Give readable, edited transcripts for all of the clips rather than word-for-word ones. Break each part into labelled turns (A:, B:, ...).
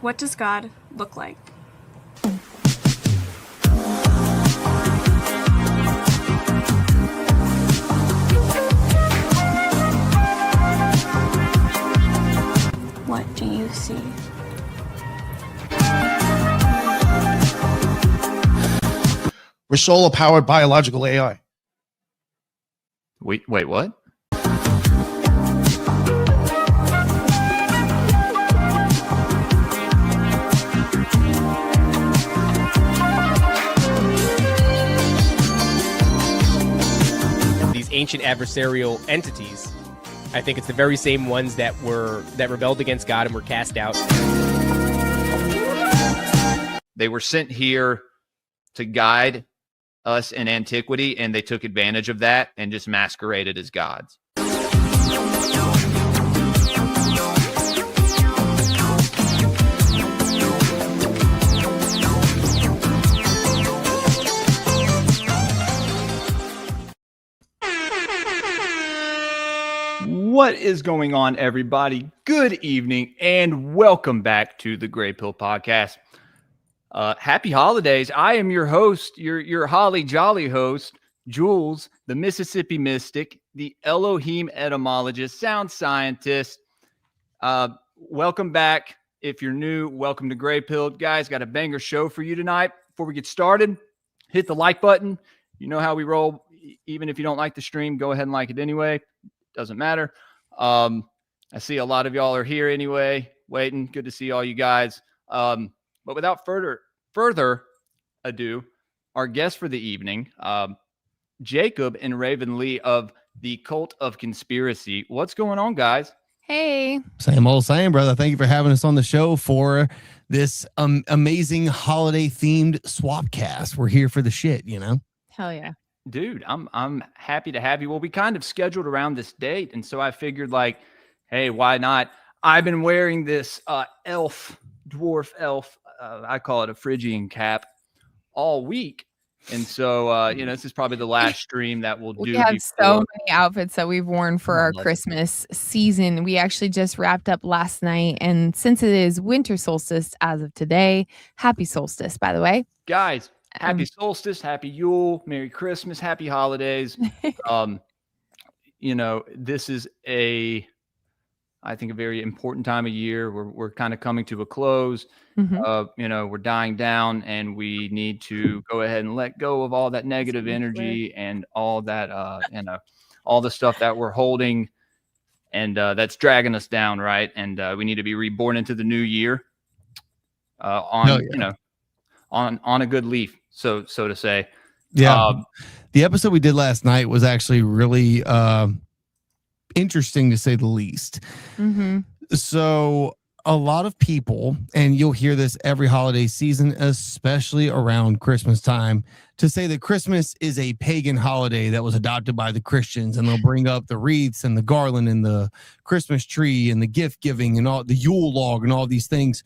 A: What does God look like? What do you see?
B: We're solar-powered biological AI.
C: Wait, what?
D: These ancient adversarial entities, I think it's the very same ones that rebelled against God and were cast out.
C: They were sent here to guide us in antiquity, and they took advantage of that and just masqueraded as gods. What is going on, everybody? Good evening, and welcome back to the Greypilled podcast. Happy holidays. I am your host, your holly jolly host, Jules, the Mississippi mystic, the Elohim etymologist, sound scientist. Welcome back. If you're new, welcome to Greypilled. Guys, got a banger show for you tonight. Before we get started, hit the like button. You know how we roll. Even if you don't like the stream, go ahead and like it anyway. Doesn't matter. I see a lot of y'all are here anyway, waiting. Good to see all you guys. But without further ado, our guest for the evening, Jacob and Raven Lee of the Cult of Conspiracy. What's going on, guys?
E: Hey.
F: Same old same, brother. Thank you for having us on the show for this amazing holiday-themed SWAPCAST. We're here for the shit, you know?
E: Hell yeah.
C: Dude, I'm happy to have you. Well, we kind of scheduled around this date, and so I figured, like, hey, why not? I've been wearing this dwarf elf, I call it a Phrygian cap, all week. And so, this is probably the last stream that we'll do.
E: We have so many outfits that we've worn for our Christmas season. We actually just wrapped up last night. And since it is winter solstice as of today, happy solstice, by the way.
C: Guys, happy solstice, happy Yule, Merry Christmas, happy holidays. This is I think a very important time of year. We're kind of coming to a close.
E: Mm-hmm.
C: We're dying down, and we need to go ahead and let go of all that negative energy and all that, all the stuff that we're holding and that's dragging us down, right? And we need to be reborn into the new year on a good leaf, so to say.
F: Yeah. The episode we did last night was actually really interesting, to say the least.
E: Mm-hmm.
F: So a lot of people, and you'll hear this every holiday season, especially around Christmas time, to say that Christmas is a pagan holiday that was adopted by the Christians, and they'll bring up the wreaths and the garland and the Christmas tree and the gift giving and all the Yule log and all these things.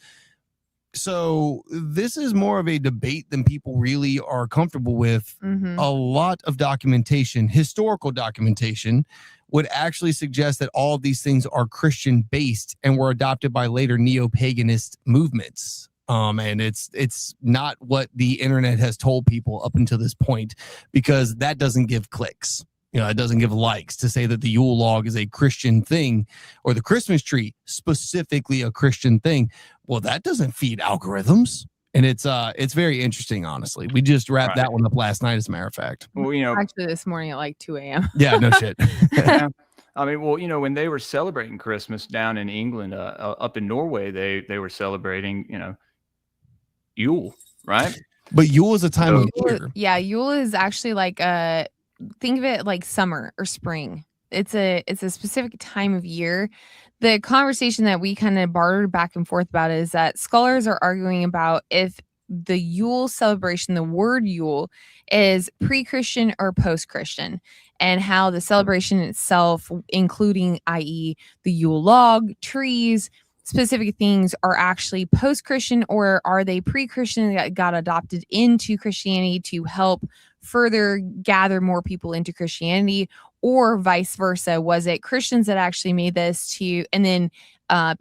F: So this is more of a debate than people really are comfortable with.
E: Mm-hmm.
F: A lot of documentation, historical documentation, would actually suggest that all of these things are Christian based and were adopted by later neo-paganist movements. And it's not what the internet has told people up until this point, because that doesn't give clicks. It doesn't give likes to say that the Yule log is a Christian thing, or the Christmas tree specifically a Christian thing. Well, that doesn't feed algorithms. And it's very interesting, honestly. We just wrapped that one up last night, as a matter of fact.
C: Well,
E: actually this morning at like 2 a.m.
F: Yeah, no shit.
C: Yeah. I mean, when they were celebrating Christmas down in England, up in Norway, they were celebrating, Yule, right?
F: But Yule is a time of year.
E: Yeah, Yule is actually like think of it like summer or spring. It's a specific time of year. The conversation that we kind of bartered back and forth about is that scholars are arguing about if the Yule celebration, the word Yule, is pre-Christian or post-Christian, and how the celebration itself, including, i.e., the Yule log, trees, specific things, are actually post-Christian, or are they pre-Christian that got adopted into Christianity to help further gather more people into Christianity, or vice versa? Was it Christians that actually made this and then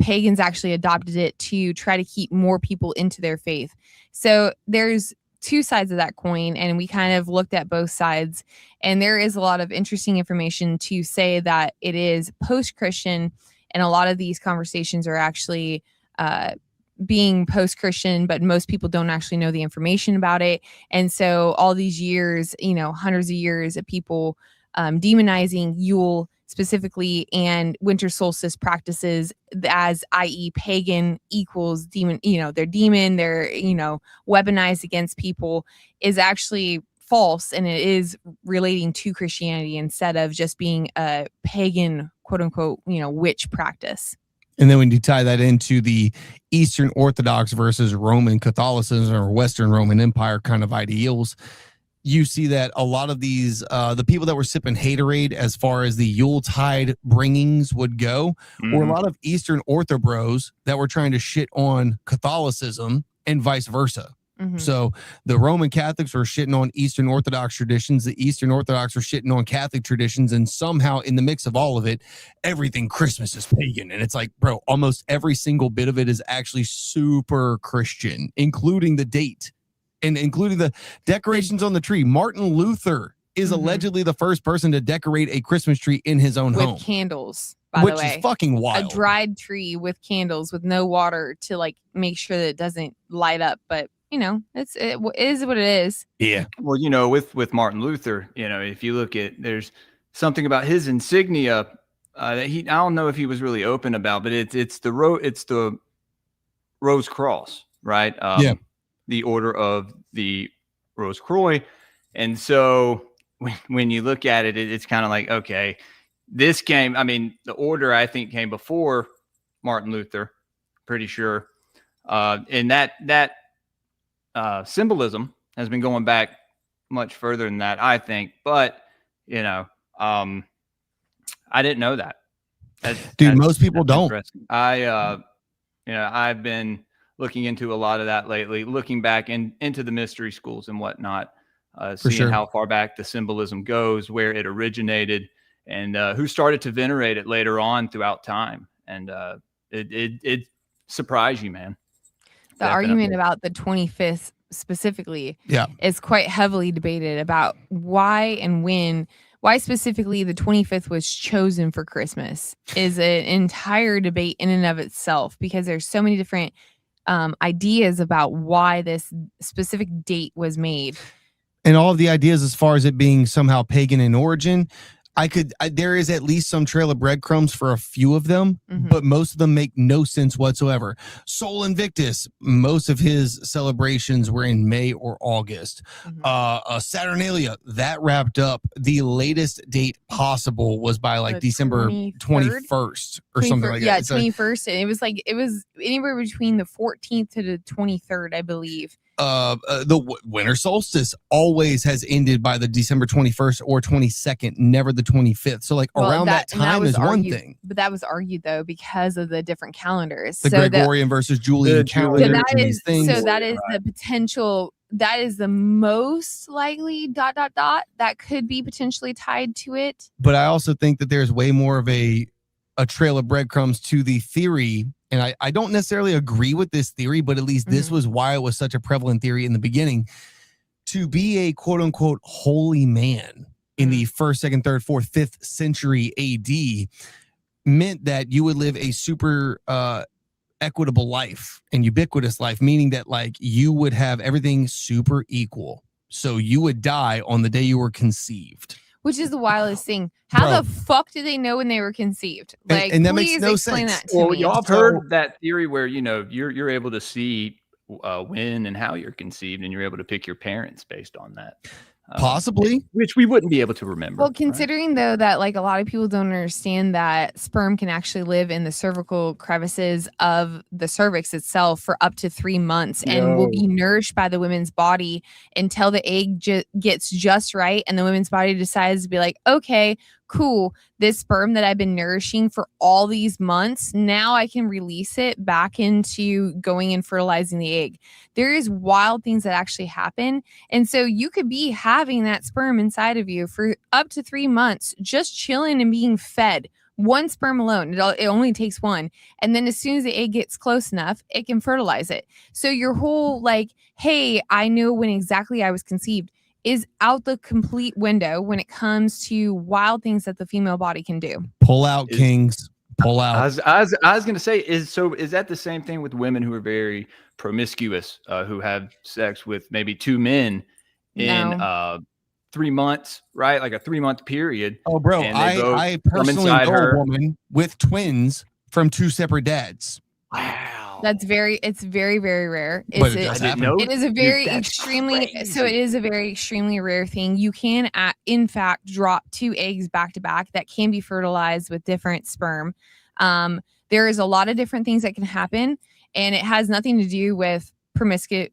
E: pagans actually adopted it to try to keep more people into their faith? So there's two sides of that coin, and we kind of looked at both sides, and there is a lot of interesting information to say that it is post-Christian, and a lot of these conversations are actually being post-Christian, but most people don't actually know the information about it. And so all these years, hundreds of years of people demonizing Yule specifically and winter solstice practices as, i.e., pagan equals demon, they're demon, they're, weaponized against people, is actually false, and it is relating to Christianity instead of just being a pagan, quote unquote, witch practice.
F: And then when you tie that into the Eastern Orthodox versus Roman Catholicism or Western Roman Empire kind of ideals, you see that a lot of these, the people that were sipping haterade as far as the Yuletide bringings would go, were a lot of Eastern Ortho bros that were trying to shit on Catholicism and vice versa. So the Roman Catholics were shitting on Eastern Orthodox traditions. The Eastern Orthodox were shitting on Catholic traditions. And somehow in the mix of all of it, everything Christmas is pagan. And it's like, bro, almost every single bit of it is actually super Christian, including the date and including the decorations on the tree. Martin Luther is allegedly the first person to decorate a Christmas tree in his own home.
E: With candles, by the way.
F: Which is fucking wild.
E: A dried tree with candles with no water to like make sure that it doesn't light up. But it is what it is.
F: Yeah.
C: Well, with Martin Luther, if you look at, there's something about his insignia that I don't know if he was really open about, but it's the Rose Cross, right?
F: Yeah.
C: The Order of the Rose Croix. And so when you look at it, it's kind of like, okay, this came, the order I think came before Martin Luther, pretty sure. And that symbolism has been going back much further than that, I think. But, I didn't know that.
F: Dude, most people don't.
C: I've been looking into a lot of that lately, looking back into the mystery schools and whatnot, seeing how far back the symbolism goes, where it originated, and who started to venerate it later on throughout time. And it surprised you, man.
E: The argument about the 25th specifically is quite heavily debated about why specifically the 25th was chosen for Christmas is an entire debate in and of itself, because there's so many different ideas about why this specific date was made.
F: And all of the ideas as far as it being somehow pagan in origin, there is at least some trail of breadcrumbs for a few of them, but most of them make no sense whatsoever. Sol Invictus, most of his celebrations were in May or August. Saturnalia, that wrapped up. The latest date possible was by like December 21st or something like that.
E: Yeah, 21st. And it was anywhere between the 14th to the 23rd, I believe.
F: The winter solstice always has ended by the December 21st or 22nd, never the 25th. So around that time is
E: argued,
F: one thing.
E: But that was argued though because of the different calendars.
F: The Gregorian versus Julian calendar.
E: So that is the potential. That is the most likely ... that could be potentially tied to it.
F: But I also think that there's way more of a trail of breadcrumbs to the theory. And I don't necessarily agree with this theory, but at least this was why it was such a prevalent theory in the beginning. To be a quote unquote holy man in the 1st, 2nd, 3rd, 4th, 5th century AD meant that you would live a super equitable life and ubiquitous life, meaning that you would have everything super equal. So you would die on the day you were conceived.
E: Which is the wildest thing. How the fuck did they know when they were conceived?
F: And that makes no sense.
E: That to me.
C: Y'all have heard that theory where you're able to see when and how you're conceived, and you're able to pick your parents based on that.
F: Possibly,
C: which we wouldn't be able to remember.
E: Well, considering though that a lot of people don't understand that sperm can actually live in the cervical crevices of the cervix itself for up to 3 months and will be nourished by the women's body until the egg gets just right, and the women's body decides to be like, okay, cool, this sperm that I've been nourishing for all these months, now I can release it back into going and fertilizing the egg. There is wild things that actually happen. And so you could be having that sperm inside of you for up to 3 months, just chilling and being fed. One sperm alone. It only takes one. And then as soon as the egg gets close enough, it can fertilize it. So your whole like, hey, I know when exactly I was conceived is out the complete window when it comes to wild things that the female body can do.
F: Pull out, kings. Pull out.
C: I was going to say, is that the same thing with women who are very promiscuous, who have sex with maybe 2 men in 3 months, right? Like a 3-month period.
F: Oh, bro, I personally know a woman with twins from 2 separate dads.
C: Wow.
E: It's very, very rare.
F: But it does happen.
E: It is a very
C: Dude,
E: extremely,
C: crazy.
E: so it is a very extremely rare thing. You can, in fact, drop 2 eggs back to back that can be fertilized with different sperm. There is a lot of different things that can happen, and it has nothing to do with promiscuous.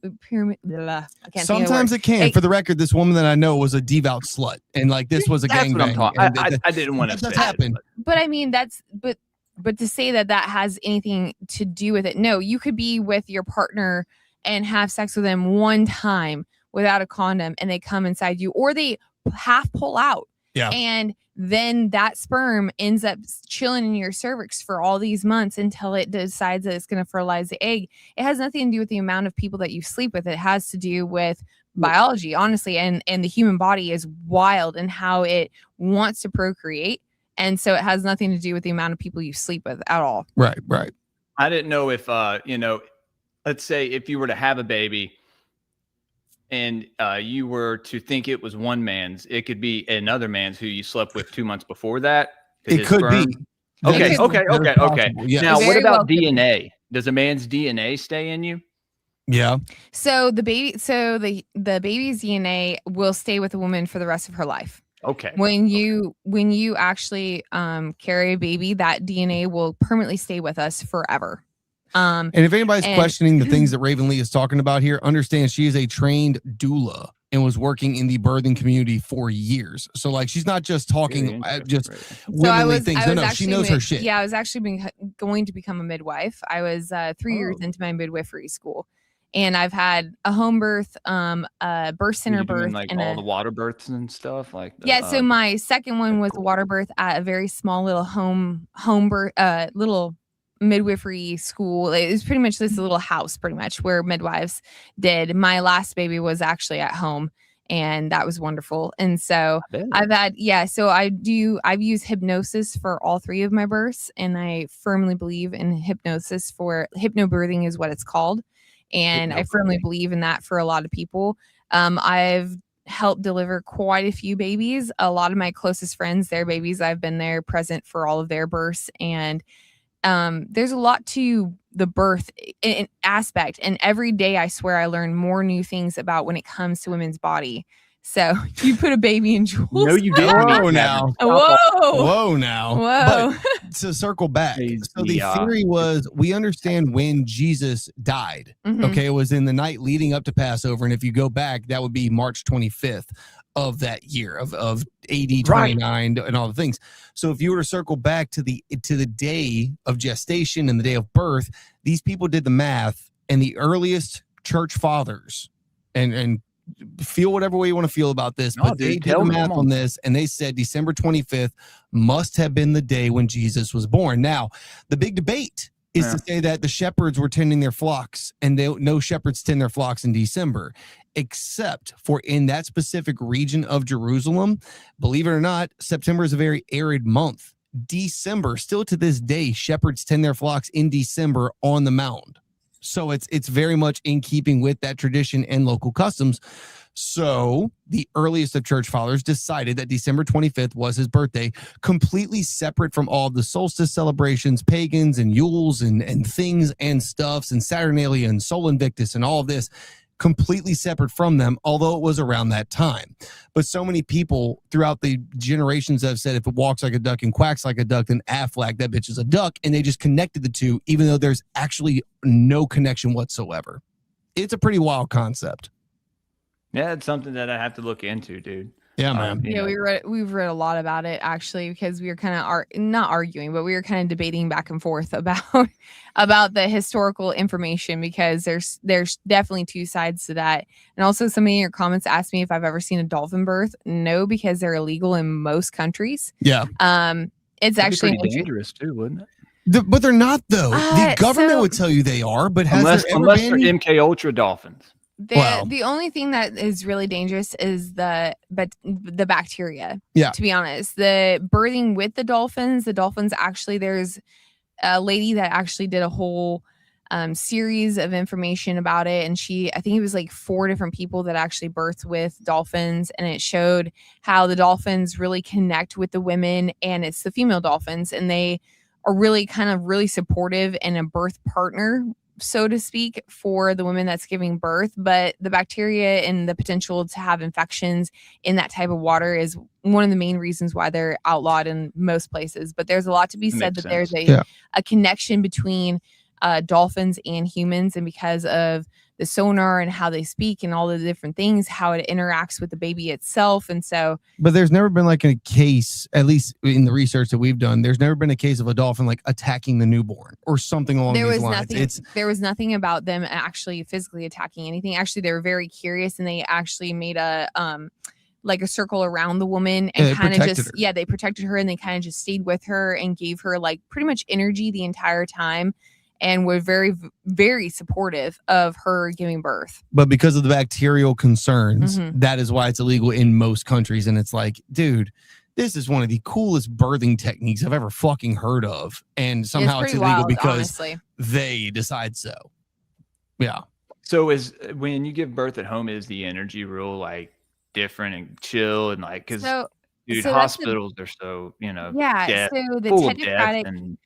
F: Sometimes it can. For the record, this woman that I know was a devout slut, and like this was a gangbang.
C: I didn't want to say
F: happen.
E: But I mean, but to say that has anything to do with it, no. You could be with your partner and have sex with them one time without a condom, and they come inside you, or they half pull out.
F: Yeah.
E: And then that sperm ends up chilling in your cervix for all these months until it decides that it's going to fertilize the egg. It has nothing to do with the amount of people that you sleep with. It has to do with biology, honestly. And the human body is wild in how it wants to procreate. And so it has nothing to do with the amount of people you sleep with at all.
F: Right.
C: I didn't know if, let's say if you were to have a baby and you were to think it was one man's, it could be another man's who you slept with 2 months before that.
F: It could be.
C: Okay.
F: Yeah.
C: Now, what
E: Very
C: about
E: well
C: DNA? Does a man's DNA stay in you?
F: Yeah.
E: So the baby's DNA will stay with a woman for the rest of her life.
C: Okay.
E: When you actually carry a baby, that DNA will permanently stay with us forever.
F: And if anybody's questioning the things that Raven Lee is talking about here, understand she is a trained doula and was working in the birthing community for years. So like, she's not just talking just womanly things. No, she knows her shit.
E: Yeah, I was actually going to become a midwife. I was 3 years into my midwifery school. And I've had a home birth, a birth center birth,
C: like
E: and
C: all the water births and stuff like that.
E: Yeah, so my second one was a water birth at a very small little home birth, little midwifery school. It was pretty much this little house, pretty much where midwives did. My last baby was actually at home, and that was wonderful. And so I've used hypnosis for all 3 of my births, and I firmly believe in hypnosis for hypnobirthing is what it's called. And I firmly believe in that for a lot of people. I've helped deliver quite a few babies. A lot of my closest friends, their babies, I've been there present for all of their births. And there's a lot to the birth aspect. And every day, I swear, I learn more new things about when it comes to women's body. So you put a baby in Jules.
C: No, you didn't.
F: Whoa now.
E: Whoa
F: now.
E: Whoa.
F: But to circle back. So the
C: Yeah.
F: theory was we understand when Jesus died.
E: Mhm.
F: Okay. It was in the night leading up to Passover. And if you go back, that would be March 25th of that year of AD 29 and all the things. So if you were to circle back to the day of gestation and the day of birth, these people did the math, and the earliest church fathers and feel whatever way you want to feel about this, but they did the math on this, and they said December 25th must have been the day when Jesus was born. Now, the big debate is to say that the shepherds were tending their flocks, and no shepherds tend their flocks in December, except for in that specific region of Jerusalem. Believe it or not, September is a very arid month. December, still to this day, shepherds tend their flocks in December on the mound. So it's very much in keeping with that tradition and local customs. So the earliest of church fathers decided that December 25th was his birthday, completely separate from all the solstice celebrations, pagans and Yules and things and stuffs and Saturnalia and Sol Invictus and all of this, completely separate from them, although it was around that time. But so many people throughout the generations have said if it walks like a duck and quacks like a duck, then Aflac, that bitch is a duck. And they just connected the two, even though there's actually no connection whatsoever. It's a pretty wild concept.
C: Yeah, it's something that I have to look into, dude.
F: Yeah, man.
E: Yeah, we've read a lot about it actually, because we were kind of not arguing, but we were kind of debating back and forth about the historical information, because there's definitely two sides to that. And also, somebody in your comments asked me if I've ever seen a dolphin birth. No, because they're illegal in most countries.
F: Yeah.
E: It's
C: That'd
E: actually
C: be pretty dangerous too, wouldn't it?
F: But they're not though. The government
E: so-
F: would tell you they are, but has
C: Unless
F: there ever
C: they're
F: been any-
C: MK Ultra dolphins.
E: The only thing that is really dangerous is the bacteria.
F: Yeah.
E: To be honest, the birthing with the dolphins actually, there's a lady that actually did a whole series of information about it, and I think it was like 4 different people that actually birthed with dolphins, and it showed how the dolphins really connect with the women, and it's the female dolphins, and they are really really supportive and a birth partner, so to speak, for the woman that's giving birth. But the bacteria and the potential to have infections in that type of water is one of the main reasons why they're outlawed in most places. But there's a lot to be said that there's a connection between dolphins and humans, and because of the sonar and how they speak and all the different things, how it interacts with the baby itself. And so,
F: but there's never been like a case, at least in the research that we've done, there's never been a case of a dolphin like attacking the newborn or something along these lines.
E: There was nothing about them actually physically attacking anything. Actually, they were very curious, and they actually made a like a circle around the woman, and kind of just they protected her, and they kind of just stayed with her and gave her like pretty much energy the entire time, and were very, very supportive of her giving birth.
F: But because of the bacterial concerns, that is why it's illegal in most countries. And it's like, dude, this is one of the coolest birthing techniques I've ever fucking heard of. And somehow it's illegal wild, because
E: honestly.
F: They decide so. Yeah.
C: So when you give birth at home, is the energy real like different and chill, and like, because hospitals are so, so the
E: technocratic
C: and,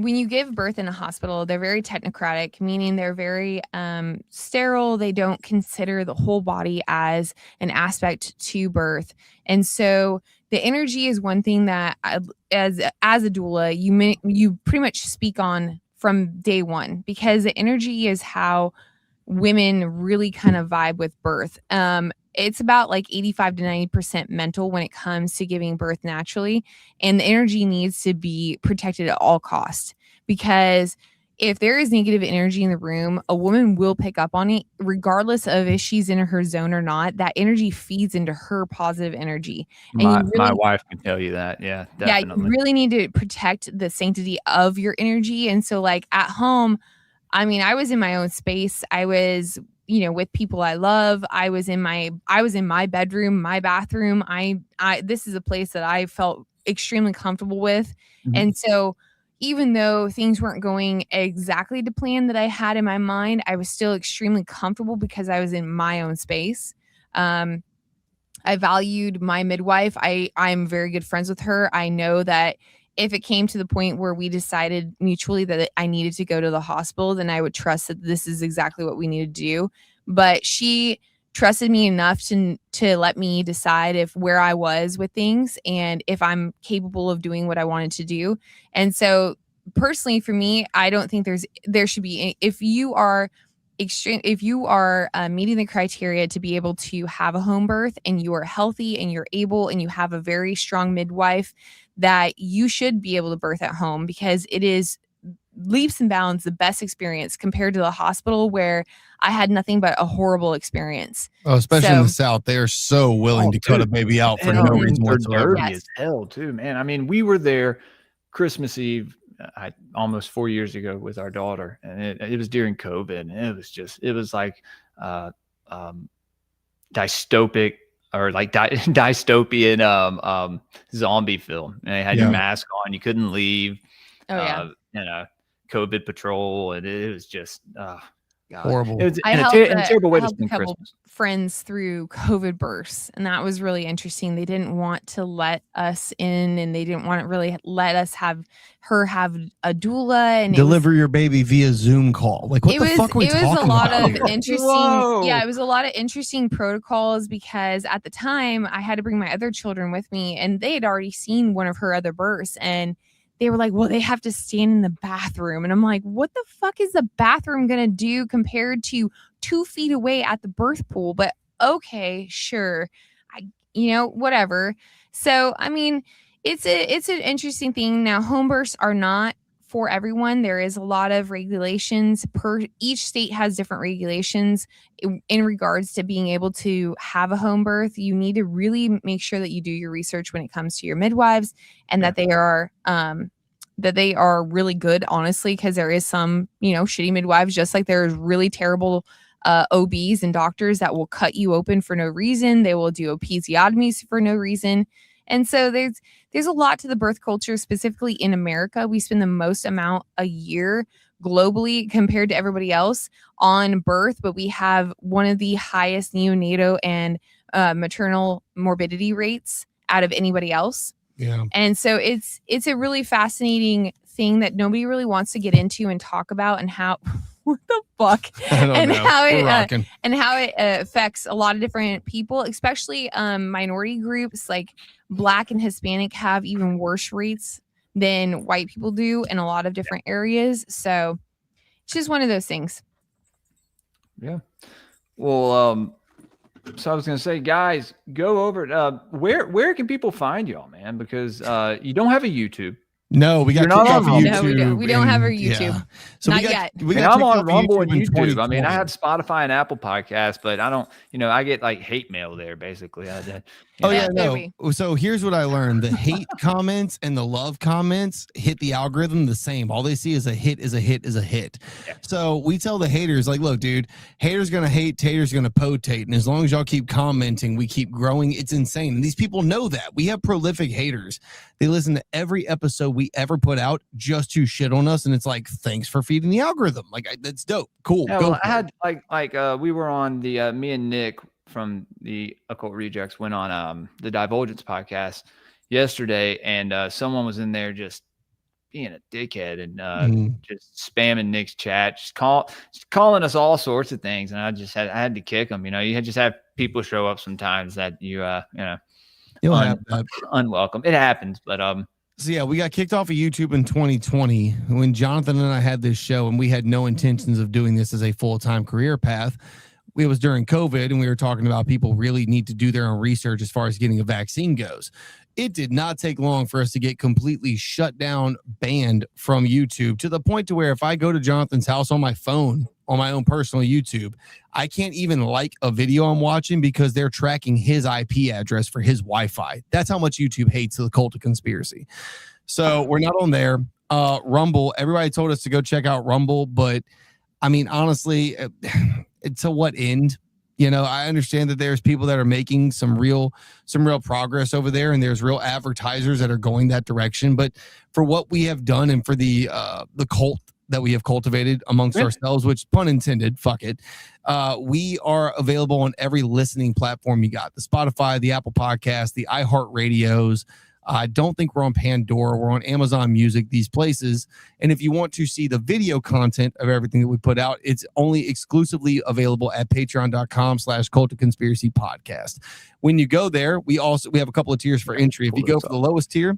E: when you give birth in a hospital, they're very technocratic, meaning they're very sterile. They don't consider the whole body as an aspect to birth. And so the energy is one thing that as a doula, you pretty much speak on from day one, because the energy is how women really kind of vibe with birth. It's about like 85 to 90% mental when it comes to giving birth naturally. And the energy needs to be protected at all costs, because if there is negative energy in the room, a woman will pick up on it, regardless of if she's in her zone or not. That energy feeds into her positive energy. And
C: my wife can tell you that. Yeah, definitely.
E: Yeah, you really need to protect the sanctity of your energy. And so like at home, I mean, I was in my own space. I was with people I love. I was in my bedroom, my bathroom. This is a place that I felt extremely comfortable with. And so even though things weren't going exactly to plan that I had in my mind, I was still extremely comfortable because I was in my own space. I valued my midwife. I'm very good friends with her. I know that if it came to the point where we decided mutually that I needed to go to the hospital, then I would trust that this is exactly what we need to do. But she trusted me enough to let me decide where I was with things and if I'm capable of doing what I wanted to do. And so personally for me, I don't think there should be, if you are meeting the criteria to be able to have a home birth and you are healthy and you're able and you have a very strong midwife, that you should be able to birth at home, because it is leaps and bounds the best experience compared to the hospital, where I had nothing but a horrible experience.
F: Oh, especially in the South, they are so willing to cut a baby out for no reason whatsoever.
C: Dirty as hell too, man. I mean, we were there Christmas Eve, almost 4 years ago with our daughter, and it was during COVID, and it was like dystopic or like dystopian zombie film. And they had your mask on, you couldn't leave. COVID patrol, and it was just
F: horrible.
C: It was
E: I helped
C: a terrible way to
E: a
C: spend
E: couple
C: Christmas.
E: friends through COVID bursts, and that was really interesting. They didn't want to let us in, and they didn't want to really let us have a doula and
F: deliver your baby via Zoom call. Like, what the fuck are we talking about?
E: It was a lot of
F: here?
E: interesting.
C: Whoa.
E: Yeah, it was a lot of interesting protocols, because at the time I had to bring my other children with me, and they had already seen one of her other births, and they were like, well, they have to stand in the bathroom. And I'm like, what the fuck is the bathroom going to do compared to 2 feet away at the birth pool? But okay, sure. whatever. So, I mean, it's an interesting thing. Now, home births are not for everyone. There is a lot of regulations each state has different regulations in regards to being able to have a home birth. You need to really make sure that you do your research when it comes to your midwives and that they are really good, honestly, because there is some, shitty midwives, just like there's really terrible OBs and doctors that will cut you open for no reason. They will do episiotomies for no reason. And so there's a lot to the birth culture, specifically in America. We spend the most amount a year globally compared to everybody else on birth, but we have one of the highest neonatal and maternal morbidity rates out of anybody else.
F: Yeah.
E: And so it's a really fascinating thing that nobody really wants to get into and talk about, and how what the fuck and how it affects a lot of different people, especially minority groups like Black and Hispanic have even worse rates than white people do in a lot of different areas. So it's just one of those things.
C: Yeah. Well, so I was going to say, guys, go over where can people find y'all, man? Because you don't have a YouTube.
F: No, we got
C: You're not on
F: YouTube.
E: No, we don't have our YouTube.
F: Yeah. So
E: Not
F: we got,
E: yet.
F: We
C: And
F: got
C: I'm
F: kicked
C: on
F: off of
C: Rumble and
F: in
C: YouTube. I mean,
F: 2020.
C: I have Spotify and Apple Podcasts, but I don't, I get like hate mail there, basically.
F: Oh yeah,
E: there
F: no. So here's what I learned: the hate comments and the love comments hit the algorithm the same. All they see is a hit is a hit is a hit.
C: Yeah.
F: So we tell the haters, like, look, dude, haters gonna hate, taters gonna potate, and as long as y'all keep commenting, we keep growing. It's insane, and these people know that. We have prolific haters. They listen to every episode we ever put out just to shit on us, and it's like, thanks for feeding the algorithm. Like, that's dope. Cool.
C: Yeah,
F: Go
C: well,
F: for
C: I
F: it.
C: had we were on the me and Nick from the Occult Rejects went on the Divulgence podcast yesterday, and someone was in there just being a dickhead and just spamming Nick's chat, just calling us all sorts of things, and I had to kick them. You just have people show up sometimes that
F: You'll have that.
C: unwelcome. It happens, but
F: So yeah, we got kicked off of YouTube in 2020 when Jonathan and I had this show, and we had no intentions of doing this as a full-time career path. It was during COVID, and we were talking about people really need to do their own research as far as getting a vaccine goes. It did not take long for us to get completely shut down, banned from YouTube, to the point to where if I go to Jonathan's house on my phone, on my own personal YouTube, I can't even like a video I'm watching because they're tracking his IP address for his Wi-Fi. That's how much YouTube hates the cult of conspiracy. So we're not on there. Rumble, everybody told us to go check out Rumble, but I mean, honestly, to what end? I understand that there's people that are making some real progress over there, and there's real advertisers that are going that direction. But for what we have done, and for the cult that we have cultivated amongst ourselves, which, pun intended, fuck it, we are available on every listening platform you got: the Spotify, the Apple Podcast, the iHeartRadios. I don't think we're on Pandora. We're on Amazon Music, these places. And if you want to see the video content of everything that we put out, it's only exclusively available at patreon.com/Cult of Conspiracy Podcast. When you go there, we have a couple of tiers for entry. If you go for the lowest tier,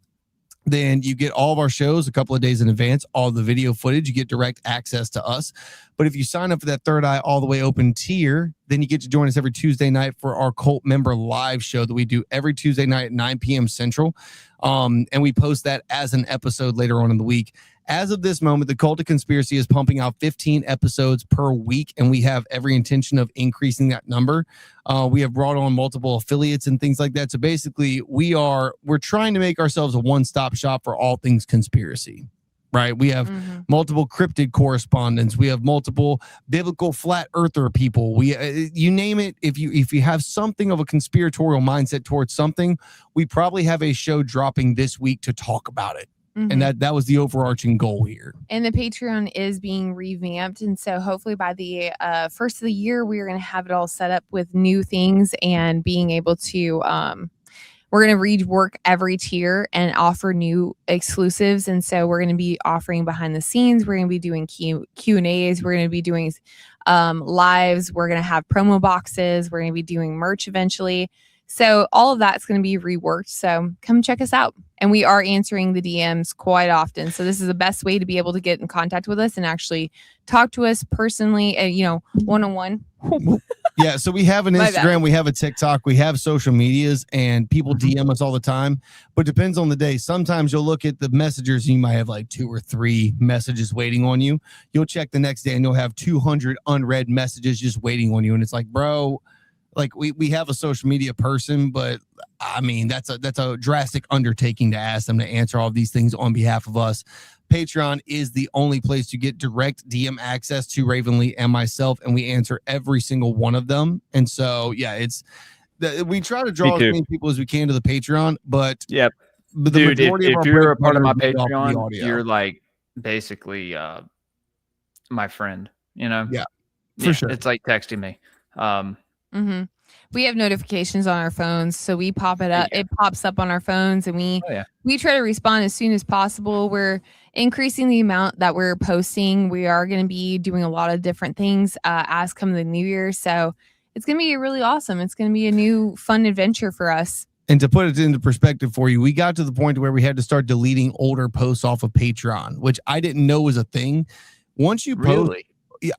F: then you get all of our shows a couple of days in advance, all the video footage, you get direct access to us. But if you sign up for that Third Eye All the Way Open tier, then you get to join us every Tuesday night for our Cult Member Live show that we do every Tuesday night at 9 p.m. Central. And we post that as an episode later on in the week. As of this moment, the Cult of Conspiracy is pumping out 15 episodes per week, and we have every intention of increasing that number. We have brought on multiple affiliates and things like that. So basically, we're trying to make ourselves a one-stop shop for all things conspiracy. Right? We have multiple cryptid correspondents. We have multiple biblical flat earther people. You name it. If you have something of a conspiratorial mindset towards something, we probably have a show dropping this week to talk about it. And that was the overarching goal here.
E: And the Patreon is being revamped. And so hopefully by the first of the year, we're going to have it all set up with new things and being able to, we're going to rework every tier and offer new exclusives. And so we're going to be offering behind the scenes. We're going to be doing Q&As. We're going to be doing lives. We're going to have promo boxes. We're going to be doing merch eventually. So all of that's going to be reworked. So come check us out. And we are answering the DMs quite often. So this is the best way to be able to get in contact with us and actually talk to us personally, one-on-one.
F: Yeah, so we have an
E: My bad.
F: Instagram, we have a TikTok, we have social medias, and people DM us all the time. But it depends on the day. Sometimes you'll look at the messengers, and you might have like 2 or 3 messages waiting on you. You'll check the next day, and you'll have 200 unread messages just waiting on you. And it's like, bro, like we have a social media person, but I mean that's a drastic undertaking to ask them to answer all of these things on behalf of us. Patreon is the only place to get direct DM access to Ravenly and myself, and we answer every single one of them. And so, yeah, we try to draw as many people as we can to the Patreon, but
C: Yep.
F: the
C: Dude,
F: majority
C: if
F: of our
C: you're a
F: bread
C: part of my
F: butter is off the
C: Patreon,
F: audio.
C: you're like basically my friend, you know?
F: Yeah, for sure.
C: It's like texting me.
E: We have notifications on our phones, so we pop it up. It pops up on our phones, and we try to respond as soon as possible. We're increasing the amount that we're posting. We are going to be doing a lot of different things as come the new year, so it's going to be really awesome. It's going to be a new fun adventure for us.
F: And to put it into perspective for you, we got to the point where we had to start deleting older posts off of Patreon, which I didn't know was a thing. Once you post,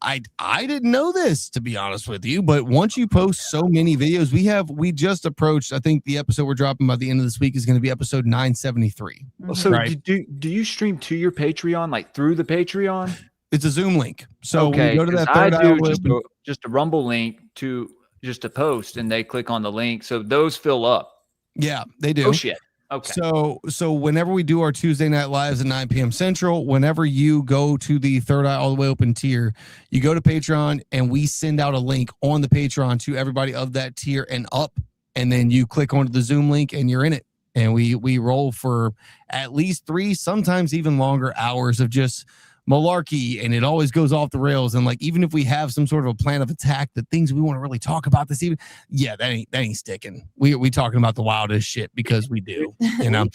F: I didn't know this, to be honest with you, but once you post so many videos, we just approached, I think the episode we're dropping by the end of this week is going to be episode 973.
C: So
F: right?
C: do you stream to your Patreon, like through the Patreon?
F: It's a Zoom link. So
C: okay,
F: when you go to that
C: I
F: third
C: do just a Rumble link to just a post, and they click on the link. So those fill up.
F: Yeah, they do.
C: Oh shit. Okay.
F: So whenever we do our Tuesday night lives at 9 p.m. Central, whenever you go to the Third Eye All the Way Open tier, you go to Patreon, and we send out a link on the Patreon to everybody of that tier and up, and then you click onto the Zoom link and you're in it. And we roll for at least 3, sometimes even longer hours of just malarkey, and it always goes off the rails. And like, even if we have some sort of a plan of attack, the things we want to really talk about this evening, that ain't sticking. We talking about the wildest shit because we do, you know.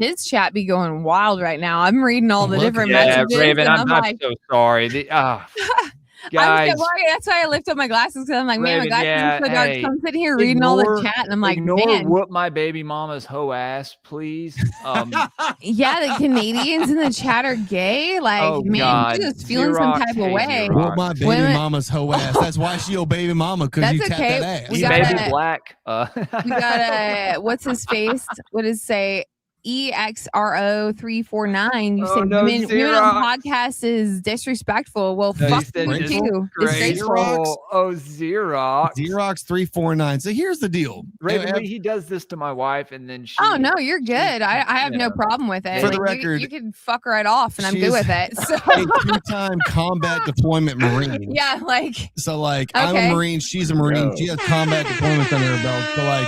E: His chat be going wild right now. I'm reading all the different messages.
C: Raven,
E: I'm
C: like, so sorry. Guys,
E: that's why I lift up my glasses, because I'm like, man,
C: Raven,
E: I got so dark. I'm sitting here reading all the chat, and I'm like, man,
C: whoop my baby mama's hoe ass, please.
E: Yeah, the Canadians in the chat are gay. Like, man, you're just feeling some type of way.
F: Whoop my baby mama's hoe ass. That's why she your baby mama, because you tap that ass.
E: We
C: baby black.
E: We got what's his face? What does it say? EXRO349. You said women on podcast is disrespectful. Well, fuck you too.
C: Disgraceful. Oh, Xerox.
F: Xerox 349. So here's the deal.
C: Raven, he does this to my wife, and then she.
E: Oh no, you're good. I have no problem with it.
F: For the record,
E: you can fuck right off, and I'm good with it. So.
F: A 2-time combat deployment Marine.
E: Yeah, like.
F: So like, I'm a Marine. She's a Marine. She has combat deployments under her belt. So like.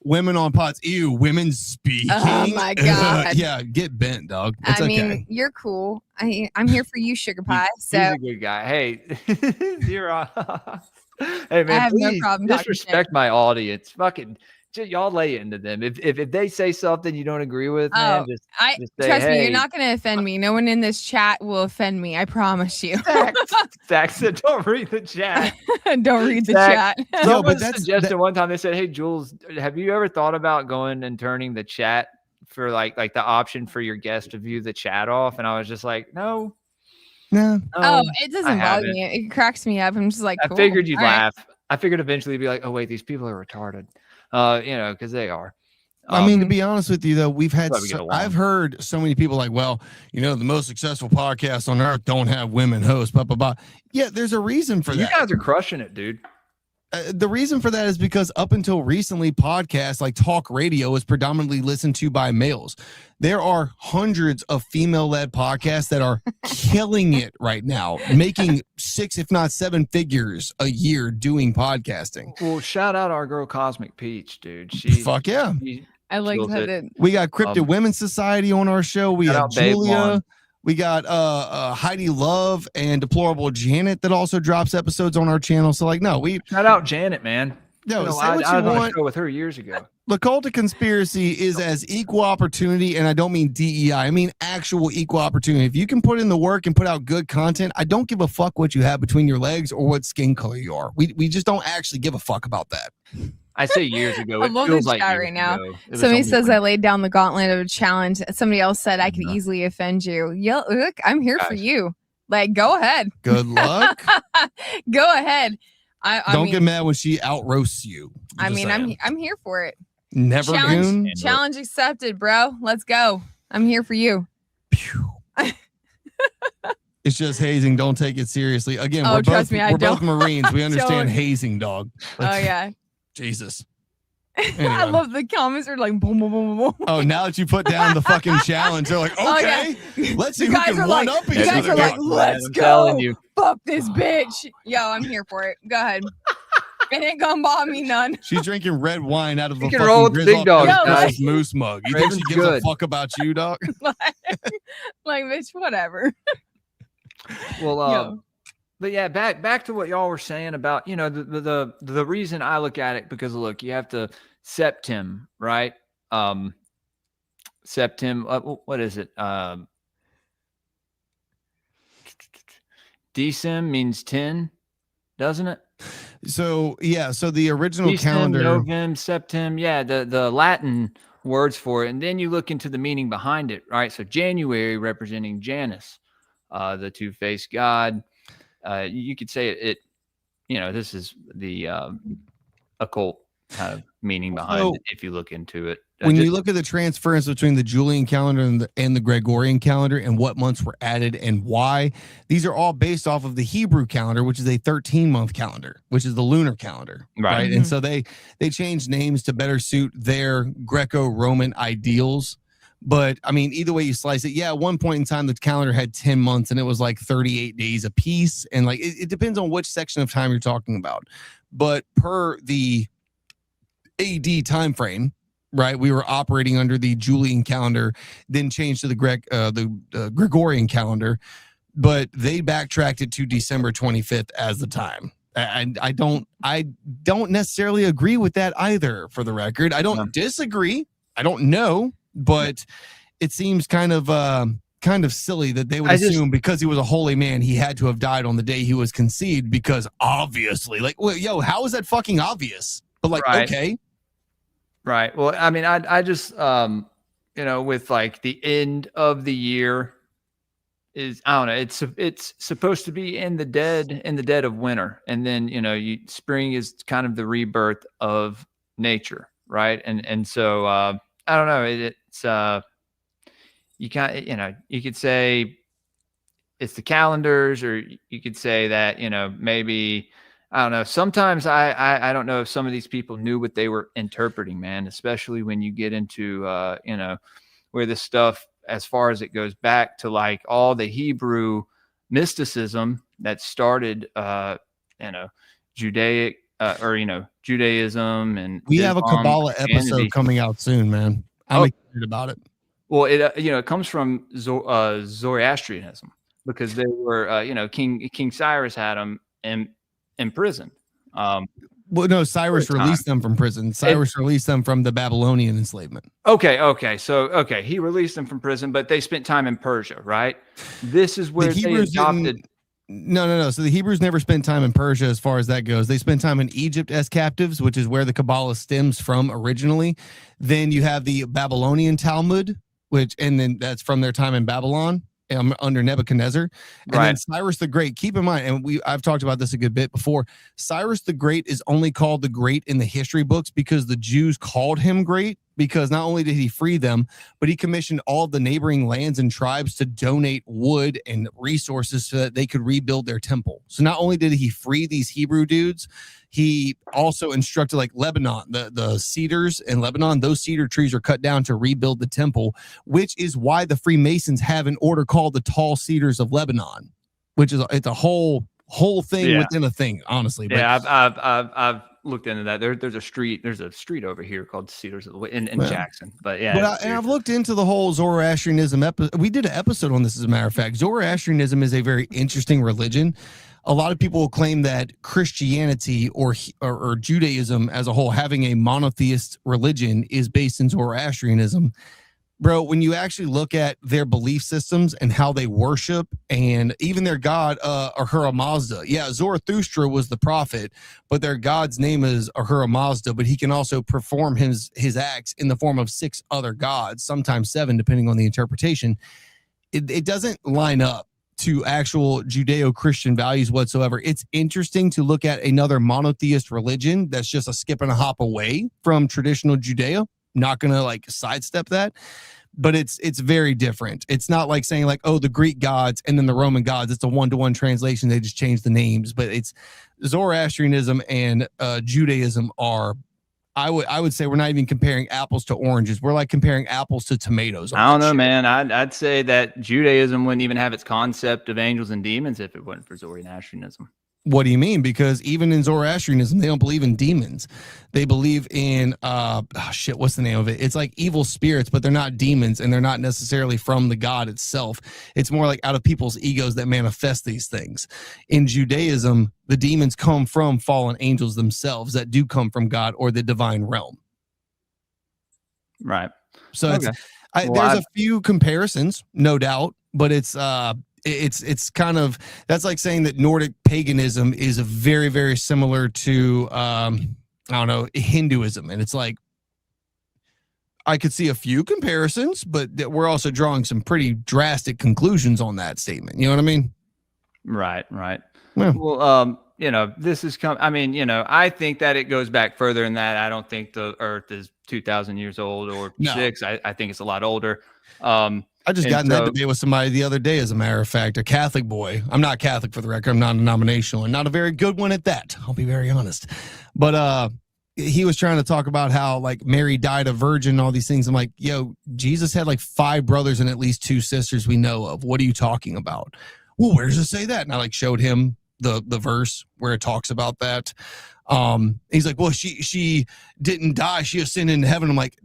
F: Women on pods. Ew, women speaking.
E: Oh my god.
F: Yeah, get bent, dog. It's
E: I mean, you're cool. I'm here for you, sugar pie. So
C: he's a good guy. Hey, Zero. Hey man,
E: I have no problem.
C: Disrespect my audience. Fucking y'all lay into them. If they say something you don't agree with, man, just say,
E: trust me,
C: hey.
E: you're not going to offend me. No one in this chat will offend me. I promise you.
C: Zach said, don't read the chat.
E: Don't read the chat.
C: Someone suggested one time, they said, hey, Jules, have you ever thought about going and turning the chat for like the option for your guest to view the chat off? And I was just like, no.
E: Oh, it doesn't bother me. It cracks me up. I'm just like, cool.
C: I figured you'd
E: All
C: laugh. Right. I figured eventually you'd be like, oh, wait, these people are retarded. Because they are.
F: I mean, to be honest with you, though, I've heard so many people like, well, the most successful podcasts on earth don't have women hosts, blah, blah, blah. Yeah, there's a reason for that.
C: You guys are crushing it, dude.
F: The reason for that is because up until recently, podcasts like talk radio is predominantly listened to by males. There are hundreds of female-led podcasts that are killing it right now, making 6, if not 7 figures a year doing podcasting.
C: Well, shout out our girl Cosmic Peach, dude.
F: Fuck yeah.
E: I like that.
F: We got Cryptid Women's Society on our show. We have Julia. We got Heidi Love and Deplorable Janet that also drops episodes on our channel. So like, no,
C: shout out Janet, man.
F: No,
C: I was on a show with her years ago.
F: The Cult of Conspiracy is as equal opportunity, and I don't mean DEI. I mean actual equal opportunity. If you can put in the work and put out good content, I don't give a fuck what you have between your legs or what skin color you are. We just don't actually give a fuck about that.
C: I say years ago.
E: I
C: It
E: love
C: feels
E: the
C: like
E: chat
C: years
E: right now.
C: ago. It was
E: Somebody
C: only
E: says
C: when-
E: I laid down the gauntlet of a challenge. Somebody else said I could
C: No.
E: easily offend you. Yeah, look, I'm here for
C: Guys.
E: you. Like, go ahead.
F: Good luck.
E: Go ahead. I
F: Don't
E: mean,
F: get mad when she out roasts you.
E: I
F: Just
E: mean,
F: saying.
E: I'm here for it.
F: Never
E: Challenge,
F: goon.
E: challenge accepted, bro. Let's go. I'm here for you.
F: Pew. It's just hazing. Don't take it seriously. Again,
E: Oh,
F: we're
E: trust
F: both
E: me, I
F: we're both
E: don't.
F: Marines. We understand
E: Don't.
F: hazing, dog.
E: Oh yeah.
F: Jesus.
E: I
F: Anyway.
E: love the comments are like boom, boom, boom, boom.
F: Oh, now that you put down the fucking challenge, they're like,
E: Oh,
F: okay, let's see
E: The
F: who
E: guys
F: can
E: are
F: one
E: like-
F: up
E: the
F: each
E: guys
F: other.
E: are like,
C: Man,
E: let's
C: I'm
E: go.
C: telling you.
E: Fuck this bitch. Yo, I'm here for it. Go ahead. It ain't gonna bother me none.
F: She's drinking red wine out of
C: You
F: a
C: can
F: fucking
C: roll with the big
F: Grizz
C: dogs,
F: Off
E: guys.
F: Grizz moose mug. You think
C: Raven's
F: she gives
C: good.
F: a fuck about you, dog?
E: Like, bitch, whatever.
C: Well,
E: Yo.
C: but yeah, back to what y'all were saying about, you know, the reason I look at it, because look, you have to septim, right? Septim, what is it? Decem means 10, doesn't it?
F: So yeah, so the original
C: Decem,
F: calendar.
C: Novem, Septim, yeah, the Latin words for it, and then you look into the meaning behind it, right? So January representing Janus, the two-faced god. You could say it. You know, this is the occult kind of meaning behind
F: So,
C: it if you look into it.
F: When you look at the transference between the Julian calendar and the Gregorian calendar and what months were added and why, these are all based off of the Hebrew calendar, which is a 13-month calendar, which is the lunar calendar, right?
E: Mhm.
F: And so they changed names to better suit their Greco-Roman ideals. But I mean, either way you slice it, yeah, at one point in time, the calendar had 10 months and it was like 38 days a piece. And like, it depends on which section of time you're talking about. But per the AD time frame, right, we were operating under the Julian calendar, then changed to the Gregorian calendar, but they backtracked it to December 25th as the time. And I don't necessarily agree with that either, for the record. I don't disagree. I don't know, but it seems kind of silly that they would assume because he was a holy man, he had to have died on the day he was conceived, because obviously, like, well, yo, how is that fucking obvious? But like,
C: Right.
F: okay.
C: Right. Well, I mean, I just, you know, with like the end of the year is, I don't know, it's supposed to be in the dead of winter. And then, you know, spring is kind of the rebirth of nature. Right. And so, I don't know, it's, you can't, you know, you could say it's the calendars, or you could say that, you know, maybe, I don't know. Sometimes I don't know if some of these people knew what they were interpreting, man, especially when you get into, you know, where this stuff, as far as it goes back to like all the Hebrew mysticism that started, you know, Judaic, or, you know, Judaism, and
F: We have a
C: Islam,
F: Kabbalah
C: Christianity.
F: episode coming out soon, man. I'm excited about it.
C: Well, it you know, it comes from Zoroastrianism, because they were, you know, King Cyrus had them in prison.
F: Well, no, Cyrus
C: for a
F: released them from prison. Cyrus released them from the Babylonian enslavement.
C: Okay. So, he released them from prison, but they spent time in Persia, right? This is where they adopted.
F: No. So the Hebrews never spent time in Persia as far as that goes. They spent time in Egypt as captives, which is where the Kabbalah stems from originally. Then you have the Babylonian Talmud, and then that's from their time in Babylon under Nebuchadnezzar. And then Cyrus the Great, keep in mind, and I've talked about this a good bit before, Cyrus the Great is only called the Great in the history books because the Jews called him great, because not only did he free them, but he commissioned all of the neighboring lands and tribes to donate wood and resources so that they could rebuild their temple. So not only did he free these Hebrew dudes, he also instructed, like, Lebanon, the cedars in Lebanon, those cedar trees are cut down to rebuild the temple, which is why the Freemasons have an order called the Tall Cedars of Lebanon, which is it's a whole thing within a thing, honestly.
C: Yeah, but I've looked into that. There's a street over here called Cedars of in Jackson. But yeah,
F: and I've looked into the whole Zoroastrianism. We did an episode on this, as a matter of fact. Zoroastrianism is a very interesting religion. A lot of people will claim that Christianity or Judaism as a whole, having a monotheist religion, is based in Zoroastrianism. bro, when you actually look at their belief systems and how they worship, and even their god, Ahura Mazda. Yeah, Zarathustra was the prophet, but their god's name is Ahura Mazda, but he can also perform his acts in the form of 6 other gods, sometimes 7, depending on the interpretation. It doesn't line up to actual Judeo-Christian values whatsoever. It's interesting to look at another monotheist religion that's just a skip and a hop away from traditional Judeo. Not gonna like sidestep that, but it's very different. It's not like saying like, oh, the Greek gods and then the Roman gods. It's a 1-to-1 translation. They just changed the names, but it's Zoroastrianism and Judaism are. I would say we're not even comparing apples to oranges. We're like comparing apples to tomatoes.
C: I don't know, man. I'd say that Judaism wouldn't even have its concept of angels and demons if it wasn't for Zoroastrianism.
F: What do you mean? Because even in Zoroastrianism, they don't believe in demons. They believe in what's the name of it? It's like evil spirits, but they're not demons, and they're not necessarily from the God itself. It's more like out of people's egos that manifest these things. In Judaism, the demons come from fallen angels themselves that do come from God or the divine realm.
C: Right.
F: So there's a few comparisons, no doubt, but it's kind of, that's like saying that Nordic paganism is a very, very similar to Hinduism, and it's like I could see a few comparisons, but we're also drawing some pretty drastic conclusions on that statement. You know what I mean?
C: Right.
F: Yeah.
C: Well, this is I think that it goes back further than that. I don't think the Earth is 2,000 years old or 6. I think it's a lot older.
F: I just got in that debate with somebody the other day, as a matter of fact, a Catholic boy. I'm not Catholic, for the record. I'm non-denominational and not a very good one at that. I'll be very honest. But he was trying to talk about how like Mary died a virgin, all these things. I'm like, yo, Jesus had like 5 brothers and at least 2 sisters we know of. What are you talking about? Well, where does it say that? And I like showed him the verse where it talks about that. He's like, well, she didn't die. She ascended into heaven. I'm like,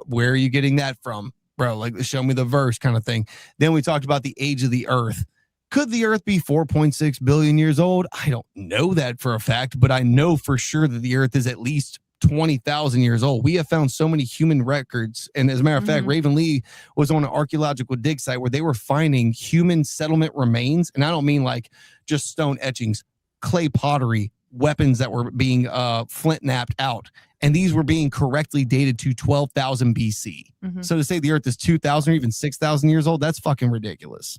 F: where are you getting that from? Bro, like, show me the verse kind of thing. Then we talked about the age of the earth. Could the earth be 4.6 billion years old? I don't know that for a fact, but I know for sure that the earth is at least 20,000 years old. We have found so many human records. And as a matter of fact, Raven Lee was on an archaeological dig site where they were finding human settlement remains. And I don't mean like just stone etchings, clay pottery, weapons that were being flint napped out. And these were being correctly dated to 12,000 BC. So to say the earth is 2,000 or even 6,000 years old, that's fucking ridiculous.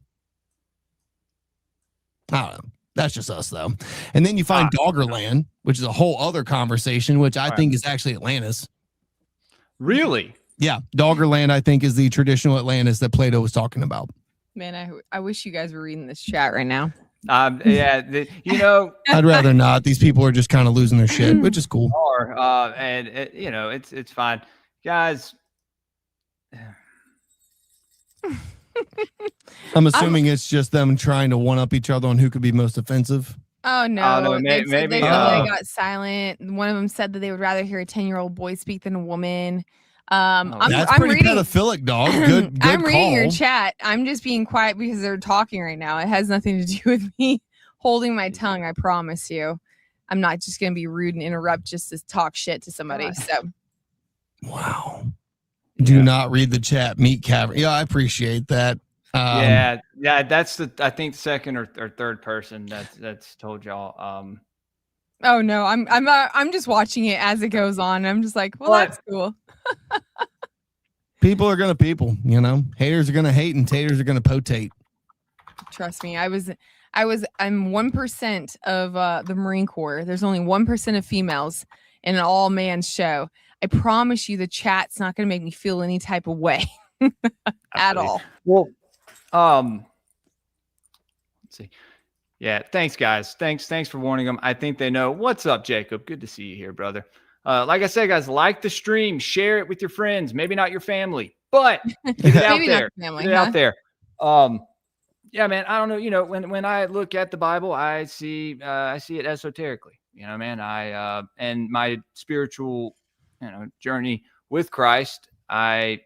F: I don't know. That's just us, though. And then you find Doggerland, which is a whole other conversation, which I think is actually Atlantis.
C: Really?
F: Yeah. Doggerland, I think, is the traditional Atlantis that Plato was talking about.
E: Man, I wish you guys were reading this chat right now.
C: I'd
F: rather not. These people are just kind of losing their shit, which is cool.
C: It's fine, guys.
F: I'm assuming it's just them trying to one up each other on who could be most offensive.
E: Oh no!
C: Maybe
E: they got silent. One of them said that they would rather hear a 10-year-old boy speak than a woman.
F: That's pretty pedophilic, dog. Good
E: I'm reading
F: call.
E: your chat. I'm just being quiet because they're talking right now. It has nothing to do with me holding my tongue. I promise you. I'm not just going to be rude and interrupt just to talk shit to somebody. So,
F: wow. Do not read the chat. Meat cavern. Yeah, I appreciate that.
C: Yeah. That's I think second or third person that's told y'all.
E: Oh no, I'm just watching it as it goes on. I'm just like, well, that's cool.
F: People are gonna you know. Haters are gonna hate and taters are gonna potate.
E: Trust me, I'm 1% of the Marine Corps. There's only 1% of females in an all-man show. I promise you, the chat's not gonna make me feel any type of way at all.
C: Well, let's see. Yeah, thanks, guys. Thanks for warning them. I think they know. What's up, Jacob? Good to see you here, brother. Like I said, guys, like the stream, share it with your friends, maybe not your family, but get it out there. Get it out there. Yeah, man. I don't know. You know, when I look at the Bible, I see it esoterically. You know, man. And my spiritual, journey with Christ. I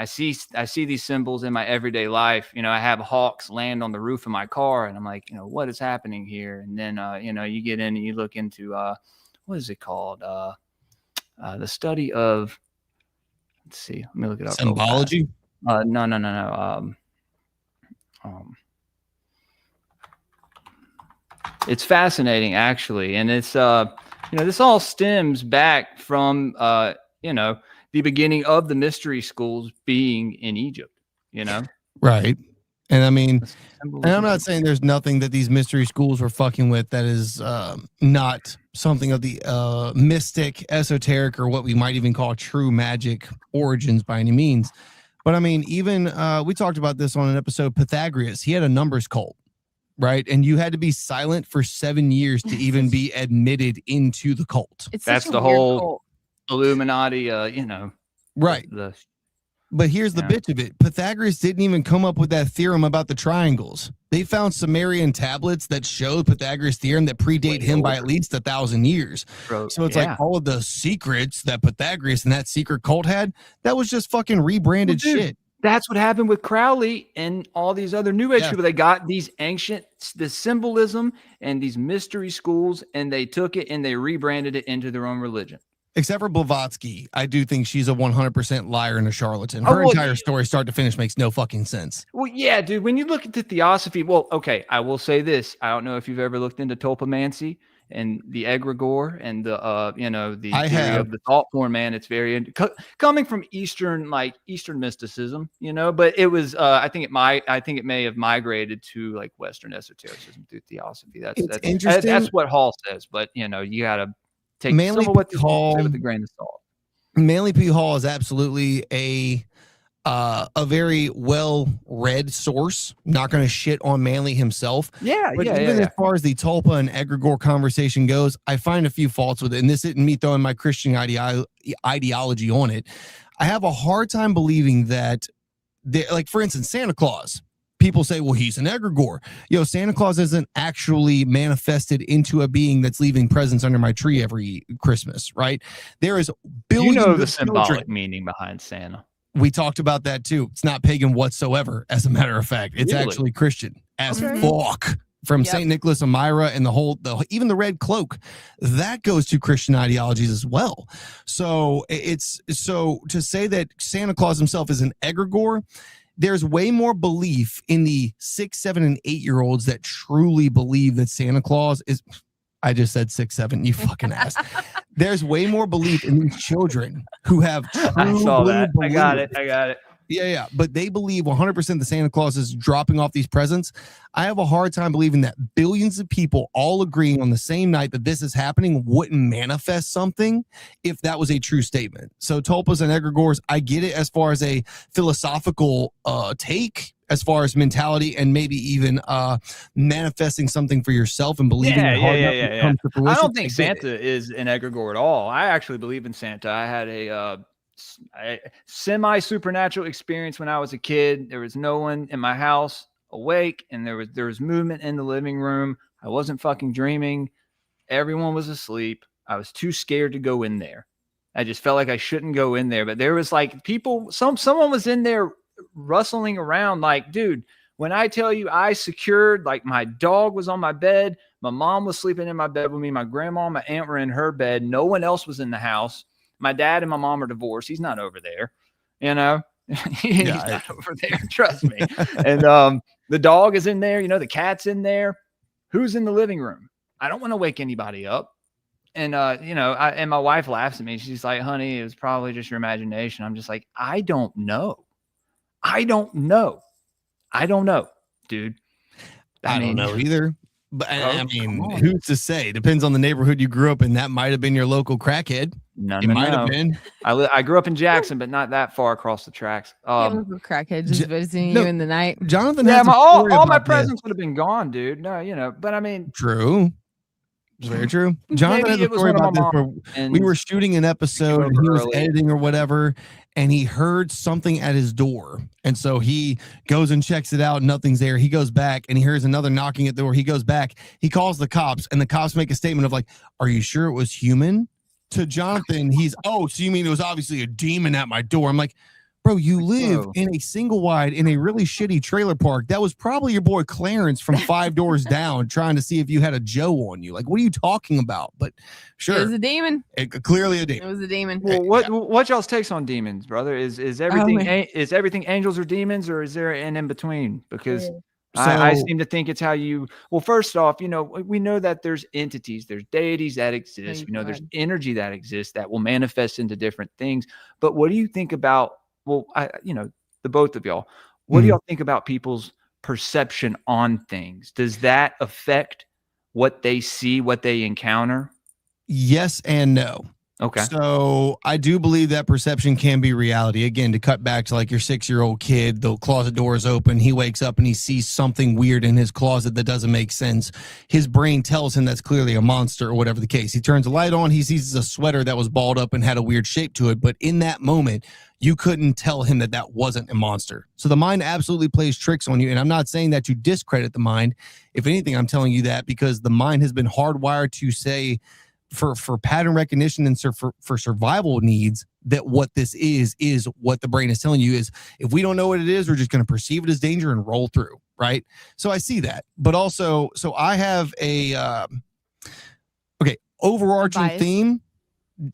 C: see these symbols in my everyday life. I have hawks land on the roof of my car, and I'm like, what is happening here? And then, you get in and you look into what is it called? The study of let's see. Let me look it up. real
F: Symbology.
C: fast. No. It's fascinating, actually, and it's this all stems back from the beginning of the mystery schools being in Egypt.
F: Right. And I mean, and I'm not saying there's nothing that these mystery schools were fucking with that is not something of the mystic, esoteric, or what we might even call true magic origins by any means. But I mean, even we talked about this on an episode, Pythagoras, he had a numbers cult, right? And you had to be silent for 7 years to even be admitted into the cult.
C: That's the whole Illuminati,
F: right. But here's the bitch of it. Pythagoras didn't even come up with that theorem about the triangles. They found Sumerian tablets that showed Pythagoras' theorem that predate him by at least 1,000 years.
C: Bro,
F: so it's like all of the secrets that Pythagoras and that secret cult had, that was just fucking rebranded shit.
C: That's what happened with Crowley and all these other New Age people. They got these the symbolism and these mystery schools, and they took it and they rebranded it into their own religion.
F: Except for Blavatsky, I do think she's a 100% liar and a charlatan. Her entire story, start to finish, makes no fucking sense.
C: Well, yeah, dude. When you look at the theosophy, I will say this. I don't know if you've ever looked into topomancy and the egregore and the theory of the thought form. Man, it's very coming from Eastern mysticism, But it was, I think it may have migrated to like Western esotericism through theosophy. That's interesting. That's what Hall says. But you gotta take
F: Manly
C: some of what you say with a grain of salt.
F: Manly P. Hall is absolutely a very well-read source. Not going to shit on Manly himself. As far as the Tulpa and egregore conversation goes, I find a few faults with it. And this isn't me throwing my Christian ideology on it. I have a hard time believing that, like, for instance, Santa Claus. People say, well, he's an egregore. Santa Claus isn't actually manifested into a being that's leaving presents under my tree every Christmas, right? There is billions of
C: the symbolic meaning behind Santa.
F: We talked about that too. It's not pagan whatsoever, as a matter of fact. It's actually Christian as fuck. From St. Nicholas and Myra and even the red cloak, that goes to Christian ideologies as well. So to say that Santa Claus himself is an egregore, there's way more belief in the 6, 7, and 8-year-olds that truly believe that Santa Claus is. I just said 6, 7. You fucking ass. There's way more belief in these children who have true
C: I saw that.
F: belief.
C: I got it.
F: Yeah. But they believe 100% that Santa Claus is dropping off these presents. I have a hard time believing that billions of people all agreeing on the same night that this is happening wouldn't manifest something if that was a true statement. So tulpas and egregores, I get it as far as a philosophical take, as far as mentality, and maybe even manifesting something for yourself and believing it comes to fruition.
C: I don't think Santa is an egregore at all. I actually believe in Santa. I had a semi-supernatural experience when I was a kid. There was no one in my house awake, and there was movement in the living room. I wasn't fucking dreaming. Everyone was asleep. I was too scared to go in there. I just felt like I shouldn't go in there. But there was like people, someone was in there rustling around. Like, dude, when I tell you I secured, like, my dog was on my bed, my mom was sleeping in my bed with me, my grandma and my aunt were in her bed, no one else was in the house. My dad and my mom are divorced. He's not over there, He's not over there. Trust me. And the dog is in there. The cat's in there. Who's in the living room? I don't want to wake anybody up. And and my wife laughs at me. She's like, "Honey, it was probably just your imagination." I'm just like, I don't know, dude.
F: I don't know either. But I mean, who's to say? Depends on the neighborhood you grew up in. That might have been your local crackhead. It might have been.
C: I grew up in Jackson, but not that far across the tracks.
E: Local crackhead just visiting you in the night.
F: Jonathan,
C: all my presents would have been gone, dude. No, but I mean,
F: true. Very true. Jonathan has a story about this where we were shooting an episode and he was editing or whatever, and he heard something at his door. And so he goes and checks it out. Nothing's there. He goes back and he hears another knocking at the door. He goes back. He calls the cops, and the cops make a statement of like, "Are you sure it was human?" To Jonathan, so you mean it was obviously a demon at my door? I'm like, Bro, you live
C: Whoa.
F: in a single wide in a really shitty trailer park. That was probably your boy Clarence from 5 doors down trying to see if you had a Joe on you. Like, what are you talking about? But
E: It
F: sure,
E: was a demon.
F: clearly a
E: It
F: demon.
E: was a demon.
C: Well, what y'all's takes on demons, brother? Is everything is everything angels or demons, or is there an in between? Because I
F: So-
C: seem to think it's how you. Well, first off, we know that there's entities, there's deities that exist.
E: you
C: There's
E: God.
C: energy that exists that will manifest into different things. But what do you think about? Well, the both of y'all. What do y'all think about people's perception on things? Does that affect what they see, what they encounter?
F: Yes and no.
C: Okay.
F: So I do believe that perception can be reality. Again, to cut back to like your 6-year-old kid, the closet door is open. He wakes up and he sees something weird in his closet that doesn't make sense. His brain tells him that's clearly a monster or whatever the case. He turns the light on. He sees a sweater that was balled up and had a weird shape to it. But in that moment, you couldn't tell him that that wasn't a monster. So the mind absolutely plays tricks on you. And I'm not saying that you discredit the mind. If anything, I'm telling you that because the mind has been hardwired to say, for pattern recognition and for survival needs, that what this is what the brain is telling you is if we don't know what it is, we're just going to perceive it as danger and roll through, right? So I see that. But also, so I have a overarching
E: Bias.
F: theme.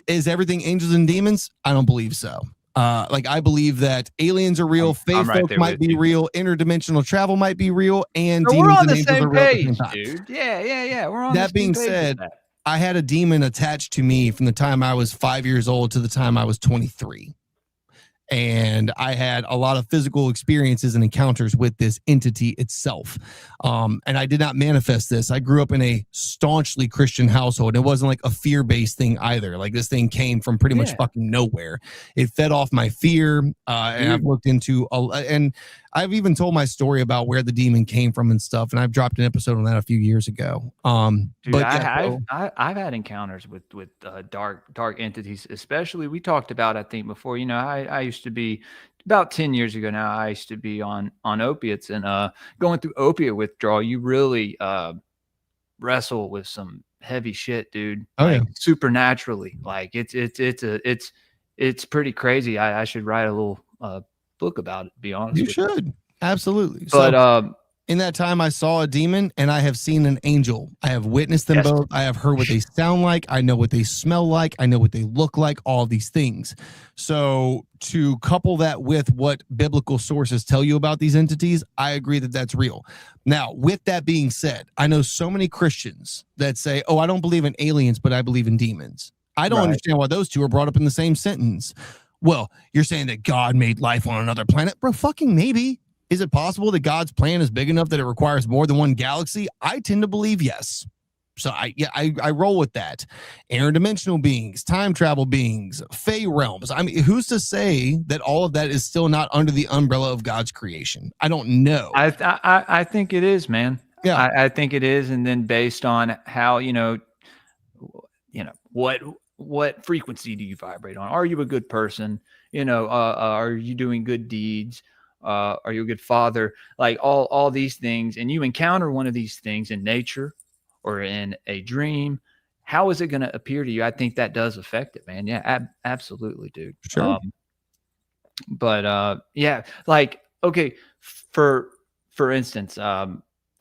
F: Is everything angels and demons? I don't believe so. Like I believe that aliens are real, fae
C: I'm right
F: folk
C: there
F: might
C: with
F: be
C: you.
F: real, interdimensional travel might be real, and
C: So
F: demons
C: we're on
F: and
C: the
F: angels
C: same
F: are real at the
C: page,
F: same time.
C: dude. Yeah. We're on.
F: That
C: the
F: being
C: same page with
F: said,
C: that.
F: I had a demon attached to me from the time I was 5 years old to the time I was 23. And I had a lot of physical experiences and encounters with this entity itself. And I did not manifest this. I grew up in a staunchly Christian household. It wasn't like a fear-based thing either. Like this thing came from pretty much fucking nowhere. It fed off my fear. And I've looked into, and I've even told my story about where the demon came from and stuff. And I've dropped an episode on that a few years ago.
C: Dude,
F: But
C: I've had encounters with dark entities, especially we talked about, I think before, I used to be about 10 years ago now, I used to be on opiates and going through opiate withdrawal. You really wrestle with some heavy shit, dude. Supernaturally. Like it's pretty crazy. I should write a little book about it, to be honest.
F: You should. Absolutely.
C: But
F: in that time, I saw a demon and I have seen an angel. I have witnessed them both. I have heard what they sound like. I know what they smell like. I know what they look like, all these things. So to couple that with what biblical sources tell you about these entities, I agree that that's real. Now, with that being said, I know so many Christians that say, oh, I don't believe in aliens, but I believe in demons. I don't understand why those two are brought up in the same sentence. Well, you're saying that God made life on another planet? Bro, fucking maybe. Is it possible that God's plan is big enough that it requires more than one galaxy? I tend to believe yes. So I roll with that. Interdimensional beings, time travel beings, fae realms. I mean, who's to say that all of that is still not under the umbrella of God's creation? I don't know.
C: I think it is, man.
F: Yeah.
C: I think it is. And then based on how, what frequency do you vibrate on? Are you a good person? Are you doing good deeds? Are you a good father? Like all these things, and you encounter one of these things in nature or in a dream, how is it going to appear to you? I think that does affect it, man. Yeah, absolutely, dude.
F: Sure.
C: Like, okay, for instance,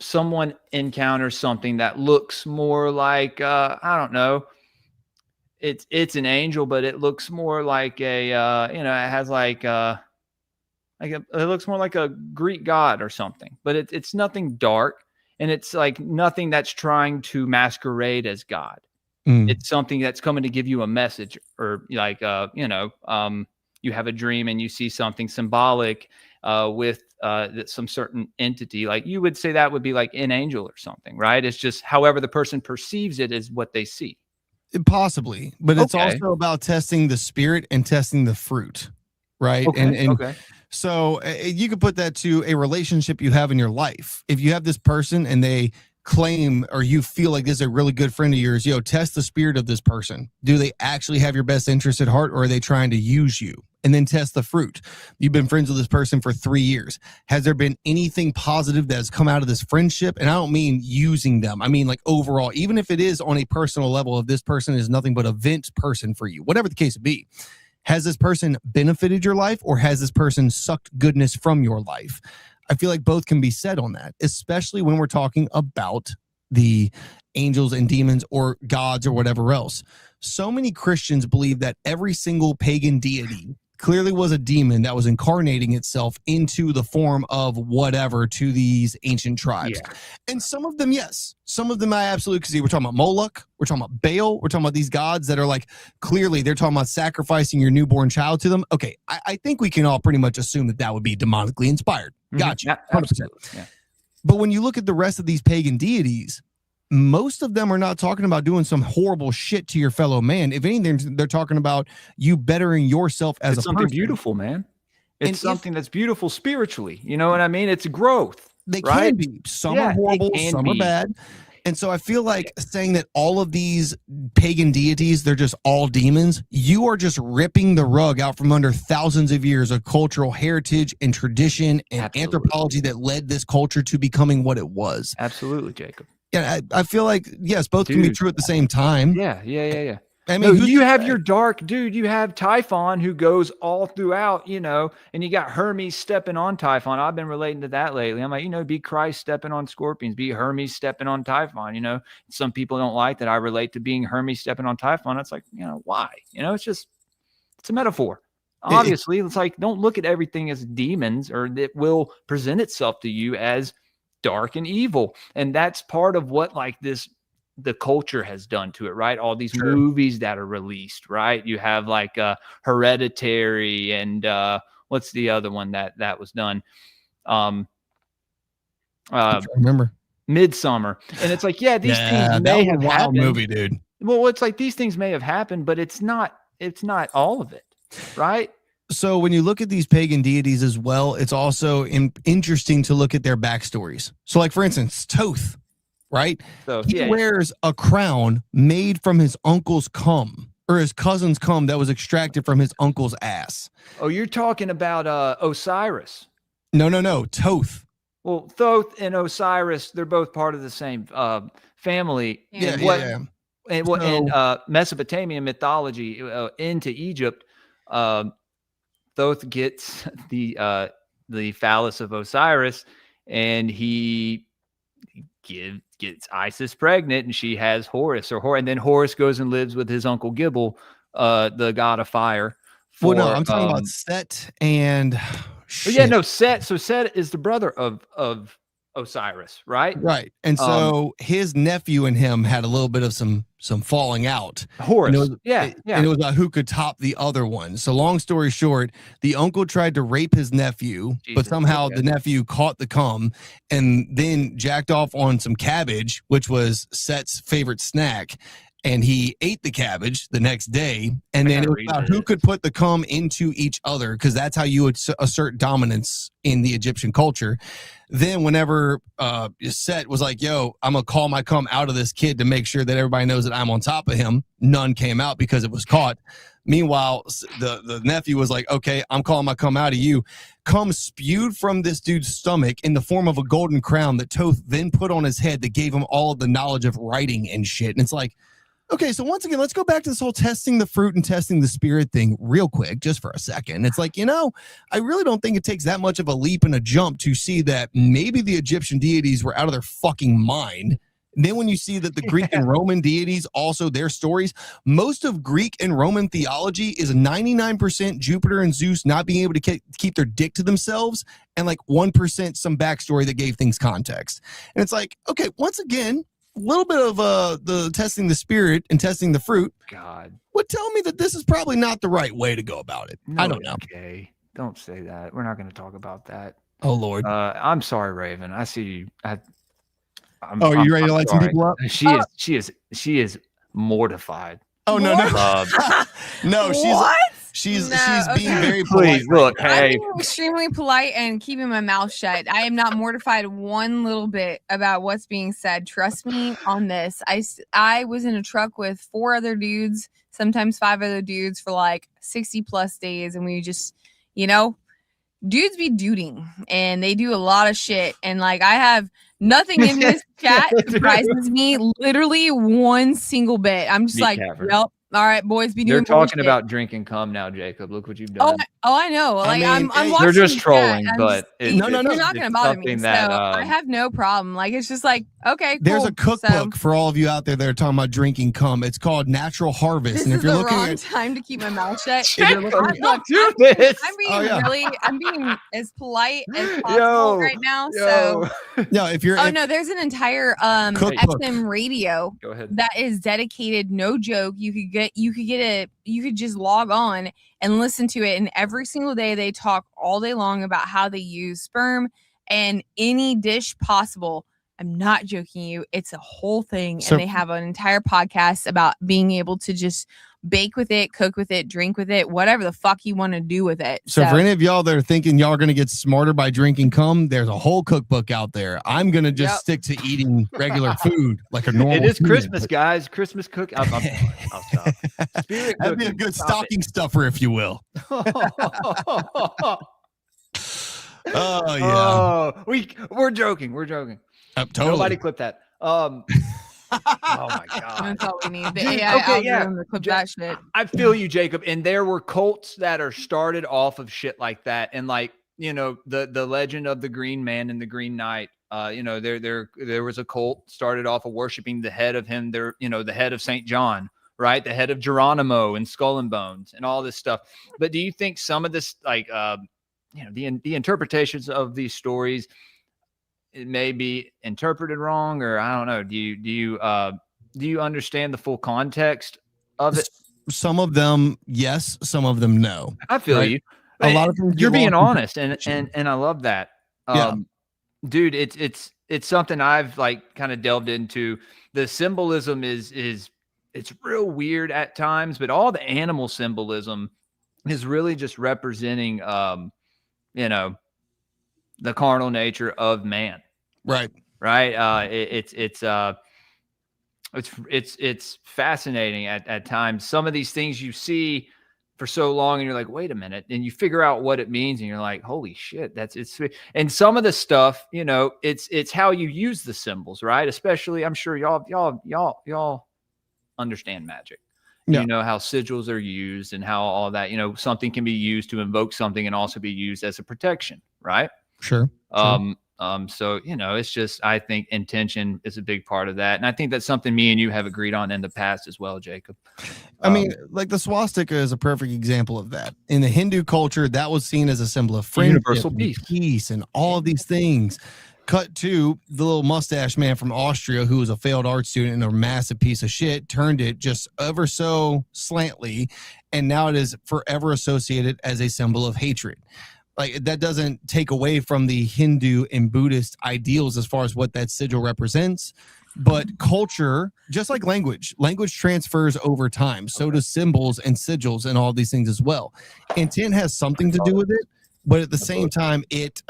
C: someone encounters something that looks more like, I don't know, it's an angel, but it looks more like it has like it looks more like a Greek god or something, but it's nothing dark, and it's like nothing that's trying to masquerade as God. It's something that's coming to give you a message, or like you have a dream and you see something symbolic with some certain entity. Like you would say that would be like an angel or something, right? It's just however the person perceives it is what they see.
F: Possibly, but it's also about testing the spirit and testing the fruit, right? So you could put that to a relationship you have in your life. If you have this person and they claim, or you feel like this is a really good friend of yours, test the spirit of this person. Do they actually have your best interest at heart, or are they trying to use you? And then test the fruit. You've been friends with this person for 3 years. Has there been anything positive that has come out of this friendship? And I don't mean using them. I mean like overall, even if it is on a personal level, if this person is nothing but a vent person for you, whatever the case would be. Has this person benefited your life, or has this person sucked goodness from your life? I feel like both can be said on that, especially when we're talking about the angels and demons or gods or whatever else. So many Christians believe that every single pagan deity clearly was a demon that was incarnating itself into the form of whatever to these ancient tribes.
C: Yeah.
F: And some of them, yes. Some of them I absolutely can see. We're talking about Moloch. We're talking about Baal. We're talking about these gods that are like, clearly they're talking about sacrificing your newborn child to them. Okay, I think we can all pretty much assume that that would be demonically inspired. Gotcha.
C: Yeah,
F: 100%.
C: absolutely. Yeah.
F: But when you look at the rest of these pagan deities, most of them are not talking about doing some horrible shit to your fellow man. If anything, they're talking about you bettering yourself as
C: It's
F: a
C: something
F: person.
C: beautiful, man. It's
F: And
C: something that's beautiful spiritually. You know what I mean? It's growth.
F: They
C: right?
F: can be. Some
C: Yeah,
F: are
C: they
F: horrible,
C: can
F: some
C: be.
F: are bad. And so I feel like saying that all of these pagan deities, they're just all demons, you are just ripping the rug out from under thousands of years of cultural heritage and tradition and
C: Absolutely.
F: anthropology that led this culture to becoming what it was.
C: Absolutely, Jacob.
F: Yeah, I feel like, yes, both can be
C: Dude.
F: true at the same time.
C: Yeah.
F: I
C: No,
F: mean, who's
C: you
F: to
C: have
F: say?
C: your dark dude. You have Typhon who goes all throughout, you know, and you got Hermes stepping on Typhon. I've been relating to that lately. I'm like, you know, be Christ stepping on scorpions, be Hermes stepping on Typhon. You know, some people don't like that I relate to being Hermes stepping on Typhon. It's like, you know, why? You know, it's a metaphor. Obviously, it's like, don't look at everything as demons, or it will present itself to you as dark and evil. And that's part of what like the culture has done to it, right? All these
F: Sure.
C: movies that are released, right? You have like Hereditary and what's the other one that was done?
F: I'm trying to remember.
C: Midsummer. And it's like, yeah, these things may have
F: wild
C: happened.
F: movie, dude.
C: Well, it's like these things may have happened, but it's not all of it, right?
F: So when you look at these pagan deities as well, it's also interesting to look at their backstories. So like, for instance, Thoth, right?
C: So
F: He wears a crown made from his uncle's cum, or his cousin's cum that was extracted from his uncle's ass.
C: Oh, you're talking about Osiris.
F: No. Thoth.
C: Well, Thoth and Osiris, they're both part of the same family.
E: Yeah.
C: And And what in
F: So-
C: Mesopotamian mythology into Egypt, Thoth gets the phallus of Osiris, and he gets Isis pregnant, and she has Horus, and then Horus goes and lives with his uncle Gibel, the god of fire.
F: Well, no, I'm talking about Set and.
C: But yeah, no, Set. So Set is the brother of Osiris, right?
F: Right. And so his nephew and him had a little bit of some falling out.
C: Horus.
F: And
C: Yeah.
F: And it was about who could top the other one. So long story short, the uncle tried to rape his nephew, but
C: Jesus,
F: somehow
C: okay.
F: the nephew caught the cum and then jacked off on some cabbage, which was Set's favorite snack. And he ate the cabbage the next day. And then it was about who could put the cum into each other, because that's how you would assert dominance in the Egyptian culture. Then whenever Set was like, yo, I'm going to call my cum out of this kid to make sure that everybody knows that I'm on top of him, none came out because it was caught. Meanwhile, the nephew was like, okay, I'm calling my cum out of you. Cum spewed from this dude's stomach in the form of a golden crown that Thoth then put on his head that gave him all of the knowledge of writing and shit. And it's like, okay, so once again, let's go back to this whole testing the fruit and testing the spirit thing real quick, just for a second. It's like, I really don't think it takes that much of a leap and a jump to see that maybe the Egyptian deities were out of their fucking mind. And then when you see that the Greek and Roman deities, also their stories, most of Greek and Roman theology is 99% Jupiter and Zeus not being able to keep their dick to themselves, and like 1% some backstory that gave things context. And it's like, okay, once again, a little bit of the testing the spirit and testing the fruit
C: God
F: would tell me that this is probably not the right way to go about it. I don't know.
C: Okay, don't say that. We're not going to talk about that.
F: Oh, Lord.
C: I'm sorry, Raven. I see you. I'm
F: you ready to light some
C: sorry.
F: people up?
C: She is mortified.
F: Oh, no. No,
E: What?
F: she's
E: No,
F: being
E: okay.
F: very polite.
C: Please look.
E: I'm
C: Hey,
E: being extremely polite and keeping my mouth shut. I am not mortified one little bit about what's being said. Trust me on this. I was in a truck with 4 other dudes, sometimes 5 other dudes, for like 60 plus days, and we just, dudes be duding, and they do a lot of shit. And like, I have nothing in this chat surprises me literally one single bit. I'm just
C: Meat
E: like,
C: cavern.
E: yep, All right, boys, be
C: They're
E: doing
C: talking
E: bullshit.
C: about drinking cum now, Jacob. Look what you've
E: Oh,
C: done.
E: I know.
F: I
E: Like
F: mean,
E: I'm
F: hey,
E: watching
C: They're just
E: the chat.
C: trolling,
E: I'm
C: but
E: just-
F: No,
E: you're not
C: it's
E: gonna bother me.
C: something
E: So
C: that,
E: I have no problem. Like it's just like, okay, cool.
F: There's a cookbook
E: So,
F: for all of you out there that are talking about drinking cum. It's called Natural Harvest.
E: this
F: And if
E: is
F: you're
E: the
F: looking
E: wrong
F: at
E: time to keep my mouth shut.
C: Jacob,
E: I'm
C: don't
E: not-
C: do this.
E: I'm being
F: Oh, yeah.
E: I'm being as polite as possible
C: Yo,
E: right now.
C: yo.
E: So,
F: no, if you're
E: oh
F: if-
E: no, there's an entire
F: Cookbook.
E: FM radio
C: Go ahead.
E: that is dedicated. No joke. You could just log on and listen to it, and every single day they talk all day long about how they use sperm and any dish possible. I'm not joking you. It's a whole thing.
F: So-
E: And they have an entire podcast about being able to just bake with it, cook with it, drink with it, whatever the fuck you want to do with it.
F: So for any of y'all that are thinking y'all are going to get smarter by drinking cum, there's a whole cookbook out there. I'm going to just
E: Yep.
F: stick to eating regular food like a normal
C: It is
F: human,
C: Christmas,
F: but-
C: guys. Christmas cook. I'll stop. Spirit
F: That'd be a
C: cooking.
F: good
C: Stop
F: stocking stuffer, if you will.
C: it.
F: Oh, yeah.
C: Oh, we're joking. We're joking.
F: Totally.
C: Nobody clip that. Oh my god.
E: That's all we need. The
C: Dude,
E: AI
C: okay, yeah.
E: algorithm to clip that shit.
C: I feel you, Jacob. And there were cults that are started off of shit like that. And like, you know, the legend of the Green Man and the Green Knight. You know, there was a cult started off of worshiping the head of him. There, you know, the head of Saint John, right? The head of Geronimo and Skull and Bones and all this stuff. But do you think some of this, like, you know, the interpretations of these stories, it may be interpreted wrong, or I don't know. Do you understand the full context of it?
F: Some of them, yes. Some of them, no.
C: I feel
F: Right.
C: you.
F: A lot of things
C: You're
F: get
C: being
F: lost in
C: honest, and I love that. Dude, it's something I've like kind of delved into. The symbolism is it's real weird at times, but all the animal symbolism is really just representing you know, the carnal nature of man.
F: Right.
C: Right. It's fascinating at times. Some of these things you see for so long and you're like, wait a minute, and you figure out what it means and you're like, holy shit, it's and some of the stuff, you know, it's how you use the symbols, right? Especially, I'm sure y'all understand magic.
F: Yeah.
C: You know how sigils are used and how all that, you know, something can be used to invoke something and also be used as a protection, right?
F: Sure.
C: So, you know, it's just, I think intention is a big part of that. And I think that's something me and you have agreed on in the past as well, Jacob.
F: I mean, like the swastika is a perfect example of that. In the Hindu culture, that was seen as a symbol of friendship,
C: universal
F: and peace, and all of these things. Cut to the little mustache man from Austria, who was a failed art student and a massive piece of shit, turned it just ever so slantly, and now it is forever associated as a symbol of hatred. Like, that doesn't take away from the Hindu and Buddhist ideals as far as what that sigil represents. But culture, just like language transfers over time. So does symbols and sigils and all these things as well. Intent has something to do with it, but at the same time, it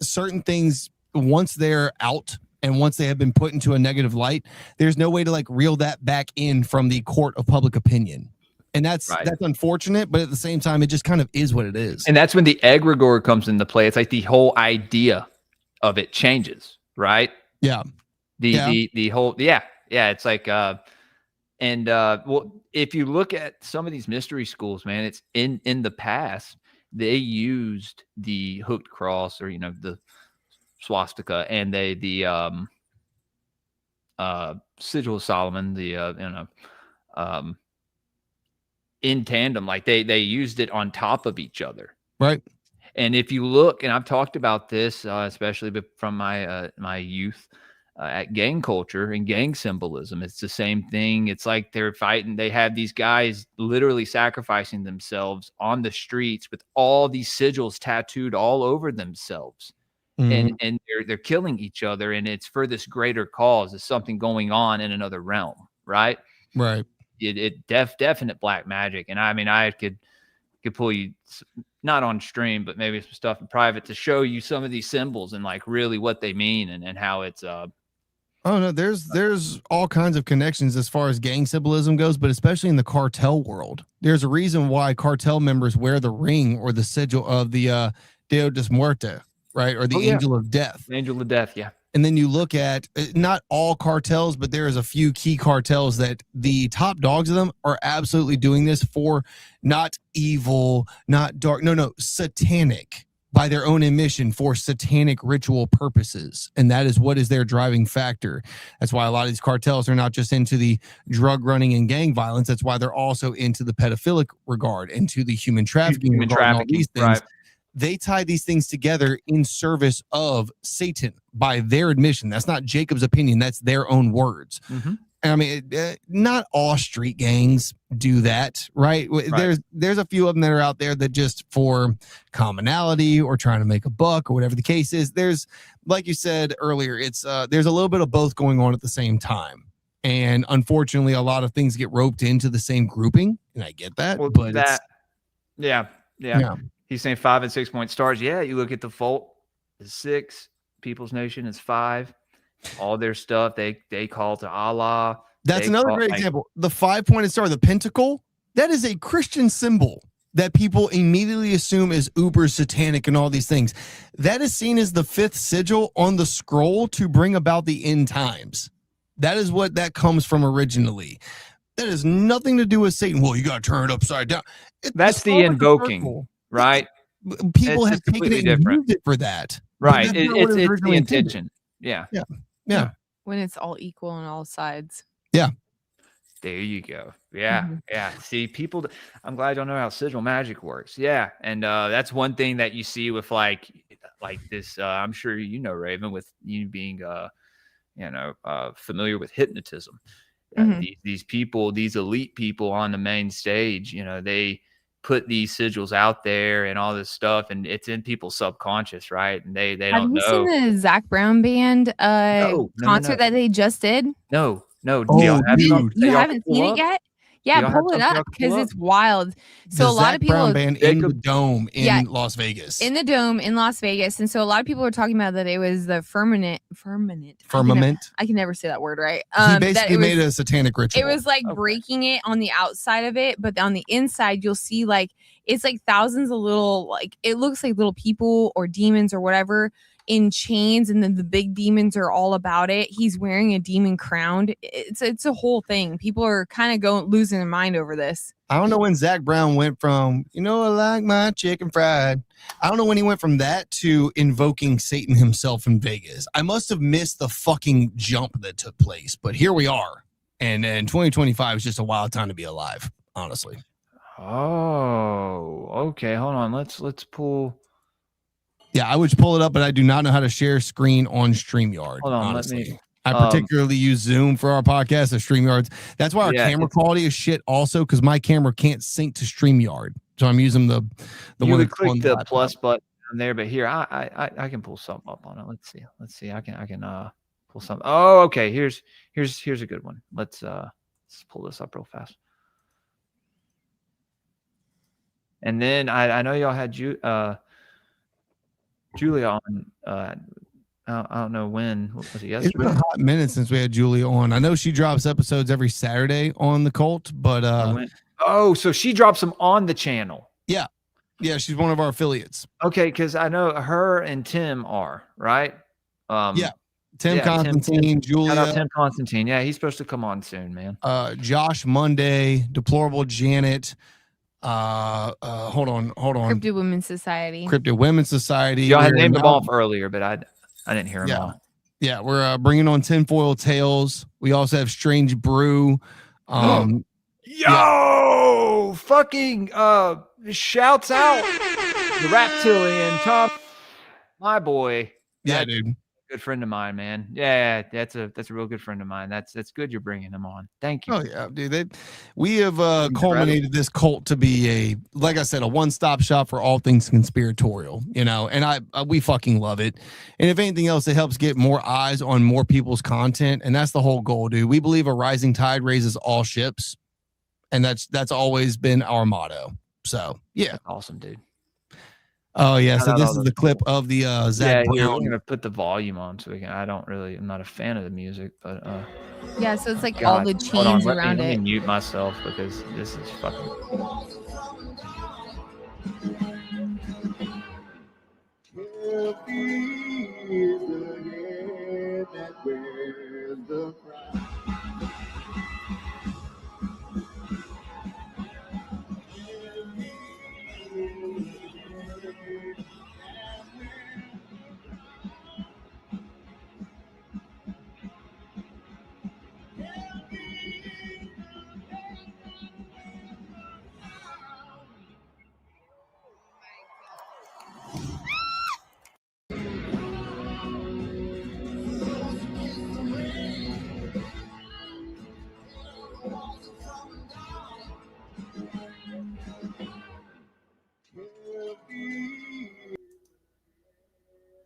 F: certain things, once they're out and once they have been put into a negative light, there's no way to like reel that back in from the court of public opinion. And that's unfortunate, but at the same time, it just kind of is what it is.
C: And that's when the egregore comes into play. It's like the whole idea of it changes, right?
F: Yeah.
C: The whole, it's like, well, if you look at some of these mystery schools, man, it's in the past, they used the hooked cross, or, you know, the swastika, and the sigil of Solomon, in tandem, like they used it on top of each other.
F: Right.
C: And if you look, and I've talked about this, especially from my youth, at gang culture and gang symbolism, it's the same thing. It's like they're fighting. They have these guys literally sacrificing themselves on the streets with all these sigils tattooed all over themselves.
F: Mhm.
C: And they're killing each other, and it's for this greater cause. It's something going on in another realm, right?
F: Right.
C: Definite black magic. And I mean, I could pull you, not on stream, but maybe some stuff in private to show you some of these symbols and like really what they mean and how it's
F: Oh no, there's all kinds of connections as far as gang symbolism goes, but especially in the cartel world. There's a reason why cartel members wear the ring or the sigil of the Dia de Muerte. right? Or the angel of death.
C: Angel of death, yeah.
F: And then you look at not all cartels, but there is a few key cartels that the top dogs of them are absolutely doing this for not evil, not dark, no, satanic, by their own admission, for satanic ritual purposes. And that is what is their driving factor. That's why a lot of these cartels are not just into the drug running and gang violence. That's why they're also into the pedophilic regard, into the human trafficking regard, and all these things.
C: Right.
F: They tie these things together in service of Satan by their admission. That's not Jacob's opinion. That's their own words.
C: Mm-hmm.
F: I mean, not all street gangs do that, right? There's a few of them that are out there that just for commonality or trying to make a buck or whatever the case is. There's, like you said earlier, it's there's a little bit of both going on at the same time. And unfortunately, a lot of things get roped into the same grouping. And I get that.
C: Well,
F: but
C: yeah. He's saying 5 and 6 point stars. Yeah, you look at the Volt is 6, People's Nation is 5. All their stuff they call to Allah.
F: That's another great example. The 5-pointed star, the pentacle, that is a Christian symbol that people immediately assume is uber satanic and all these things. That is seen as the 5th sigil on the scroll to bring about the end times. That is what that comes from originally. That has nothing to do with Satan. Well, you got to turn it upside down.
C: That's the invoking. Right,
F: people have taken it and used it for that.
C: Right, it's the intention. Yeah.
E: When it's all equal on all sides.
F: Yeah.
C: There you go. Yeah, yeah. See, people. I'm glad y'all know how sigil magic works. Yeah, and that's one thing that you see with like this. I'm sure you know, Raven, with you being familiar with hypnotism. These people, these elite people on the main stage, they put these sigils out there and all this stuff, and it's in people's subconscious, right? And they don't know.
E: Have you seen the Zach Brown Band concert that they just did?
C: No.
E: You haven't seen it yet? Yeah, pull it up because it's wild. So a lot of people
F: Brown Band in the dome in Las Vegas.
E: In the dome in Las Vegas. And so a lot of people were talking about that it was the firmament. I can never say that word right.
F: He basically made a satanic ritual.
E: It was like breaking it on the outside of it, but on the inside you'll see it's like thousands of little, it looks like little people or demons or whatever in chains, and then the big demons are all about it. He's wearing a demon crown. It's a whole thing. People are kind of losing their mind over this.
F: I don't know when Zach Brown went from, I like my chicken fried. I don't know when he went from that to invoking Satan himself in Vegas. I must have missed the fucking jump that took place, but here we are. And 2025 is just a wild time to be alive, honestly.
C: Oh, okay. Hold on. Let's pull.
F: Yeah, I would pull it up, but I do not know how to share screen on StreamYard.
C: Hold on,
F: honestly. I particularly use Zoom for our podcast, or StreamYards. That's why our camera quality is shit also, because my camera can't sync to StreamYard. So I'm using the
C: you
F: one
C: would click the plus button on there, but here I can pull something up on it. Let's see. I can pull something. Oh, okay. Here's a good one. Let's pull this up real fast. And then I know y'all had Julia on. I don't know when. What was it, yesterday?
F: It's been a hot minute since we had Julia on. I know she drops episodes every Saturday on the Cult, but
C: so she drops them on the channel.
F: Yeah, she's one of our affiliates.
C: Okay, because I know her and Tim are right.
F: Tim Constantine, Julia.
C: Shout out Tim Constantine. Yeah, he's supposed to come on soon, man.
F: Josh Monday, Deplorable Janet. Hold on.
E: Cryptid Women's Society.
F: Y'all
C: had named them off earlier, but I didn't hear them all.
F: Yeah, we're bringing on Tinfoil Tales. We also have Strange Brew.
C: Fucking shouts out the Reptilian Tom, my boy.
F: Yeah, dude.
C: Good friend of mine, man. Yeah, that's a real good friend of mine. That's good you're bringing him on. Thank you.
F: Oh yeah, dude. We have culminated this cult to be like I said, a one-stop shop for all things conspiratorial, and we fucking love it. And if anything else, it helps get more eyes on more people's content, and that's the whole goal, dude. We believe a rising tide raises all ships, and that's always been our motto. So yeah,
C: that's awesome, dude.
F: Oh yeah, so this is the clip of the Zach Brown.
C: We're gonna put the volume on so we can. I'm not a fan of the music, but
E: yeah, so it's like all the chains around it.
C: Let me mute myself because this is fucking.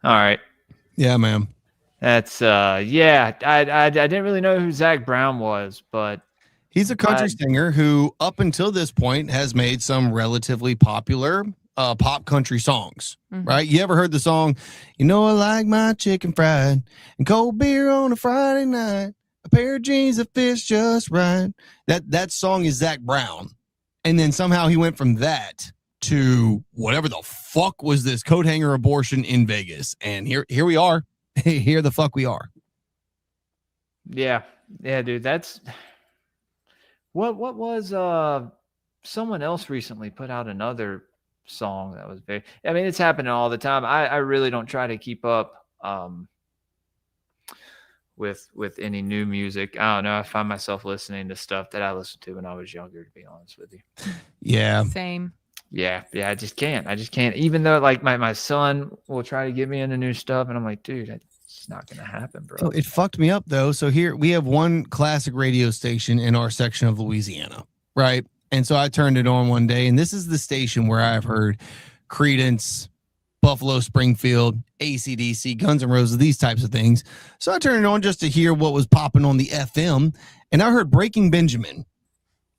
C: All right.
F: Yeah, man.
C: That's yeah. I didn't really know who Zach Brown was, but
F: He's a country singer who, up until this point, has made some relatively popular pop country songs. Right? You ever heard the song, "You know I like my chicken fried and cold beer on a Friday night, a pair of jeans that fits just right"? That song is Zach Brown, and then somehow he went from that to whatever the fuck was this coat hanger abortion in Vegas, and here we are. Here the fuck we are.
C: Yeah, dude. That's what was someone else recently put out another song that was very. I mean, it's happening all the time. I really don't try to keep up with any new music. I don't know. I find myself listening to stuff that I listened to when I was younger, to be honest with you.
F: Yeah.
E: Same.
C: Yeah. I just can't. Even though like my son will try to get me into new stuff, and I'm like, dude, it's not gonna happen, bro.
F: So it fucked me up though. So here we have one classic radio station in our section of Louisiana, right? And so I turned it on one day, and this is the station where I've heard Creedence, Buffalo Springfield, AC/DC, Guns N' Roses, these types of things. So I turned it on just to hear what was popping on the FM, and I heard Breaking Benjamin.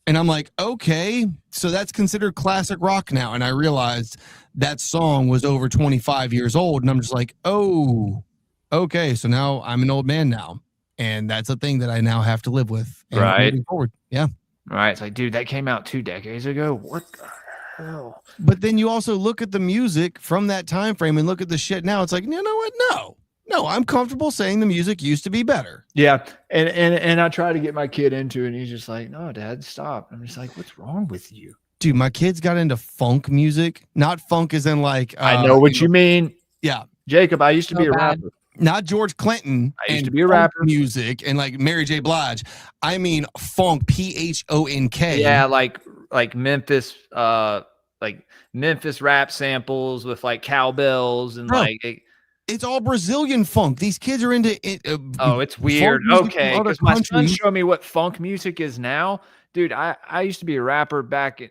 F: And I'm like, okay, so that's considered classic rock now. And I realized that song was over 25 years old. And I'm just like, oh, okay. So now I'm an old man now. And that's a thing that I now have to live with.
C: Right.
F: Moving forward. Yeah.
C: Right. It's like, dude, that came out 2 decades ago. What the hell?
F: But then you also look at the music from that time frame and look at the shit now. It's like, you know what? No, I'm comfortable saying the music used to be better.
C: Yeah. And I try to get my kid into it, and he's just like, no, Dad, stop. I'm just like, what's wrong with you?
F: Dude, my kids got into funk music. Not funk as in like
C: I know what you mean.
F: Yeah.
C: Jacob, I used to be a rapper.
F: Not George Clinton.
C: I used to be a rapper.
F: Music and like Mary J. Blige. I mean funk, PHONK.
C: Yeah, like Memphis, Memphis rap samples with like cowbells and
F: it's all Brazilian funk. These kids are into it.
C: It's weird. Okay, because my son showed me what funk music is now. Dude, I used to be a rapper back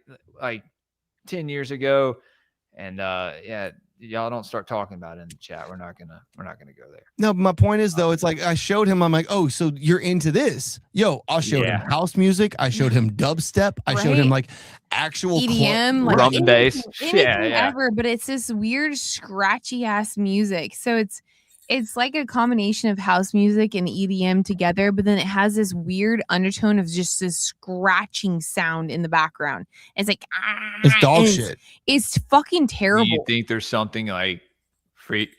C: like 10 years ago, and yeah, y'all don't start talking about it in the chat. We're not gonna go there.
F: No, but my point is though, it's like I showed him. I'm like, oh, so you're into this? Yo, I showed him house music. I showed him dubstep. I showed him like actual
E: EDM, like
C: drum and bass.
E: Ever, but it's this weird scratchy ass music. So it's like a combination of house music and EDM together, but then it has this weird undertone of just this scratching sound in the background. It's like
F: it's dog shit.
E: It's fucking terrible.
C: Do you think there's something like free?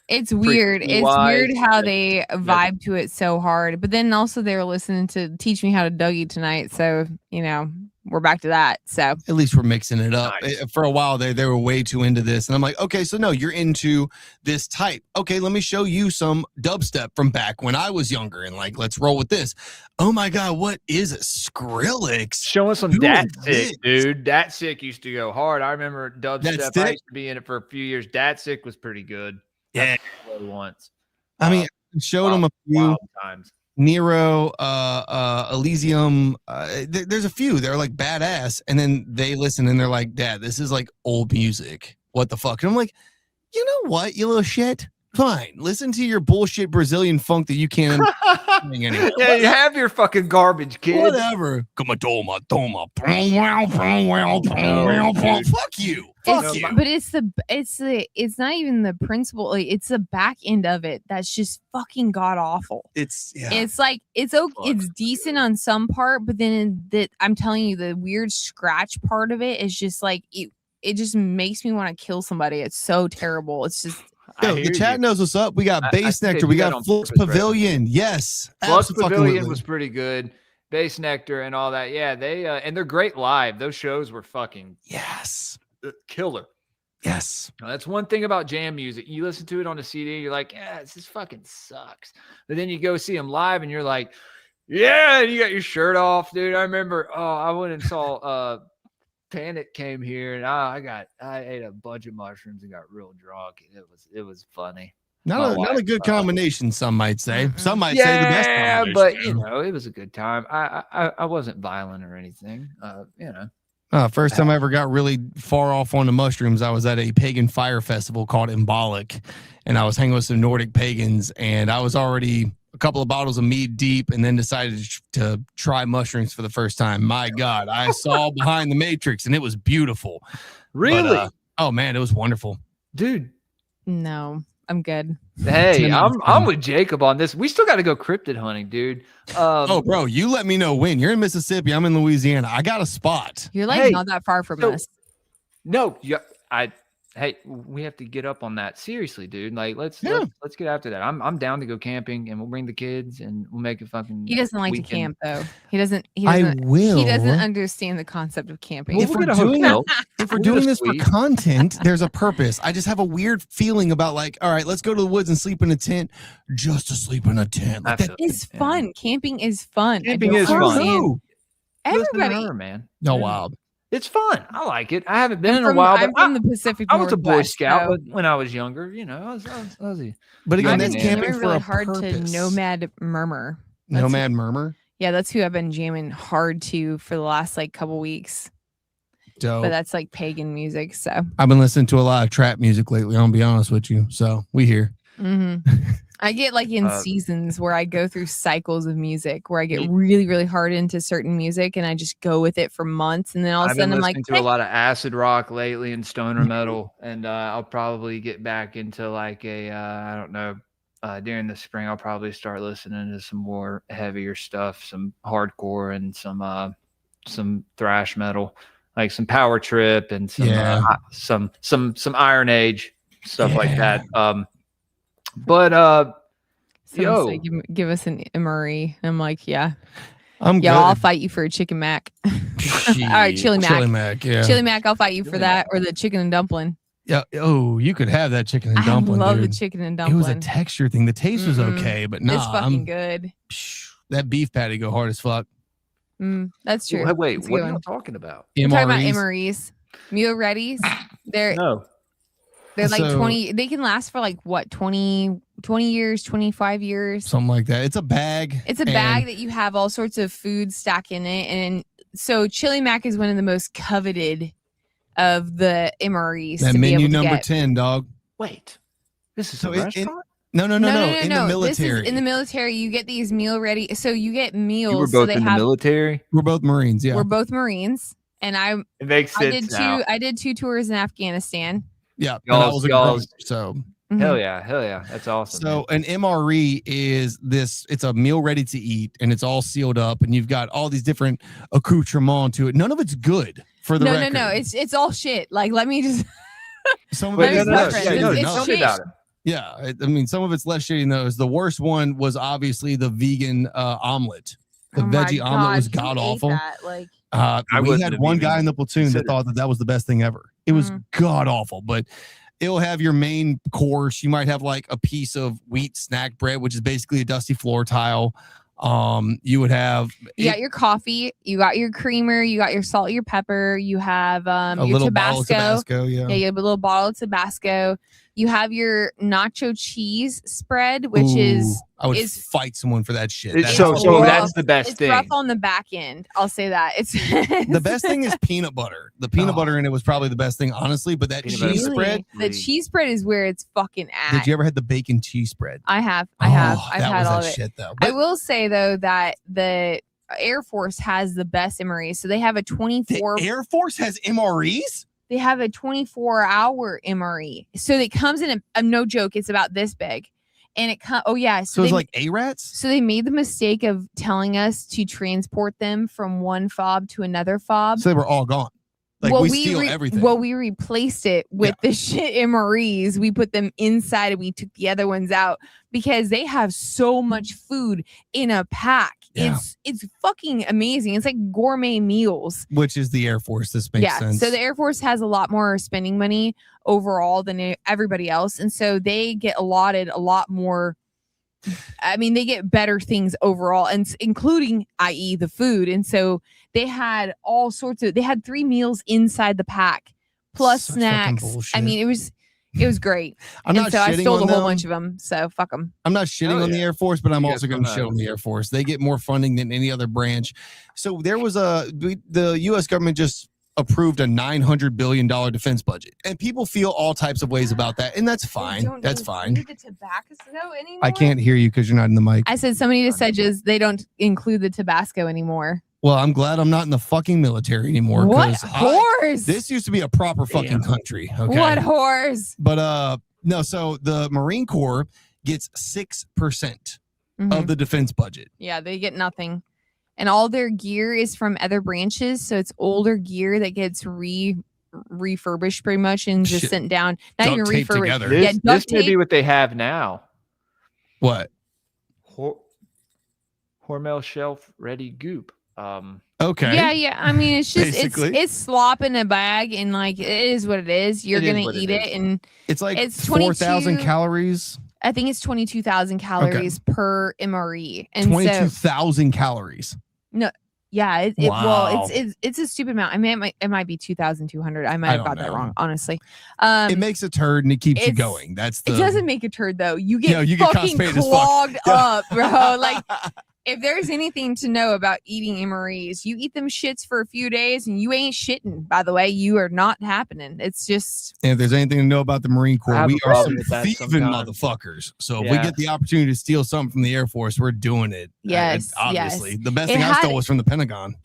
E: It's weird. It's weird how they vibe to it so hard. But then also they were listening to Teach Me How to Dougie tonight. So, you know, we're back to that. So
F: at least we're mixing it up.
C: Nice.
F: For a while they were way too into this. And I'm like, okay, so no, you're into this type. Okay, let me show you some dubstep from back when I was younger. And like, let's roll with this. Oh my God, what is it? Skrillex.
C: Show us some Dat Sick, dude. Dat Sick used to go hard. I remember dubstep. I used to be in it for a few years. Dat Sick was pretty good.
F: Yeah.
C: Once.
F: I mean, I showed them a few
C: times.
F: Nero, Elysium. There's a few. They're like badass. And then they listen and they're like, Dad, this is like old music. What the fuck? And I'm like, you know what, you little shit? Fine. Listen to your bullshit Brazilian funk that you can't anymore.
C: Yeah, you have your fucking garbage, kid.
F: Whatever. Fuck you. Fuck you.
E: But it's not even the principle. Like, it's the back end of it that's just fucking god awful.
F: It's
E: like it's okay. It's decent on some part, but then I'm telling you, the weird scratch part of it is just like it just makes me want to kill somebody. It's so terrible. It's just.
F: Yo, the chat knows what's up. We got Bass Nectar. We got Flux Pavilion. Right? Yes.
C: Flux Pavilion was pretty good. Bass Nectar and all that. Yeah, they and they're great live. Those shows were fucking killer.
F: Yes.
C: Now, that's one thing about jam music. You listen to it on a CD, you're like, yeah, this fucking sucks. But then you go see them live and you're like, yeah, and you got your shirt off, dude. I remember, I went and saw Panic came here, and I ate a bunch of mushrooms and got real drunk. It was funny.
F: Not a good combination, some might say. Some might say the best combination.
C: But you know, it was a good time. I wasn't violent or anything. You know.
F: First time I ever got really far off on the mushrooms, I was at a pagan fire festival called Embolic, and I was hanging with some Nordic pagans, and I was already a couple of bottles of mead deep, and then decided to try mushrooms for the first time. My God, I saw behind the matrix, and it was beautiful.
C: Really?
F: But, oh man, it was wonderful,
C: dude.
E: No, I'm good.
C: Hey, I'm with Jacob on this. We still got to go cryptid hunting, dude.
F: Oh, bro, you let me know when. You're in Mississippi. I'm in Louisiana. I got a spot.
E: You're like not that far from us.
C: No, hey, we have to get up on that. Seriously, dude. Like, let's get after that. I'm down to go camping, and we'll bring the kids, and we'll make it fucking.
E: He doesn't like to camp, though. He doesn't.
F: I will.
E: He doesn't understand the concept of camping.
F: If we're doing this for content, there's a purpose. I just have a weird feeling about like, all right, let's go to the woods and sleep in a tent, just to sleep in a tent. Like that
E: is fun. Camping is fun.
C: Camping is fun.
E: Everybody,
C: man.
F: No, wild.
C: It's fun. I like it. I haven't been in a while.
E: I'm from the Pacific
C: I was a Boy
E: Northwest,
C: Scout when I was younger. You know,
F: but again, that's camping for
E: really
F: a
E: hard
F: purpose.
E: to Nomad Murmur.
F: Nomad Murmur.
E: Yeah, that's who I've been jamming hard to for the last like couple weeks.
F: Dope.
E: But that's like pagan music. So
F: I've been listening to a lot of trap music lately. I'll be honest with you. So we here.
E: I get like in seasons where I go through cycles of music where I get really, really hard into certain music and I just go with it for months. And then all of a sudden I'm like,
C: I've been listening to a lot of acid rock lately and stoner metal. And I'll probably get back into like I don't know, during the spring, I'll probably start listening to some more heavier stuff, some hardcore and some thrash metal, like some Power Trip and some Iron Age stuff like that. But
E: say, give us an MRE. I'm like, yeah.
F: I'm good.
E: I'll fight you for a chicken mac. All right, chili mac.
F: Chili mac, yeah.
E: Chili mac, I'll fight you for that, or the chicken and dumpling.
F: Yeah. Oh, you could have that chicken and dumpling.
E: I love
F: dude.
E: the chicken and dumpling.
F: It was a texture thing. The taste was okay, but
E: it's fucking good.
F: That beef patty go hard as fuck.
E: That's true.
C: Wait, what are you talking about?
E: I'm talking about MREs, meal readies. They're like 20. They can last for like what 20 years, 25 years,
F: something like that. It's a bag.
E: It's a bag that you have all sorts of food stacked in it, and so chili mac is one of the most coveted of the MREs.
F: That menu number 10, dog.
C: Wait, this is a restaurant?
F: No. In the military.
E: In the military, you get these meal ready. So you get meals.
C: You were both in the military?
F: We're both Marines, yeah.
E: We're both Marines. And
C: it makes sense now.
E: I did 2 tours in Afghanistan.
F: Yeah. So
C: hell yeah. That's awesome.
F: So an MRE is this, it's a meal ready to eat and it's all sealed up and you've got all these different accoutrements to it. None of it's good for the record.
E: No. It's all shit. Like, let me just
F: some of it's
C: tell me about it.
F: Yeah, I mean, some of it's less shitty than those. The worst one was obviously the vegan omelet. The veggie omelet was god awful. We had one guy in the platoon that thought that was the best thing ever. It was god awful, but it'll have your main course. You might have like a piece of wheat snack bread, which is basically a dusty floor tile. You would have
E: got your coffee, you got your creamer, you got your salt, your pepper, you have
F: a
E: your
F: little
E: Tabasco.
F: Bottle of Tabasco. Yeah,
E: you have a little bottle of Tabasco. You have your nacho cheese spread, which
F: I would fight someone for that shit.
C: So that's the best thing.
E: It's rough on the back end. I'll say that. It's
F: the best thing is peanut butter. The peanut butter in it was probably the best thing, honestly. But that cheese spread,
E: the cheese spread is where it's fucking at.
F: Did you ever had the bacon cheese spread?
E: I have. I've had all of it.
F: Shit, though.
E: I will say though that the Air Force has the best MREs. So they have a 24.
F: The Air Force has MREs?
E: They have a 24-hour MRE. So it comes in a no joke, it's about this big. And it comes,
F: So it's like ARATs?
E: So they made the mistake of telling us to transport them from one fob to another fob.
F: So they were all gone. Like we steal everything.
E: Well, we replaced it with the shit MREs. We put them inside and we took the other ones out because they have so much food in a pack. Yeah. It's fucking amazing. It's like gourmet meals.
F: Which is the Air Force. This makes sense.
E: So the Air Force has a lot more spending money overall than everybody else. And so they get allotted a lot more. I mean, they get better things overall, and including, i.e., the food. And so they had all sorts of. They had 3 meals inside the pack, plus snacks. I mean, it was great. I stole a whole bunch of them. So fuck them.
F: I'm not shitting on the Air Force, but I'm also going to shit on the Air Force. They get more funding than any other branch. So there was the U.S. government just approved a $900 billion defense budget. And people feel all types of ways about that. And that's fine. That's fine.
E: The Tabasco anymore?
F: I can't hear you because you're not in the mic.
E: I said somebody just said just they don't include the Tabasco anymore.
F: Well, I'm glad I'm not in the fucking military anymore.
E: What horse?
F: This used to be a proper fucking country. Okay.
E: What horse?
F: But no, so the Marine Corps gets 6% of the defense budget.
E: Yeah, they get nothing. And all their gear is from other branches, so it's older gear that gets refurbished pretty much and just sent down. Not even refurbished.
C: This may be what they have now.
F: What?
C: Hormel shelf ready goop.
F: Okay.
E: Yeah. I mean, it's just
F: Basically.
E: it's slop in a bag, and like it is what it is. You're gonna eat it, and
F: it's like
E: it's
F: 4,000 calories.
E: I think it's 22,000 calories per MRE, and
F: 22,000 calories.
E: No, yeah,
F: Wow.
E: it's a stupid amount. I mean, it might be 2,200. I might have got that wrong, honestly.
F: It makes a turd and it keeps you going. It
E: doesn't make a turd though. You get
F: you
E: fucking
F: constipated as fuck.
E: clogged up, bro. Like, if there's anything to know about eating MREs, you eat them shits for a few days and you ain't shitting, by the way. You are not happening. It's just...
F: And if there's anything to know about the Marine Corps, we are some thieving
C: sometimes.
F: motherfuckers. So if we get the opportunity to steal something from the Air Force, we're doing it.
E: Yes,
F: obviously.
E: yes.
F: The best thing I stole was from the Pentagon.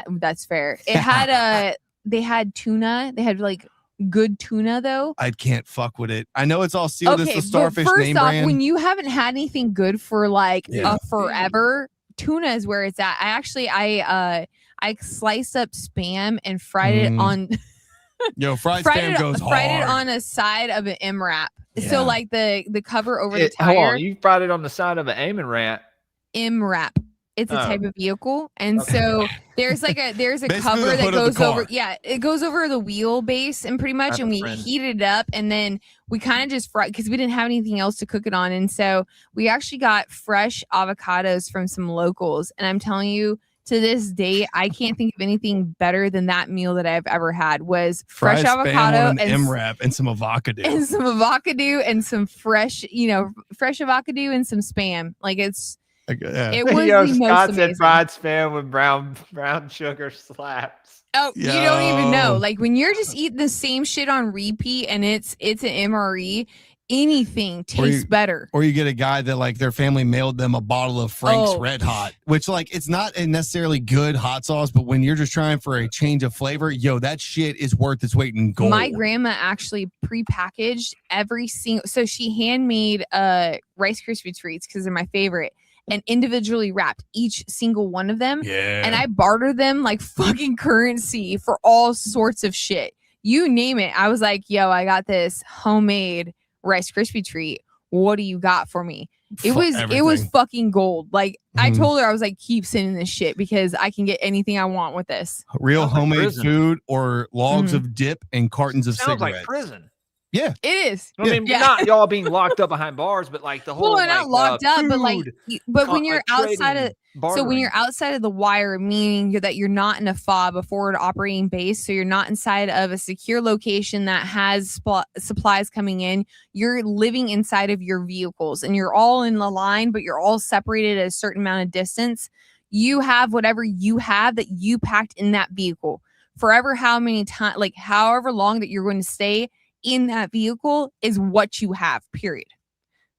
E: That's fair. It had they had tuna. They had like good tuna though.
F: I can't fuck with it. I know it's all sealed. It's the Starfish
E: first
F: name
E: off,
F: brand.
E: when you haven't had anything good for like forever, tuna is where it's at. I sliced up Spam and fried it on
F: fried Spam goes hard.
E: Fried it on a side of an M wrap. Yeah. So like the cover over the
C: Hold
E: tire.
C: on, you fried it on the side of an aiming rat.
E: M wrap. It's a type of vehicle, and so there's a cover that goes over. Yeah, it goes over the wheelbase and pretty much, and we heated it up, and then we kind of just fried because we didn't have anything else to cook it on, and so we actually got fresh avocados from some locals, and I'm telling you, to this day, I can't think of anything better than that meal that I've ever had. Was fresh avocado
F: and M-wrap and some avocado
E: and some fresh avocado and some Spam. Like it's. It was
C: Scott said fried Spam with brown sugar slaps.
E: Oh, you don't even know. Like when you're just eating the same shit on repeat and it's an MRE, anything tastes better.
F: Or you get a guy that like their family mailed them a bottle of Frank's Red Hot, which like it's not a necessarily good hot sauce, but when you're just trying for a change of flavor, that shit is worth its weight in gold.
E: My grandma actually prepackaged every single. So she handmade Rice Krispie treats because they're my favorite. And individually wrapped each single one of them.
F: Yeah.
E: And I bartered them like fucking currency for all sorts of shit. You name it. I was like, yo, I got this homemade Rice Krispie treat. What do you got for me? It was fucking gold. Like I told her, I was like, keep sending this shit because I can get anything I want with this.
F: Real homemade food or logs of dip and cartons of cigarettes.
C: Sounds like prison.
F: Yeah,
E: it is.
C: I mean, not y'all being locked up behind bars, but like the whole.
E: Well, not locked up, but when you're outside of,
C: bartering.
E: So when you're outside of the wire, meaning that you're not in a FOB, a forward operating base, so you're not inside of a secure location that has supplies coming in. You're living inside of your vehicles, and you're all in the line, but you're all separated at a certain amount of distance. You have whatever you have that you packed in that vehicle. Forever, however long that you're going to stay in that vehicle is what you have, period.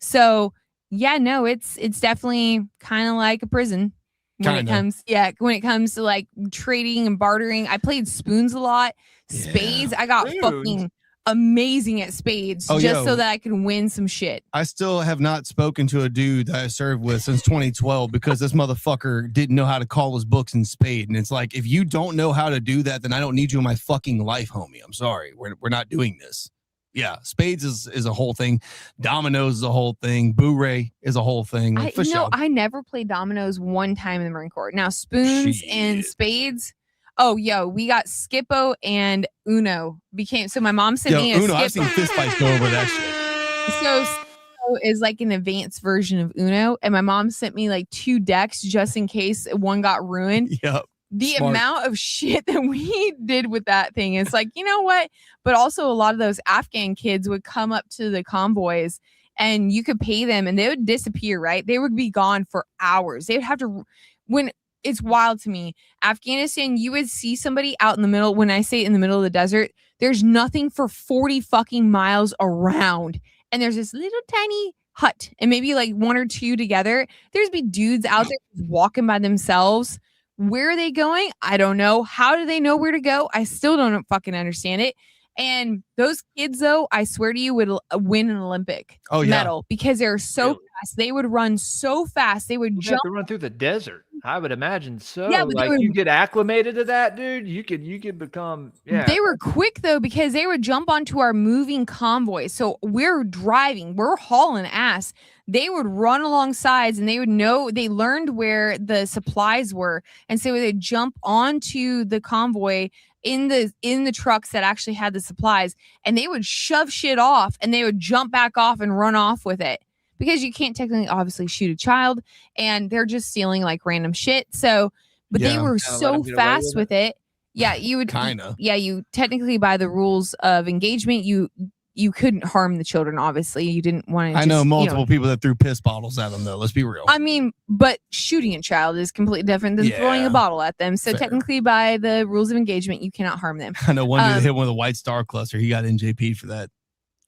E: So it's definitely kind of like a prison when it comes to like trading and bartering. I played spoons a lot. Spades, I got fucking amazing at spades so that I could win some shit.
F: I still have not spoken to a dude that I served with since 2012 because this motherfucker didn't know how to call his books in spade. And it's like, if you don't know how to do that, then I don't need you in my fucking life, homie. I'm sorry. We're not doing this. Yeah, spades is a whole thing. Dominoes is a whole thing. Boo-ray is a whole thing.
E: I never played dominoes one time in the Marine Corps. Now, spoons and spades. Oh, we got Skippo and Uno. So my mom sent me a
F: Uno.
E: Skippo.
F: I've seen fist fights go over that shit.
E: So Skippo is like an advanced version of Uno. And my mom sent me like 2 decks just in case one got ruined.
F: Yep.
E: The amount of shit that we did with that thing is like, you know what? But also a lot of those Afghan kids would come up to the convoys and you could pay them and they would disappear, right? They would be gone for hours. They would have to, when it's wild to me. Afghanistan, you would see somebody out in the middle. When I say in the middle of the desert, there's nothing for 40 fucking miles around. And there's this little tiny hut and maybe like one or two together. There's be dudes out there walking by themselves. Where are they going? I don't know. How do they know where to go? I still don't fucking understand it. And those kids, though, I swear to you, would win an Olympic medal because they're so fast. They would run so fast. They would jump.
C: Have to run through the desert. I would imagine so.
E: Yeah, but
C: like you get acclimated to that, dude. You could become. Yeah.
E: They were quick though because they would jump onto our moving convoy. So we're driving, we're hauling ass. They would run alongside and they would know. They learned where the supplies were, and so they'd jump onto the convoy in the trucks that actually had the supplies, and they would shove shit off and they would jump back off and run off with it because you can't technically obviously shoot a child and they're just stealing like random shit. So, but they were so fast with it. Yeah, you would kind of. Yeah, you technically by the rules of engagement, you couldn't harm the children. Obviously, you didn't want to.
F: I know multiple people that threw piss bottles at them, though. Let's be real.
E: I mean, but shooting a child is completely different than throwing a bottle at them. So technically, by the rules of engagement, you cannot harm them.
F: I know one dude hit one with a white star cluster. He got NJP for that.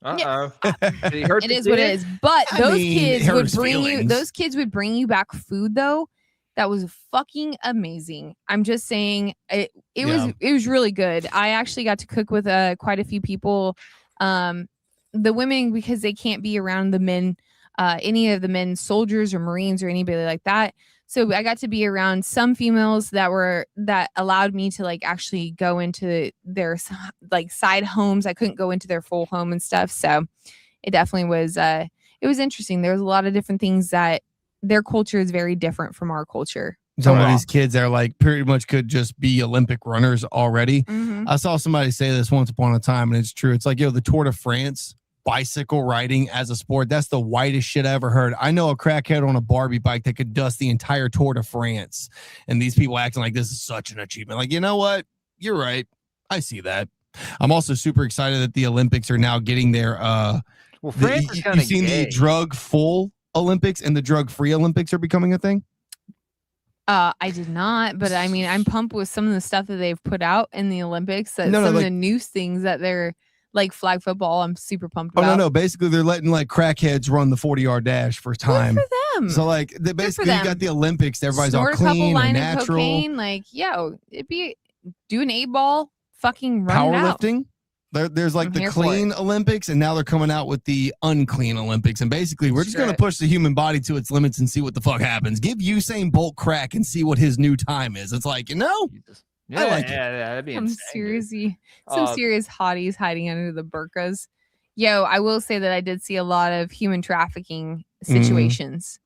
E: It is what it is. But those kids would bring you. Those kids would bring you back food, though. That was fucking amazing. I'm just saying, it was really good. I actually got to cook with quite a few people. The women, because they can't be around the men, any of the men soldiers or Marines or anybody like that. So I got to be around some females that allowed me to like actually go into their like side homes. I couldn't go into their full home and stuff. So it definitely was, it was interesting. There was a lot of different things that their culture is very different from our culture.
F: Some of these kids are like pretty much could just be Olympic runners already.
E: Mm-hmm.
F: I saw somebody say this once upon a time, and it's true. It's like, the Tour de France, bicycle riding as a sport. That's the whitest shit I ever heard. I know a crackhead on a Barbie bike that could dust the entire Tour de France. And these people acting like this is such an achievement. Like, you know what? You're right. I see that. I'm also super excited that the Olympics are now getting their,
C: France is
F: you've seen the drug-full Olympics and the drug-free Olympics are becoming a thing?
E: I did not, but I mean, I'm pumped with some of the stuff that they've put out in the Olympics. Some of the news things that they're like flag football. I'm super pumped about.
F: No. Basically, they're letting like crackheads run the 40-yard dash for time.
E: Good for them.
F: So like, basically, you got the Olympics. Everybody's all clean and natural.
E: Cocaine, like, it'd be do an 8-ball, fucking run
F: powerlifting. There's like the clean Olympics, and now they're coming out with the unclean Olympics. And basically, we're just going to push the human body to its limits and see what the fuck happens. Give Usain Bolt crack and see what his new time is. It's like, I like it.
C: That'd be
E: some
C: insane,
E: serious hotties hiding under the burqas. I will say that I did see a lot of human trafficking situations.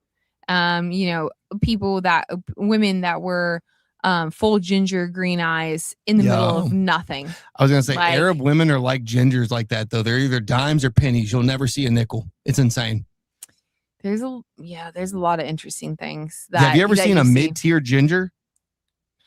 E: Women that were full ginger, green eyes in the middle of nothing.
F: I was gonna say Arab women are like gingers like that though. They're either dimes or pennies. You'll never see a nickel. It's insane.
E: There's a lot of interesting things.
F: Have you ever seen a mid-tier ginger?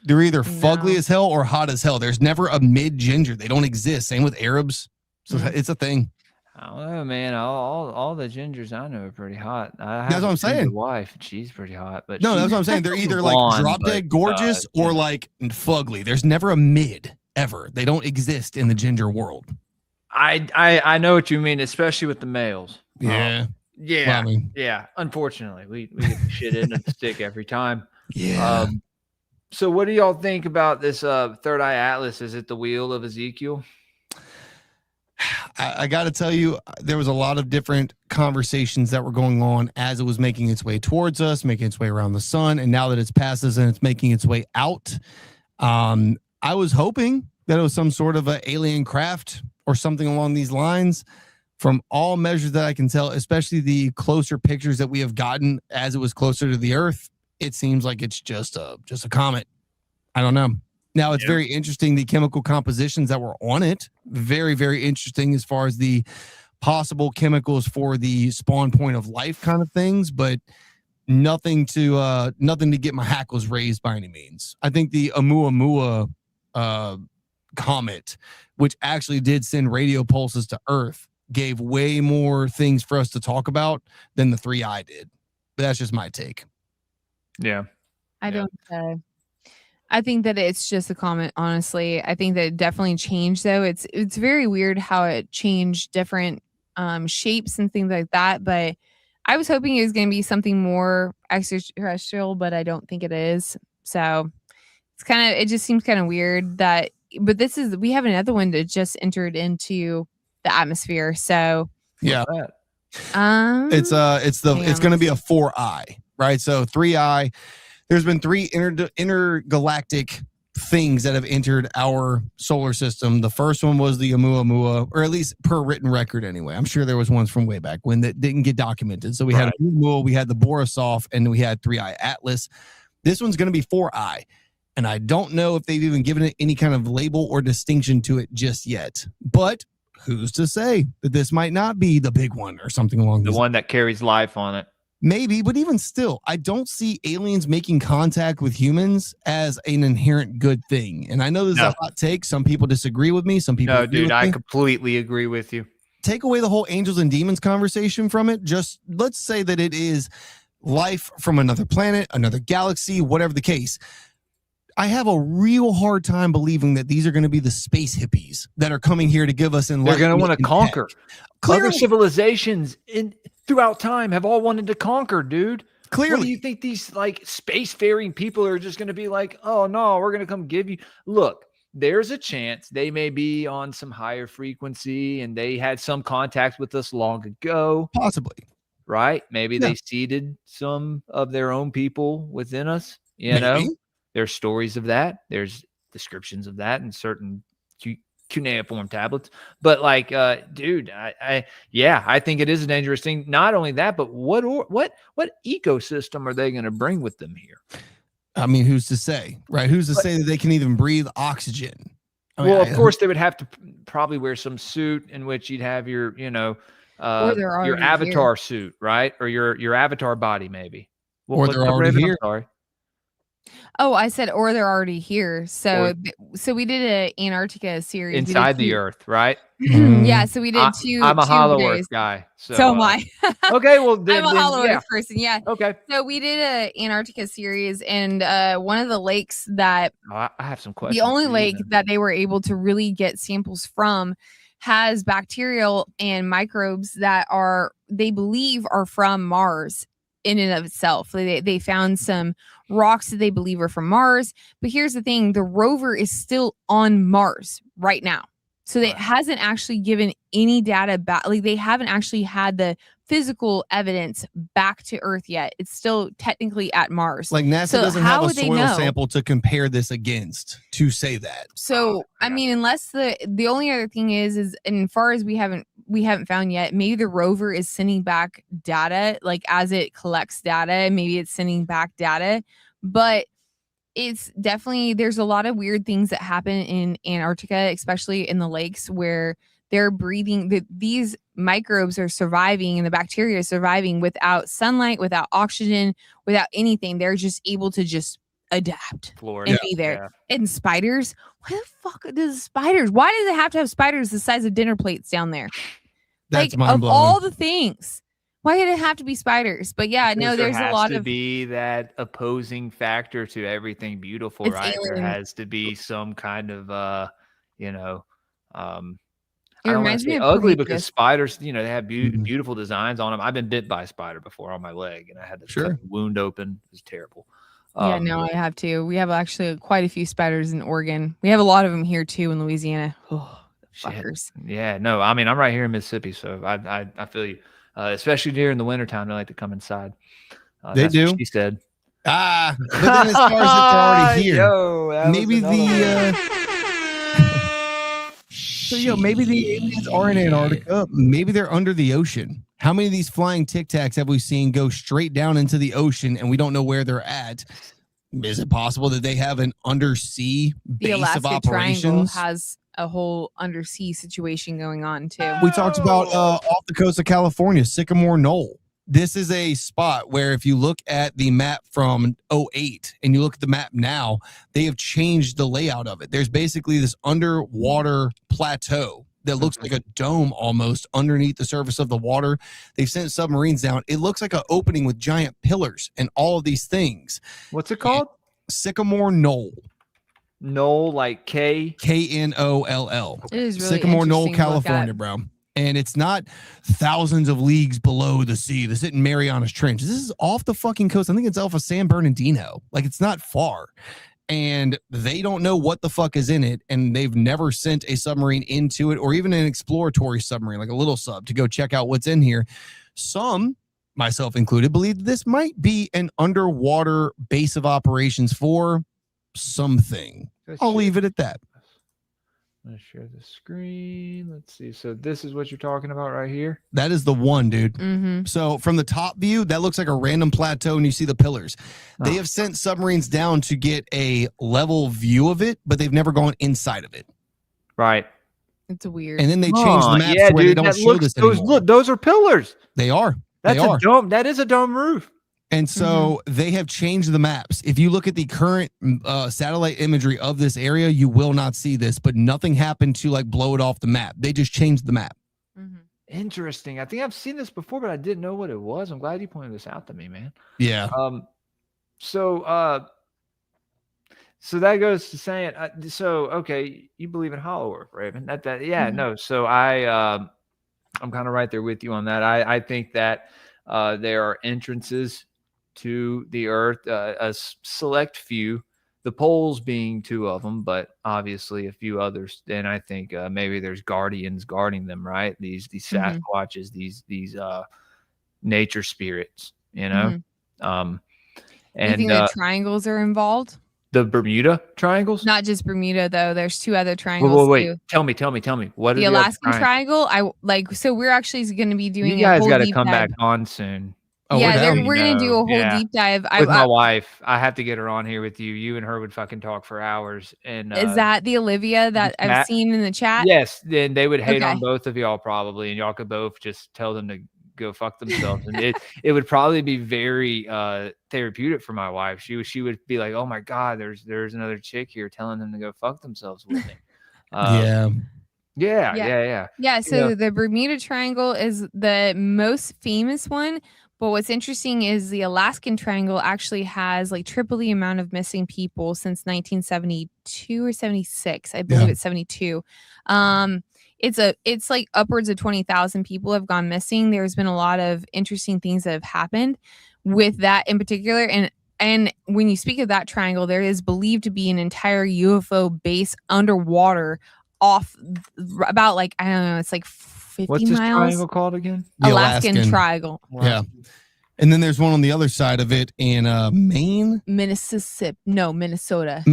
F: They're either fugly as hell or hot as hell. There's never a mid ginger. They don't exist. Same with Arabs. So it's a thing.
C: I don't know, man. All the gingers I know are pretty hot.
F: That's what I'm saying.
C: Wife, she's pretty hot, but
F: no, that's what I'm saying. They're either like drop dead gorgeous or like fugly. There's never a mid ever. They don't exist in the ginger world.
C: I know what you mean, especially with the males.
F: Yeah.
C: Yeah. Well, yeah. Unfortunately, we get the shit in the stick every time.
F: Yeah.
C: So what do y'all think about this Third Eye Atlas? Is it the wheel of Ezekiel?
F: I got to tell you, there was a lot of different conversations that were going on as it was making its way towards us, making its way around the sun. And now that it's past us and it's making its way out, I was hoping that it was some sort of an alien craft or something along these lines. From all measures that I can tell, especially the closer pictures that we have gotten as it was closer to the Earth, it seems like it's just a comet. I don't know. Now, it's very interesting, the chemical compositions that were on it. Very, very interesting as far as the possible chemicals for the spawn point of life kind of things, but nothing to get my hackles raised by any means. I think the Oumuamua comet, which actually did send radio pulses to Earth, gave way more things for us to talk about than the 3i did. But that's just my take.
C: Yeah.
E: I don't. I think that it's just a comment. Honestly, I think that it definitely changed. Though it's very weird how it changed different shapes and things like that. But I was hoping it was going to be something more extraterrestrial, but I don't think it is. So it just seems kind of weird that. But we have another one that just entered into the atmosphere. So
F: yeah,
E: it's
F: going to be a 4i, right? So 3i. There's been 3 intergalactic things that have entered our solar system. The first one was the Oumuamua, or at least per written record anyway. I'm sure there was ones from way back when that didn't get documented. So we had Oumuamua, we had the Borisov, and we had 3i Atlas. This one's going to be 4i. And I don't know if they've even given it any kind of label or distinction to it just yet. But who's to say that this might not be the big one or something along
C: the one that carries life on it?
F: Maybe, but even still, I don't see aliens making contact with humans as an inherent good thing. And I know this is a hot take. Some people disagree with me. Some people
C: I completely agree with you.
F: Take away the whole angels and demons conversation from it. Just let's say that it is life from another planet, another galaxy, whatever the case. I have a real hard time believing that these are going to be the space hippies that are coming here to give us enlightenment.
C: They're going to want to conquer. Other civilizations throughout time have all wanted to conquer, dude.
F: Clearly.
C: What do you think these like spacefaring people are just going to be like, oh no, we're going to come give you? Look, there's a chance they may be on some higher frequency and they had some contact with us long ago.
F: Possibly.
C: Right? Maybe they seeded some of their own people within us, you know? There's stories of that. There's descriptions of that in certain cuneiform tablets. But like, dude, I think it is a dangerous thing. Not only that, but what ecosystem are they going to bring with them here?
F: I mean, who's to say, right? Who's to say that they can even breathe oxygen?
C: Of course, they would have to probably wear some suit in which you'd have your, your avatar suit, right? Or your avatar body, maybe.
F: Or they're already here.
C: I'm sorry.
E: Oh, I said, or they're already here. So we did an Antarctica series
C: inside the Earth, right?
E: Yeah. So we did two.
C: I'm a Hollow Earth guy. So
E: am I.
C: Okay. Well, then,
E: I'm a Hollow Earth person. Yeah.
C: Okay.
E: So we did an Antarctica series, and one of the lakes that
C: I have some questions.
E: The only lake that they were able to really get samples from has bacterial and microbes that they believe are from Mars. In and of itself, they found some rocks that they believe are from Mars. But here's the thing: the rover is still on Mars right now, so it hasn't actually given any data back. Like they haven't actually had the physical evidence back to Earth yet. It's still technically at Mars.
F: Like NASA doesn't have a soil sample to compare this against to say that.
E: So I mean, unless the only other thing is, and as far as we haven't found yet, maybe the rover is sending back data, like as it collects data, maybe it's sending back data, but it's definitely, there's a lot of weird things that happen in Antarctica, especially in the lakes where they're breathing, these microbes are surviving and the bacteria are surviving without sunlight, without oxygen, without anything. They're just able to just adapt and be there. And spiders, why the fuck does spiders? Why does it have to have spiders the size of dinner plates down there?
F: That's
E: like
F: mind-blowing.
E: Of all the things, why did it have to be spiders? But yeah, no, there's a lot of
C: be that opposing factor to everything beautiful, right?
E: Alien.
C: There has to be some kind of
E: it reminds me of
C: ugly
E: Prometheus.
C: because spiders, they have beautiful designs on them. I've been bit by a spider before on my leg, and I had the wound open. It was terrible.
E: Yeah, no, I have to. We have actually quite a few spiders in Oregon. We have a lot of them here too in Louisiana. Oh, fuckers.
C: Yeah, no, I mean, I'm right here in Mississippi, so I feel you. Especially during the wintertime, they like to come inside.
F: They do.
C: She said.
F: But then as far as if they're already here, maybe maybe the aliens are in Antarctica. Maybe they're under the ocean. How many of these flying Tic Tacs have we seen go straight down into the ocean and we don't know where they're at? Is it possible that they have an undersea base of operations?
E: Triangle has a whole undersea situation going on too.
F: We talked about off the coast of California, Sycamore Knoll. This is a spot where if you look at the map from 2008 and you look at the map now, they have changed the layout of it. There's basically this underwater plateau that looks like a dome almost underneath the surface of the water. They've sent submarines down. It looks like an opening with giant pillars and all of these things.
C: What's it called?
F: Sycamore Knoll.
C: Knoll, like
F: Knoll.
E: It is really
F: Sycamore Knoll,
E: interesting to look
F: California,
E: at.
F: bro. And it's not thousands of leagues below the sea. This isn't Marianas Trench. This is off the fucking coast. I think it's off of San Bernardino. Like, it's not far. And they don't know what the fuck is in it. And they've never sent a submarine into it, or even an exploratory submarine, like a little sub, to go check out what's in here. Some, myself included, believe this might be an underwater base of operations for something. I'll leave it at that.
C: I'm going to share the screen. Let's see. So this is what you're talking about right here.
F: That is the one, dude.
E: Mm-hmm.
F: So from the top view, that looks like a random plateau, and you see the pillars. They have sent submarines down to get a level view of it, but they've never gone inside of it.
C: Right.
E: It's weird.
F: And then they changed the maps where they don't show this anymore.
C: Look, those are pillars.
F: They are.
C: That's
F: They are.
C: a dome. That is a dome roof.
F: And so they have changed the maps. If you look at the current satellite imagery of this area, you will not see this, but nothing happened to like blow it off the map. They just changed the map.
E: Mm-hmm.
C: Interesting. I think I've seen this before, but I didn't know what it was. I'm glad you pointed this out to me, man.
F: Yeah.
C: So that goes to saying, okay, you believe in Hollow Earth, Raven? No. So I'm kind of right there with you on that. I think that there are entrances to the Earth, a select few, the poles being 2 of them, but obviously a few others. Then I think maybe there's guardians guarding them, right? These Sasquatches, these nature spirits, you know.
E: And
C: you
E: think the triangles are involved?
C: The Bermuda Triangles?
E: Not just Bermuda though. There's 2 other triangles.
C: Wait.
E: Too.
C: Tell me. What
E: The
C: are
E: Alaskan
C: other
E: Triangle? So we're actually going to be doing.
C: You guys
E: got to
C: come back on soon.
F: Oh,
E: yeah, we're going to do a whole deep dive.
C: With my wife, I have to get her on here with you. You and her would fucking talk for hours. And
E: is that the Olivia that I've seen in the chat?
C: Yes. Then they would hate on both of y'all probably, and y'all could both just tell them to go fuck themselves. And it would probably be very therapeutic for my wife. She would be like, oh my God, there's another chick here telling them to go fuck themselves with me.
F: Yeah.
E: So the Bermuda Triangle is the most famous one. But what's interesting is the Alaskan Triangle actually has like triple the amount of missing people since 1972 or 76. I believe it's 72. It's like upwards of 20,000 people have gone missing. There's been a lot of interesting things that have happened with that in particular. And when you speak of that triangle, there is believed to be an entire UFO base underwater off about like, I don't know, it's like 50
C: What's this
E: miles.
C: triangle called again?
F: The
E: Alaskan Triangle.
F: Yeah. And then there's one on the other side of it in Maine.
E: Minnesota.
F: Minnesota.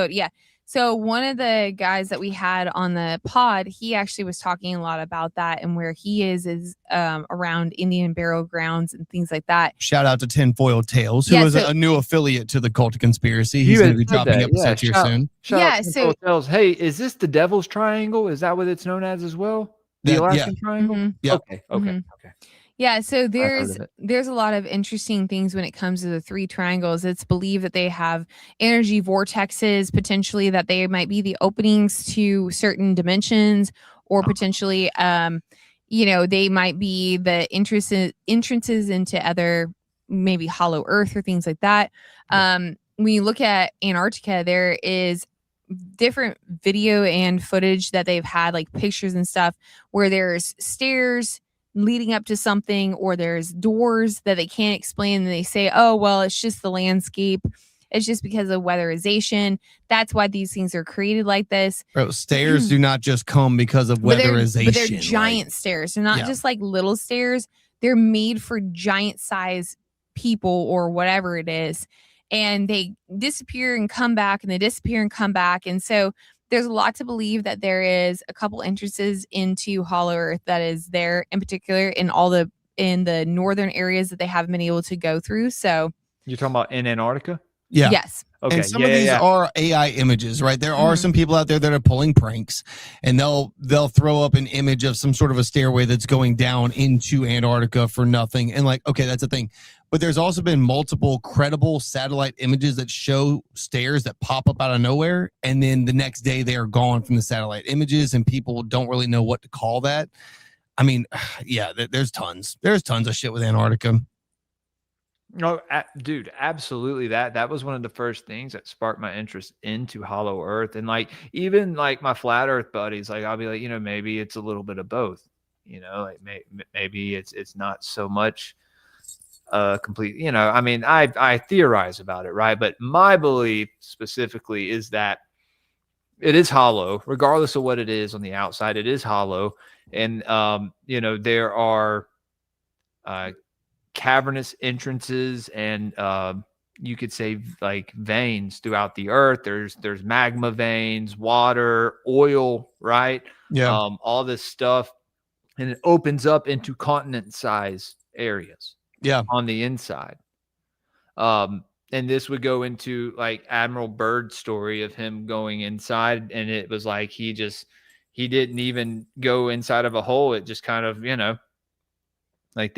E: Yeah. So one of the guys that we had on the pod, he actually was talking a lot about that, and where he is around Indian burial grounds and things like that.
F: Shout out to Tinfoil Tales, who is a new affiliate to the Cult of Conspiracy. He's going to be dropping episodes here soon.
C: Tinfoil Tales. Hey, is this the Devil's Triangle? Is that what it's known as well? The Alaskan Triangle?
E: Mm-hmm.
F: Yeah.
C: Okay.
E: Yeah, so there's a lot of interesting things when it comes to the 3 triangles. It's believed that they have energy vortexes, potentially that they might be the openings to certain dimensions, or potentially, they might be the entrances into other maybe hollow earth or things like that. When you look at Antarctica, there is different video and footage that they've had, like pictures and stuff, where there's stairs leading up to something, or there's doors that they can't explain, and they say, oh well, it's just the landscape, it's just because of weatherization, that's why these things are created like this.
F: Bro, stairs do not just come because of weatherization,
E: but they're giant stairs. They're not just like little stairs. They're made for giant size people or whatever it is, and they disappear and come back, and they disappear and come back. And so there's a lot to believe that there is a couple entrances into Hollow Earth that is there, in particular in the northern areas that they haven't been able to go through. So
C: you're talking about in Antarctica?
F: Yeah.
E: Yes.
C: Okay.
F: And some of these are AI images, right? There are some people out there that are pulling pranks, and they'll throw up an image of some sort of a stairway that's going down into Antarctica for nothing. And like, okay, that's a thing. But there's also been multiple credible satellite images that show stairs that pop up out of nowhere, and then the next day they are gone from the satellite images, and people don't really know what to call that. I mean, yeah, there's tons. There's tons of shit with Antarctica.
C: No, dude, absolutely. That was one of the first things that sparked my interest into Hollow Earth. And like, even like my flat Earth buddies, like I'll be like, maybe it's a little bit of both, like maybe it's not so much complete, I mean, I theorize about it, right? But my belief specifically is that it is hollow, regardless of what it is on the outside. It is hollow. And, there are cavernous entrances and you could say like veins throughout the earth. There's magma veins, water, oil, right?
F: Yeah.
C: All this stuff. And it opens up into continent size areas.
F: Yeah.
C: On the inside. And this would go into like Admiral Byrd's story of him going inside, and it was like he didn't even go inside of a hole. It just kind of, like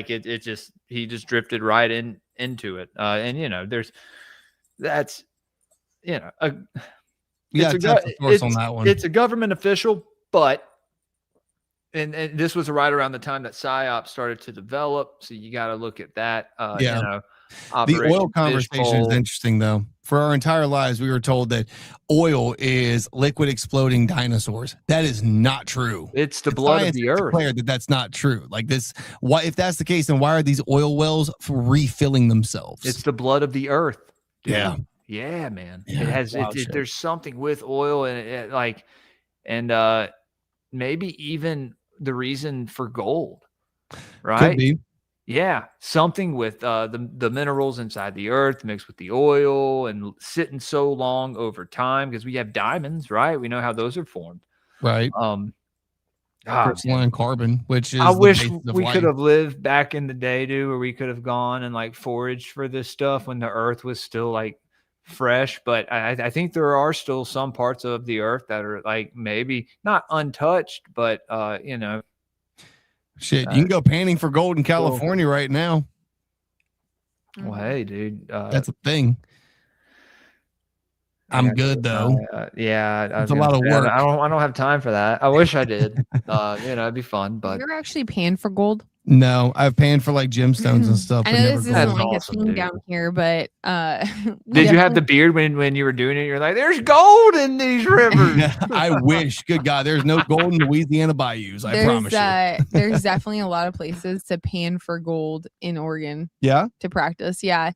C: he just drifted right into it. And that's on that one. It's a government official, but and this was right around the time that PSYOP started to develop. So you got to look at that.
F: The oil conversation is interesting, though. For our entire lives, we were told that oil is liquid exploding dinosaurs. That is not true.
C: It's the blood of the earth.
F: Declared that that's not true. Like this, why? If that's the case, then why are these oil wells refilling themselves?
C: It's the blood of the earth. Dude.
F: Yeah,
C: man.
F: Yeah,
C: it has. There's something with oil, and maybe even the reason for gold, right?
F: Could be.
C: Yeah, something with the minerals inside the earth mixed with the oil and sitting so long over time, because we have diamonds, right? We know how those are formed,
F: right? Crystalline carbon, which is
C: I wish we could have lived back in the day, dude, where we could have gone and like foraged for this stuff when the earth was still like fresh. But I think there are still some parts of the earth that are like maybe not untouched, but
F: shit, you can go panning for gold in California right now.
C: Well, hey, dude,
F: that's a thing. I'm good though.
C: It's
F: a lot of work.
C: I don't have time for that. I wish I did. It'd be fun. But
E: you're actually paying for gold.
F: No, I've panned for like gemstones and stuff.
E: I know this isn't like a thing down here, but
C: did you have the beard when you were doing it? You're like, there's gold in these rivers.
F: I wish. Good God, there's no gold in Louisiana bayous. I promise you.
E: There's definitely a lot of places to pan for gold in Oregon.
F: Yeah.
E: To practice. Yeah.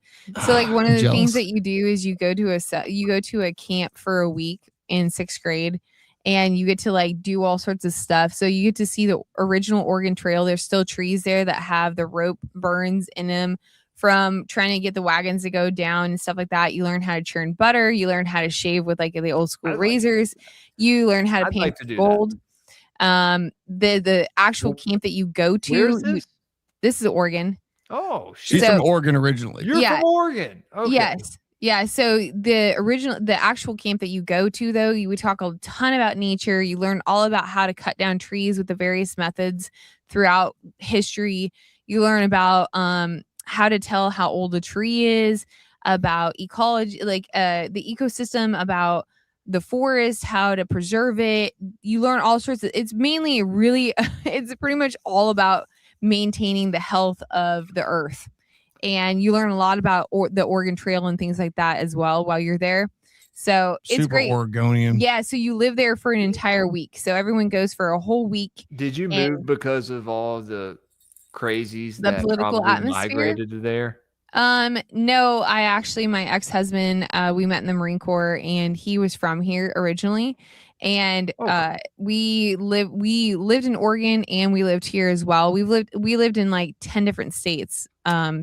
E: So like one of the things that you do is you go to a camp for a week in 6th grade. And you get to like do all sorts of stuff. So you get to see the original Oregon Trail. There's still trees there that have the rope burns in them from trying to get the wagons to go down and stuff like that. You learn how to churn butter. You learn how to shave with like the old school razors. You learn how to paint gold. The actual camp that you go to.
C: Where is this?
E: This is Oregon.
C: Oh,
F: she's from Oregon originally.
C: You're from Oregon. Okay.
E: Yes. Yeah, so the actual camp that you go to, though, you would talk a ton about nature. You learn all about how to cut down trees with the various methods throughout history. You learn about how to tell how old a tree is, about ecology, like the ecosystem, about the forest, how to preserve it. You learn all sorts of. It's mainly it's pretty much all about maintaining the health of the earth. And you learn a lot about the Oregon Trail and things like that as well while you're there. So it's
F: super
E: great.
F: Oregonian.
E: Yeah. So you live there for an entire week. So everyone goes for a whole week.
C: Did you move because of all the crazies
E: the
C: that
E: political
C: probably
E: atmosphere?
C: migrated to there?
E: No, my ex-husband, we met in the Marine Corps, and he was from here originally. And we lived in Oregon, and we lived here as well. We lived in like 10 different states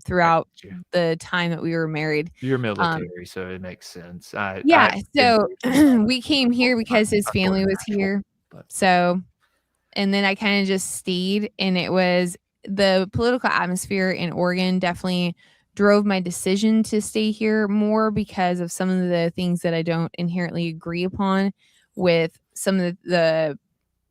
E: throughout the time that we were married.
C: You're military, so it makes sense.
E: So we came here because his family was here. So, and then I kind of just stayed, and it was the political atmosphere in Oregon definitely drove my decision to stay here more because of some of the things that I don't inherently agree upon with some of the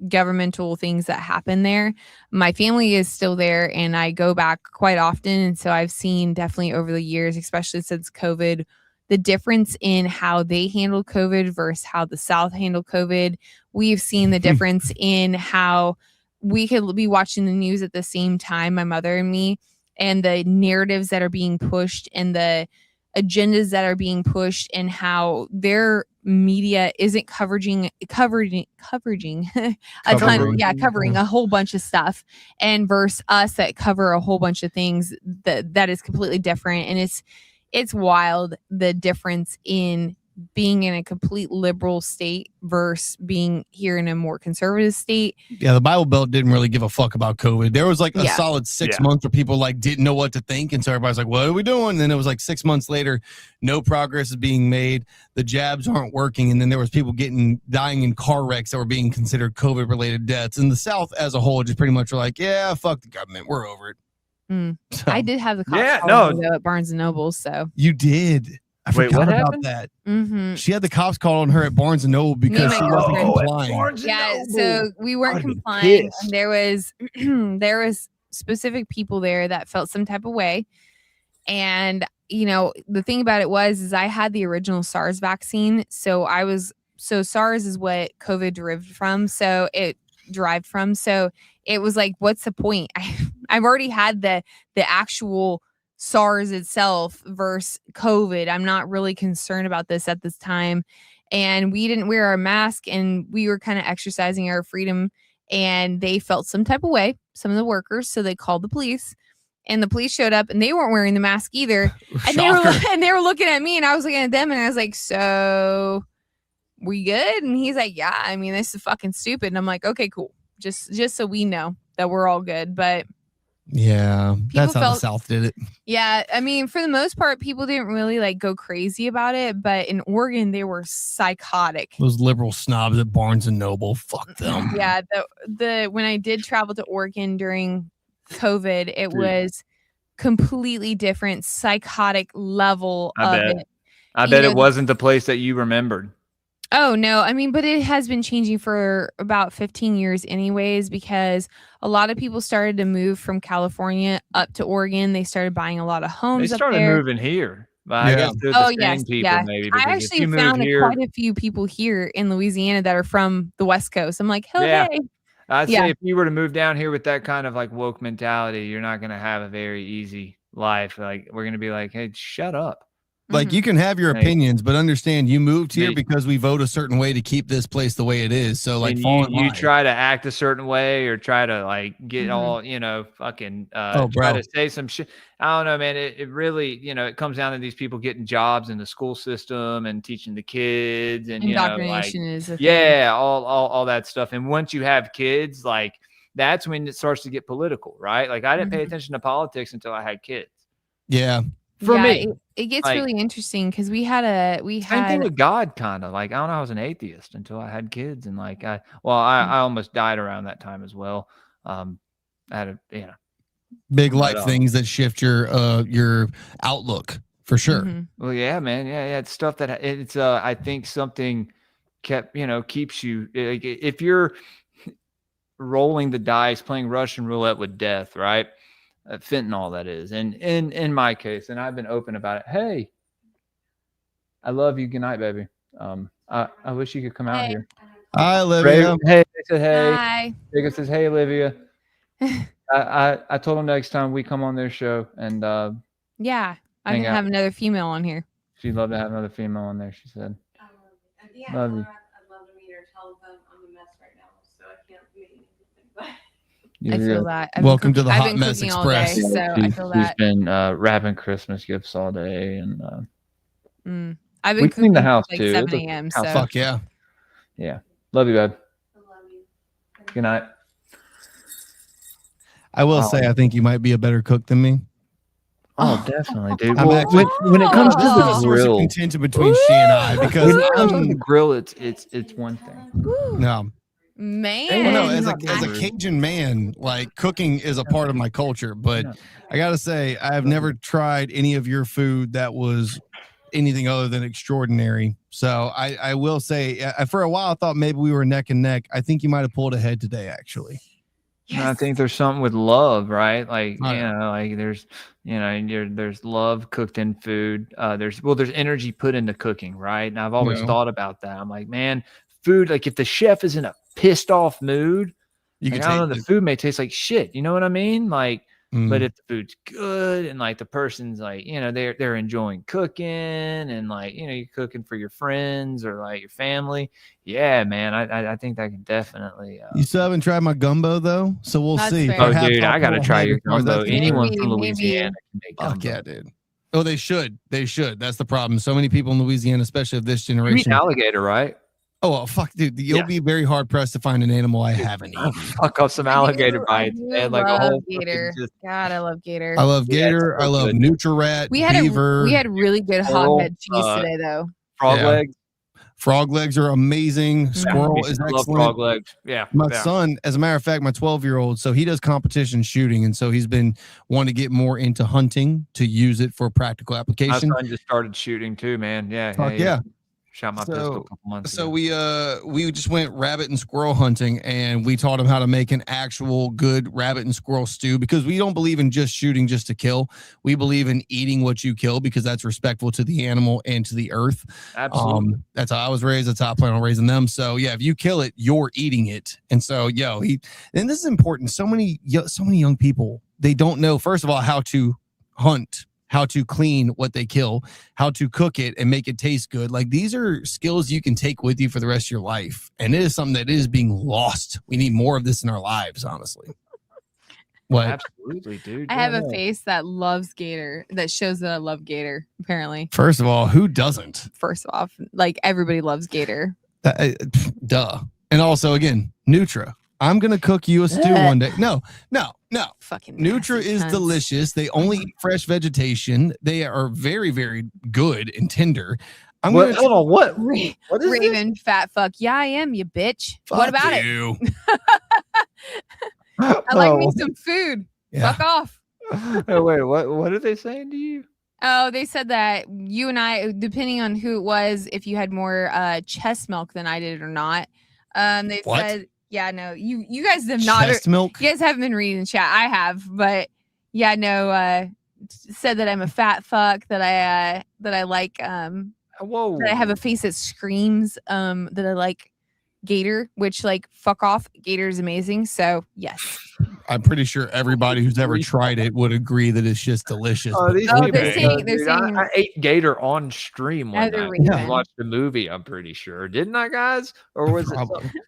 E: governmental things that happen there. My family is still there and I go back quite often. And so I've seen definitely over the years, especially since COVID, the difference in how they handle COVID versus how the South handled COVID. We've seen the difference in how we could be watching the news at the same time, my mother and me, and the narratives that are being pushed and the agendas that are being pushed and how their media isn't covering a whole bunch of stuff, and versus us that cover a whole bunch of things that is completely different. And it's wild, the difference in being in a complete liberal state versus being here in a more conservative state.
F: Yeah, the Bible Belt didn't really give a fuck about COVID. There was like a solid 6 months where people like didn't know what to think, and so everybody's like, "What are we doing?" And then it was like 6 months later, no progress is being made. The jabs aren't working, and then there was people dying in car wrecks that were being considered COVID-related deaths. And the South as a whole just pretty much were like, "Yeah, fuck the government, we're over it." So,
E: I did have the cops call at Barnes and Noble, so
F: you did. I forgot about that.
E: Mm-hmm.
F: She had the cops call on her at Barnes and Noble because she wasn't complying.
E: Yeah, so we weren't complying. And there was specific people there that felt some type of way. And the thing about it is I had the original SARS vaccine, so SARS is what COVID derived from. So it was like, what's the point? I've already had the actual SARS itself versus COVID. I'm not really concerned about this at this time. And we didn't wear our mask and we were kind of exercising our freedom, and they felt some type of way, some of the workers. So they called the police, and the police showed up and they weren't wearing the mask either. And they were looking at me and I was looking at them and I was like, "So we good?" And he's like, "Yeah, I mean, this is fucking stupid." And I'm like, "Okay, cool. Just so we know that we're all good." But
F: yeah, that's how the South did it.
E: Yeah, I mean, for the most part, people didn't really like go crazy about it, but in Oregon, they were psychotic.
F: Those liberal snobs at Barnes and Noble, fuck them.
E: Yeah, when I did travel to Oregon during COVID, it was completely different, psychotic level of it.
C: I bet it wasn't the place that you remembered.
E: Oh, no. I mean, but it has been changing for about 15 years anyways, because a lot of people started to move from California up to Oregon. They started buying a lot of homes up there.
C: They started moving here. I guess they're the same people, maybe.
E: I actually found quite a few people here in Louisiana that are from the West Coast. I'm like, hell yeah.
C: I'd say if you were to move down here with that kind of like woke mentality, you're not going to have a very easy life. Like, we're going to be like, "Hey, shut up."
F: Like, you can have your opinions, but understand you moved here because we vote a certain way to keep this place the way it is. So, like,
C: you try to act a certain way or try to, like, get all, fucking try to say some shit. I don't know, man. It really, it comes down to these people getting jobs in the school system and teaching the kids and,
E: indoctrination is a thing.
C: all that stuff. And once you have kids, like, that's when it starts to get political, right? Like, I didn't pay attention to politics until I had kids.
F: Yeah.
C: For me,
E: it gets really interesting because we had
C: same thing with God, kind of like, I don't know, I was an atheist until I had kids, and like I almost died around that time as well. I had
F: big life things that shift your outlook for sure.
E: Mm-hmm.
C: Well, yeah, man, yeah, it's stuff that it's I think something keeps you, like, if you're rolling the dice, playing Russian roulette with death, right? Fentanyl, that is. And in my case, and I've been open about it. Hey, I love you. Good night, baby. I wish you could come out here.
F: Hi, Olivia.
C: Hey, they said hey.
E: Hi.
C: Jacob says, "Hey, Olivia." I told him next time we come on their show, and I
E: can have another female on here.
C: She'd love to have another female on there, she said. Love you.
A: I'd love to meet her. Tell them I'm a mess right now, so I can't meet anything. But
E: I feel that.
F: Welcome to the Hot Mess Express.
E: Day, so I feel that.
C: She's been wrapping Christmas gifts all day, and
E: I've been
C: cleaning the house
E: like
C: too.
E: 7 a.m. So
F: fuck yeah.
C: Yeah. Love you, babe.
A: I love you.
C: Good night.
F: I will say I think you might be a better cook than me.
C: Oh, definitely, dude.
F: Well,
C: when it comes to the grill,
F: contention between she and I, because
C: when it comes to the grill, it's one thing.
F: No,
E: Man.
F: Well, no, as a Cajun man, like cooking is a part of my culture, but I gotta say, I've never tried any of your food that was anything other than extraordinary. So I will say, for a while, I thought maybe we were neck and neck. I think you might have pulled ahead today, actually.
C: Yes. I think there's something with love, right? Like,
F: right.
C: Like there's, there's love cooked in food. There's energy put into cooking, right? And I've always thought about that. I'm like, man, food, like if the chef is in a pissed off mood, I don't know, the food may taste like shit. You know what I mean? Like, but if the food's good and like the person's like, they're enjoying cooking and like, you're cooking for your friends or like your family. Yeah, man. I think that can definitely.
F: You still haven't tried my gumbo though, so we'll see.
E: Fair.
C: Oh, dude, I gotta try your gumbo. Anyone from Louisiana can make gumbo.
F: Fuck yeah, dude. Oh, they should. They should. That's the problem. So many people in Louisiana, especially of this generation.
C: You eat alligator, right?
F: Oh, well, fuck, dude. You'll be very hard pressed to find an animal I haven't eaten.
C: Fuck off some alligator bites, man. Like a whole
E: gator. God, I love gator.
F: I love gator. I love Nutri-Rat, beaver.
E: We had really good hoghead cheese today, though.
C: Frog legs.
F: Frog legs are amazing. Squirrel is excellent.
C: Love frog legs. Yeah.
F: My son, as a matter of fact, my 12-year-old, so he does competition shooting, and so he's been wanting to get more into hunting to use it for practical application.
C: My son just started shooting too, man.
F: Yeah.
C: Shot my pistol a couple months ago.
F: So we just went rabbit and squirrel hunting, and we taught him how to make an actual good rabbit and squirrel stew, because we don't believe in just shooting just to kill. We believe in eating what you kill because that's respectful to the animal and to the earth.
C: Absolutely.
F: That's how I was raised. That's how I plan on raising them. So yeah, if you kill it, you're eating it. And so and this is important. So many young people, they don't know, first of all, how to hunt, how to clean what they kill, how to cook it and make it taste good. Like, these are skills you can take with you for the rest of your life. And it is something that is being lost. We need more of this in our lives, honestly. What?
C: Absolutely, dude.
E: I have a face that loves gator, that shows that I love gator, apparently.
F: First of all, who doesn't?
E: First off, like, everybody loves gator.
F: Duh. And also, again, Nutra. I'm going to cook you a stew one day. No.
E: Fucking
F: Nutra is delicious. They only eat fresh vegetation. They are very, very good and tender.
C: Hold on. What is
E: Raven
C: this?
E: fat fuck? Yeah, I am, you bitch. What about
F: you?
E: I like me some food.
F: Yeah.
E: Fuck off.
C: Oh, wait, what are they saying to you?
E: Oh, they said that you and I, depending on who it was, if you had more chest milk than I did or not. They said, yeah, no, you guys have not.
F: Chest milk?
E: You guys haven't been reading chat. I have, but yeah, no. Said that I'm a fat fuck. That I like.
C: Whoa.
E: That I have a face that screams. That I like gator, which, like, fuck off. Gator is amazing. So yes.
F: I'm pretty sure everybody who's ever tried it would agree that it's just delicious.
E: They're saying
C: I ate gator on stream one night.
E: I
C: watched the movie. I'm pretty sure, didn't I, guys? Or was it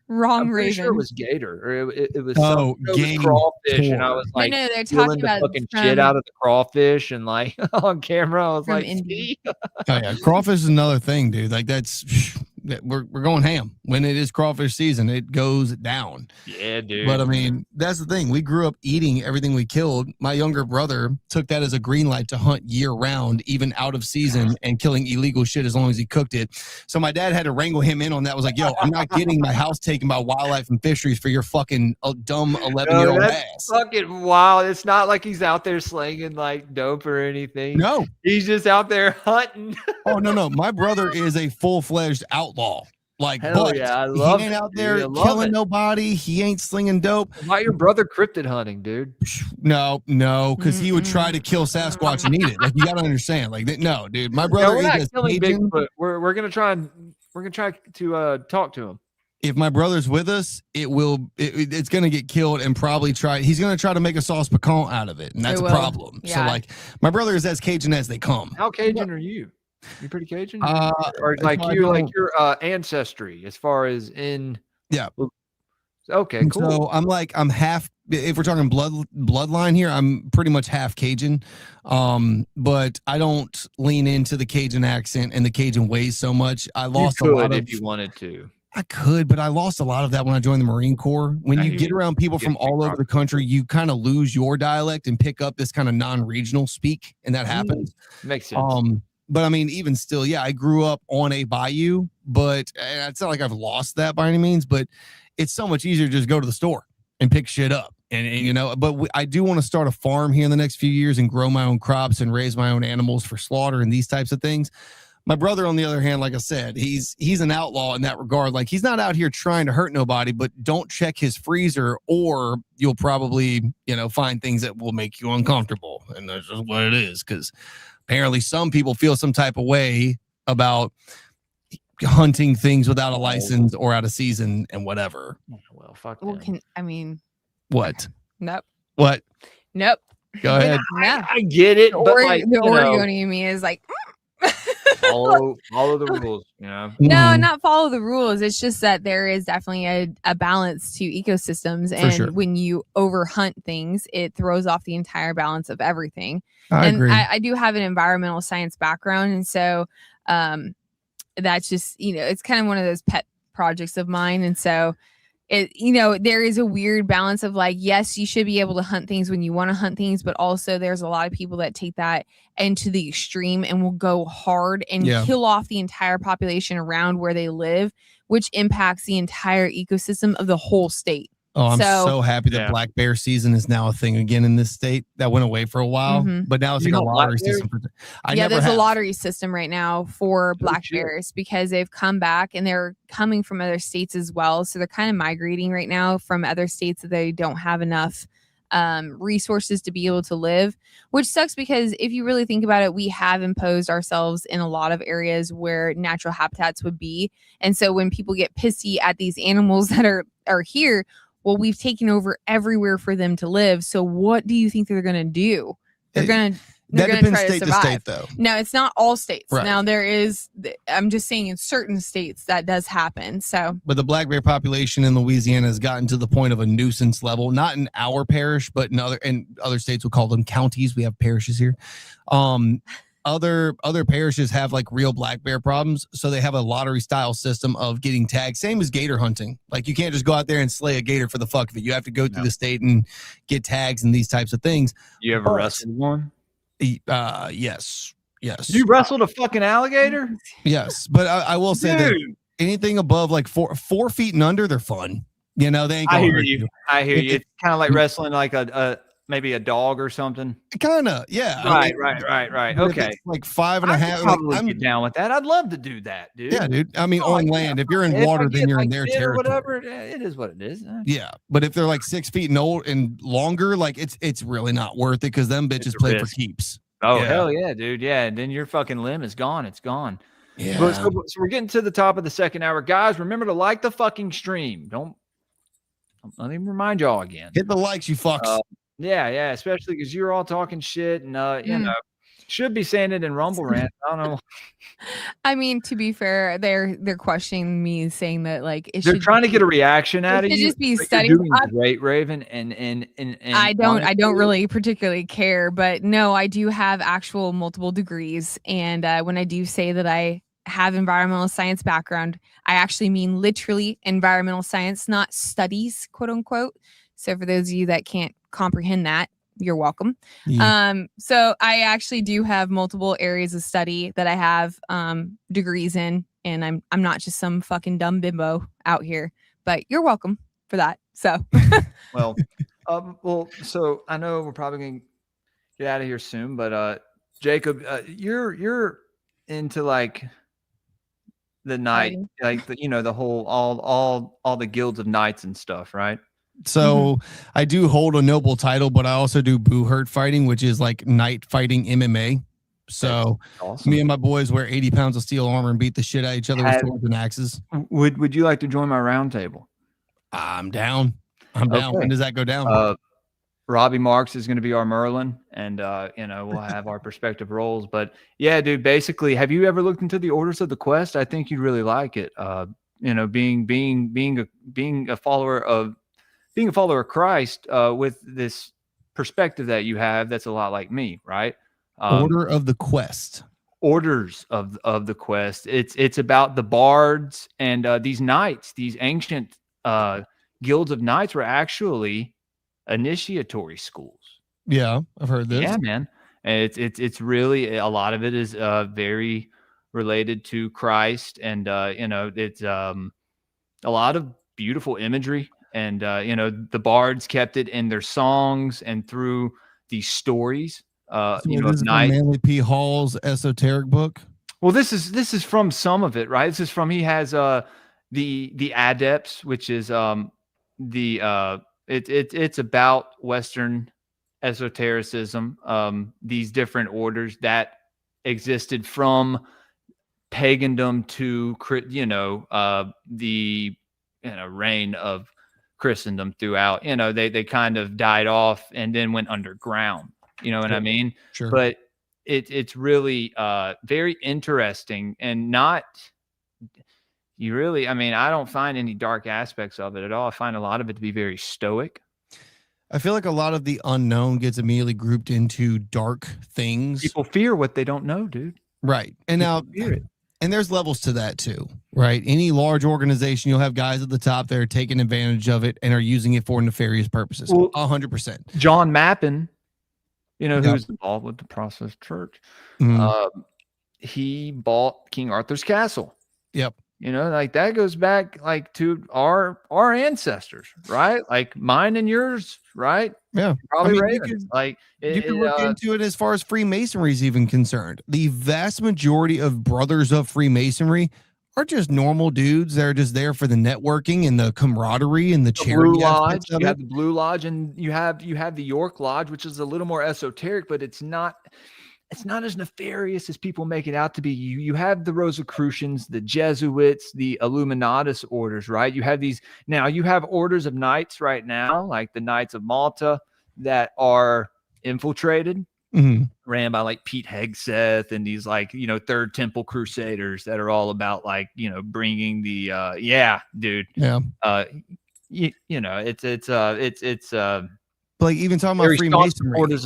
E: wrong?
C: I'm pretty
E: Raven.
C: sure it was gator, or it was
F: crawfish,
C: and I was like,
E: no, they're
C: stealing
E: talking about
C: the fucking shit out of the crawfish, and like on camera, I was like,
F: crawfish is another thing, dude. Like, we're going ham when it is crawfish season. It goes down.
C: Yeah, dude.
F: But I mean, that's the thing. We grew up eating everything we killed. My younger brother took that as a green light to hunt year round, even out of season, and killing illegal shit as long as he cooked it. So my dad had to wrangle him in on that. Was like, yo, I'm not getting my house taken by wildlife and fisheries for your fucking dumb 11-year-old ass.
C: Fucking wild. It's not like he's out there slinging like dope or anything.
F: No,
C: he's just out there hunting.
F: Oh no. My brother is a full-fledged outlaw. Like,
C: hell yeah, I love
F: he ain't
C: it,
F: out there
C: dude.
F: killing nobody. He ain't slinging dope.
C: Why your brother cryptid hunting, dude?
F: No, because he would try to kill Sasquatch and eat it. Like, you gotta understand. Like, no, dude. My brother
C: we're not
F: is
C: killing
F: Cajun.
C: Bigfoot. We're gonna try to talk to him.
F: If my brother's with us, it's gonna get killed and probably he's gonna try to make a sauce pecan out of it, and that's a problem. Yeah. So, like, my brother is as Cajun as they come.
C: How Cajun are you? You pretty Cajun? Or like your ancestry as far as in.
F: Yeah.
C: Okay, cool.
F: So I'm half, if we're talking bloodline here, I'm pretty much half Cajun. But I don't lean into the Cajun accent and the Cajun ways so much. I lost a lot
C: if you wanted to.
F: I could, but I lost a lot of that when I joined the Marine Corps. When you get around people from all over the country, you kind of lose your dialect and pick up this kind of non-regional speak, and that happens.
C: Makes sense.
F: But I mean, even still, yeah, I grew up on a bayou, but it's not like I've lost that by any means. But it's so much easier to just go to the store and pick shit up. And you know, but I do want to start a farm here in the next few years and grow my own crops and raise my own animals for slaughter and these types of things. My brother, on the other hand, like I said, he's an outlaw in that regard. Like, he's not out here trying to hurt nobody, but don't check his freezer or you'll probably, you know, find things that will make you uncomfortable. And that's just what it is. Because apparently some people feel some type of way about hunting things without a license or out of season and whatever.
C: Well, fuck
E: Well,
C: them.
F: What?
E: Nope.
F: What?
E: Nope.
F: Go ahead.
E: No.
C: I get it, but like,
E: The Oregon in me is like,
C: follow the rules, you know.
E: no,
F: Mhm.
E: not follow the rules. It's just that there is definitely a balance to ecosystems. And
F: sure.
E: when you overhunt things, it throws off the entire balance of everything.
F: I
E: And
F: agree.
E: I do have an environmental science background. And so that's just, you know, it's kind of one of those pet projects of mine. And so it, you know, there is a weird balance of like, yes, you should be able to hunt things when you want to hunt things, but also there's a lot of people that take that into the extreme and will go hard and kill off the entire population around where they live, which impacts the entire ecosystem of the whole state.
F: Oh, I'm so happy that
C: Yeah.
F: black bear season is now a thing again in this state. That went away for a while, but now it's
C: You
F: like a
C: know
F: lottery
C: black bears?
F: system.
E: There's a lottery system right now for black
C: shit.
E: bears because they've come back and they're coming from other states as well. So they're kind of migrating right now from other states that they don't have enough resources to be able to live, which sucks because if you really think about it, we have imposed ourselves in a lot of areas where natural habitats would be. And so when people get pissy at these animals that are here, well, we've taken over everywhere for them to live. So what do you think they're going to do? They're going to
F: depends
E: try
F: state
E: to
F: to
E: survive.
F: state, though.
E: No, it's not all states.
F: Right.
E: Now there is, I'm just saying in certain states that does happen. So,
F: But the black bear population in Louisiana has gotten to the point of a nuisance level, not in our parish, but in other states we'll call them counties. We have parishes here. Other parishes have like real black bear problems, so they have a lottery style system of getting tagged, same as gator hunting. Like, you can't just go out there and slay a gator for the fuck of it. You have to go through the state and get tags and these types of things.
C: You ever wrestled one?
F: Yes.
C: You wrestled a fucking alligator?
F: Yes, but I will say that anything above like four feet and under, they're fun. You know, they ain't gonna hurt you.
C: I hear you. It's kind of like wrestling like maybe a dog or something.
F: Kind of, yeah.
C: Right. Okay.
F: Like 5.5.
C: I could probably get down with that. I'd love to do that, dude.
F: Yeah, dude. I mean, on land, if you're in water, then you're in their territory.
C: Whatever. It is what it is.
F: Yeah, but if they're like 6 feet and old and longer, like it's really not worth it because them bitches play for keeps.
C: Oh,
F: yeah.
C: Hell yeah, dude. Yeah. And then your fucking limb is gone. It's gone.
F: Yeah.
C: So we're getting to the top of the second hour. Guys, remember to like the fucking stream. Let me remind y'all again.
F: Hit the likes, you fucks.
C: Yeah, especially because you're all talking shit and you know, should be saying it in Rumble Rant. I don't know.
E: I mean, to be fair, they're questioning me, saying that like
C: they're trying to get a reaction out of you.
E: Just be
C: Like,
E: studying.
C: you're doing great, Raven, and
E: I don't really particularly care, but no, I do have actual multiple degrees, and when I do say that I have environmental science background, I actually mean literally environmental science, not studies, quote unquote. So for those of you that can't comprehend that, you're welcome.
F: Yeah.
E: So I actually do have multiple areas of study that I have degrees in, and I'm not just some fucking dumb bimbo out here, but you're welcome for that. So
C: well, so I know we're probably gonna get out of here soon, but Jacob, you're into like the night, like the whole all the guilds of knights and stuff, right?
F: So I do hold a noble title, but I also do boo hurt fighting, which is like night fighting MMA. So
C: awesome.
F: Me and my boys wear 80 pounds of steel armor and beat the shit out of each other with swords and axes.
C: Would you like to join my round table?
F: I'm down. Okay. When does that go down?
C: Robbie Marks is going to be our Merlin, and we'll have our respective roles. But yeah, dude, basically, have you ever looked into the Orders of the Quest? I think you'd really like it. Being a follower of Christ with this perspective that you have, that's a lot like me, right?
F: Order of the Quest.
C: Orders of the Quest. It's about the bards and these knights, these ancient guilds of knights were actually initiatory schools.
F: Yeah, I've heard this.
C: Yeah, man. And it's really, a lot of it is very related to Christ, and it's a lot of beautiful imagery, and the bards kept it in their songs and through these stories.
F: This is from Manly P. Hall's esoteric book.
C: Well, this is from some of it, right? This is from, he has the Adepts, which is it's about Western esotericism, these different orders that existed from pagandom to the reign of Christendom throughout. They kind of died off and then went underground. You know what I mean?
F: Sure.
C: But it's really very interesting, and not you really. I mean, I don't find any dark aspects of it at all. I find a lot of it to be very stoic.
F: I feel like a lot of the unknown gets immediately grouped into dark things.
C: People fear what they don't know, dude.
F: Right. And now, and there's levels to that too, right? Any large organization, you'll have guys at the top that are taking advantage of it and are using it for nefarious purposes. 100%.
C: John Mappin, who's involved with the Process Church, he bought King Arthur's castle.
F: Yep.
C: That goes back to our ancestors, right? Like mine and yours, right?
F: Yeah.
C: Probably
F: you can look into it as far as Freemasonry is even concerned. The vast majority of brothers of Freemasonry are just normal dudes. They're just there for the networking and the camaraderie and the charity.
C: Blue Lodge. You have the Blue Lodge, and you have the York Lodge, which is a little more esoteric, but it's not as nefarious as people make it out to be. You have the Rosicrucians, the Jesuits, the Illuminatus orders, right? You have these now. You have orders of knights right now, like the Knights of Malta, that are infiltrated, ran by like Pete Hegseth and these Third Temple Crusaders that are all about bringing the it's
F: like even talking about Freemasonry
C: orders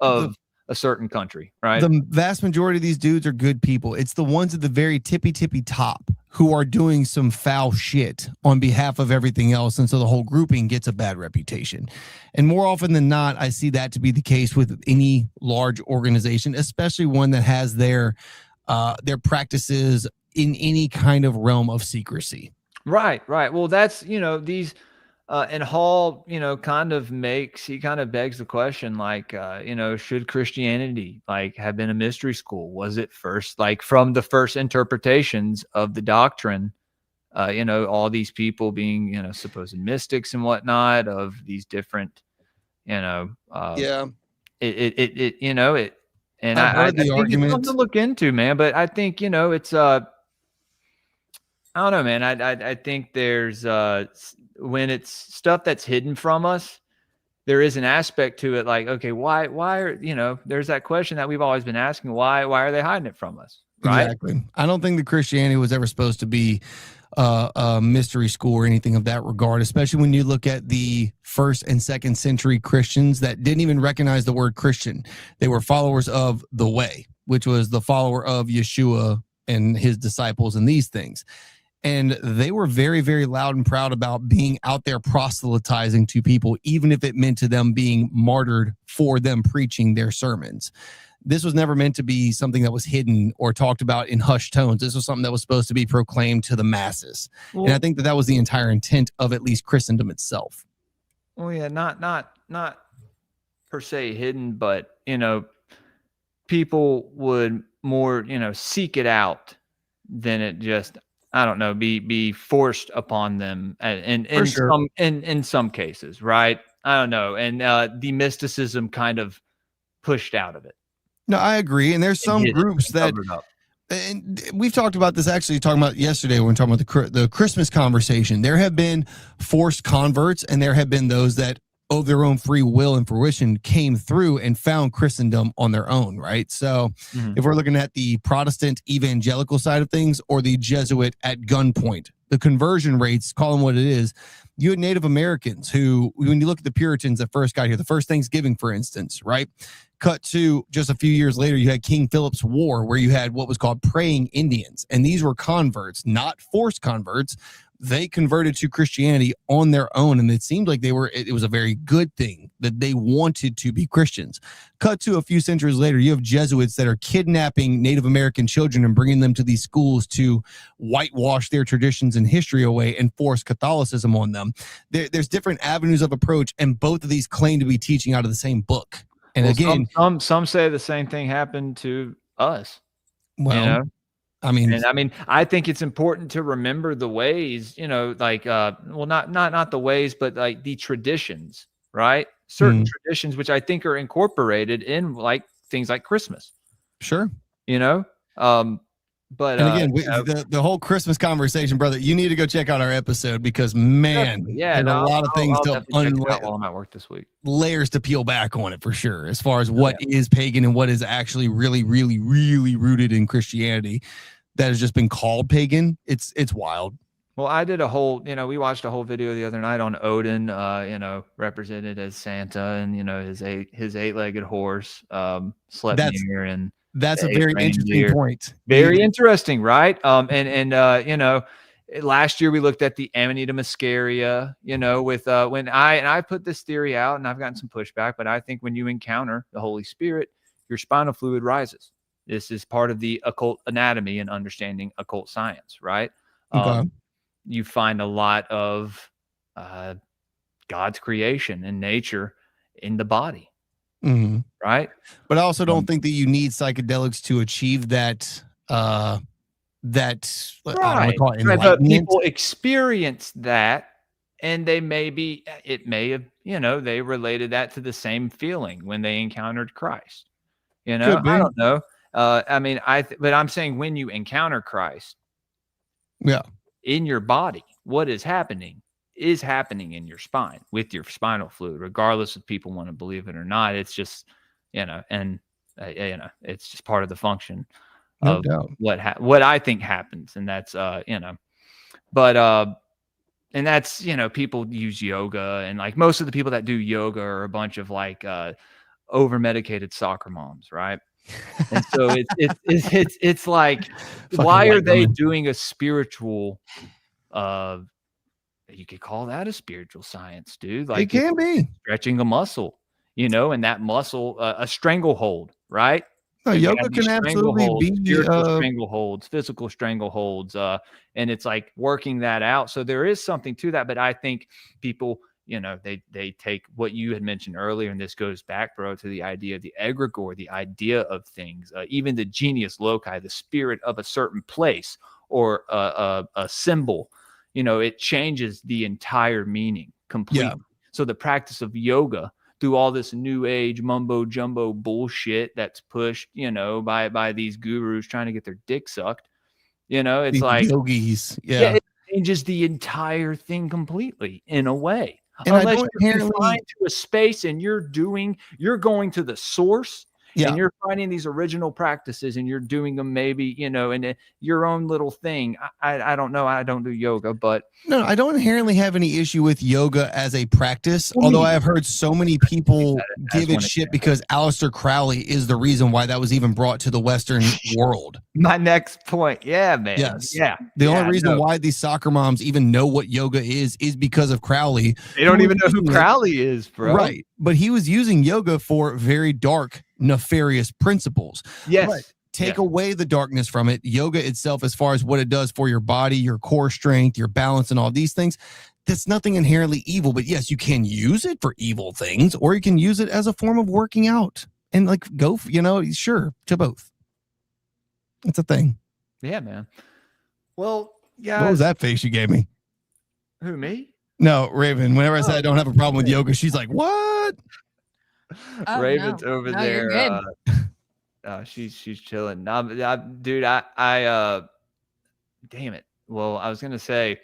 C: of a certain country, right?
F: The vast majority of these dudes are good people. It's the ones at the very tippy top who are doing some foul shit on behalf of everything else, and so the whole grouping gets a bad reputation. And more often than not, I see that to be the case with any large organization, especially one that has their practices in any kind of realm of secrecy.
C: Right. Well, that's these. And Hall, kind of begs the question, should Christianity have been a mystery school? Was it first, from the first interpretations of the doctrine, all these people being, supposed mystics and whatnot of these different, and I think it's something to look into, man. But I think, it's, I don't know, man. I think there's, when it's stuff that's hidden from us, there is an aspect to it. Okay, why are, there's that question that we've always been asking, why are they hiding it from us? Right.
F: Exactly. I don't think that Christianity was ever supposed to be a mystery school or anything of that regard, especially when you look at the 1st and 2nd century Christians that didn't even recognize the word Christian. They were followers of the way, which was the follower of Yeshua and his disciples and these things. And they were very, very loud and proud about being out there proselytizing to people, even if it meant to them being martyred for them preaching their sermons. This was never meant to be something that was hidden or talked about in hushed tones. This was something that was supposed to be proclaimed to the masses. Well, and I think that was the entire intent of at least Christendom itself.
C: Well, yeah, not per se hidden, but, people would more, seek it out than it just, I don't know, be forced upon them in some cases, right? I don't know. And the mysticism kind of pushed out of it.
F: No, I agree. And there's some groups that, and we've talked about this actually talking about yesterday when we were talking about the Christmas conversation. There have been forced converts, and there have been those that of their own free will and fruition came through and found Christendom on their own, right? So if we're looking at the Protestant evangelical side of things or the Jesuit at gunpoint, the conversion rates, call them what it is, you had Native Americans who, when you look at the Puritans that first got here, the first Thanksgiving, for instance, right? Cut to just a few years later, you had King Philip's War, where you had what was called praying Indians. And these were converts, not forced converts. they converted to Christianity on their own, and it seemed like it was a very good thing that they wanted to be Christians. Cut to a few centuries later, you have Jesuits that are kidnapping Native American children and bringing them to these schools to whitewash their traditions and history away and force Catholicism on them. There's different avenues of approach, and both of these claim to be teaching out of the same book. And again,
C: some say the same thing happened to us.
F: Well,
C: you know?
F: I
C: I think it's important to remember the ways, like, not the ways, but like the traditions, right? Certain traditions, which I think are incorporated in like things like Christmas.
F: Sure.
C: But
F: and again, the whole Christmas conversation, brother, you need to go check out our episode because, man,
C: a
F: lot of things to
C: while I'm at work this week.
F: Layers to peel back on it for sure, as far as what is pagan and what is actually really, really, really rooted in Christianity that has just been called pagan. It's wild.
C: Well, I did we watched a whole video the other night on Odin, represented as Santa, and his 8-legged horse, Sleipnir, and
F: that's a very interesting point.
C: Very interesting, right? Last year we looked at the Amanita muscaria, with when I put this theory out, and I've gotten some pushback, but I think when you encounter the Holy Spirit, your spinal fluid rises. This is part of the occult anatomy and understanding occult science, right?
F: Okay.
C: You find a lot of God's creation and nature in the body.
F: Mm-hmm.
C: Right.
F: But I also don't think that you need psychedelics to achieve that. Right.
C: But people experience that, and they they related that to the same feeling when they encountered Christ. I don't know. But I'm saying when you encounter Christ, in your body, what is happening in your spine with your spinal fluid, regardless if people want to believe it or not. It's just, it's just part of the function of what I think happens. And that's, and that's, people use yoga, and like most of the people that do yoga are a bunch of like, over medicated soccer moms. Right. And so it's like, why are they doing a spiritual, you could call that a spiritual science, dude. Like,
F: it can be
C: stretching a muscle, and that muscle, a stranglehold, right?
F: No, yoga can absolutely be
C: strangleholds, physical strangleholds, and it's like working that out. So there is something to that, but I think people, they take what you had mentioned earlier, and this goes back, bro, to the idea of the egregore, the idea of things, even the genius loci, the spirit of a certain place or a symbol. It changes the entire meaning completely. Yeah. So the practice of yoga, through all this new age mumbo jumbo bullshit that's pushed, by these gurus trying to get their dick sucked, it's these like
F: yogis.
C: Yeah, it changes the entire thing completely in a way.
F: And
C: unless you're confined to a space and you're going to the source. Yeah. And you're finding these original practices and you're doing them maybe, in your own little thing. I don't know. I don't do yoga, but.
F: No, I don't inherently have any issue with yoga as a practice, although I have heard so many people give it shit because Aleister Crowley is the reason why that was even brought to the Western world.
C: My next point. Yeah, man.
F: Yes.
C: Yeah.
F: The only reason why these soccer moms even know what yoga is because of Crowley.
C: They don't even know who Crowley is, bro.
F: Right. But he was using yoga for very dark, nefarious principles.
C: Yes.
F: But take away the darkness from it. Yoga itself, as far as what it does for your body, your core strength, your balance, and all these things, that's nothing inherently evil. But yes, you can use it for evil things, or you can use it as a form of working out and like go, sure, to both. It's a thing.
C: Yeah, man. Well, guys.
F: What was that face you gave me?
C: Who, me?
F: No, Raven. Whenever I say I don't have a problem with yoga, she's like, what?
C: Raven's over there. She's chilling. Dude, damn it. Well, I was gonna say,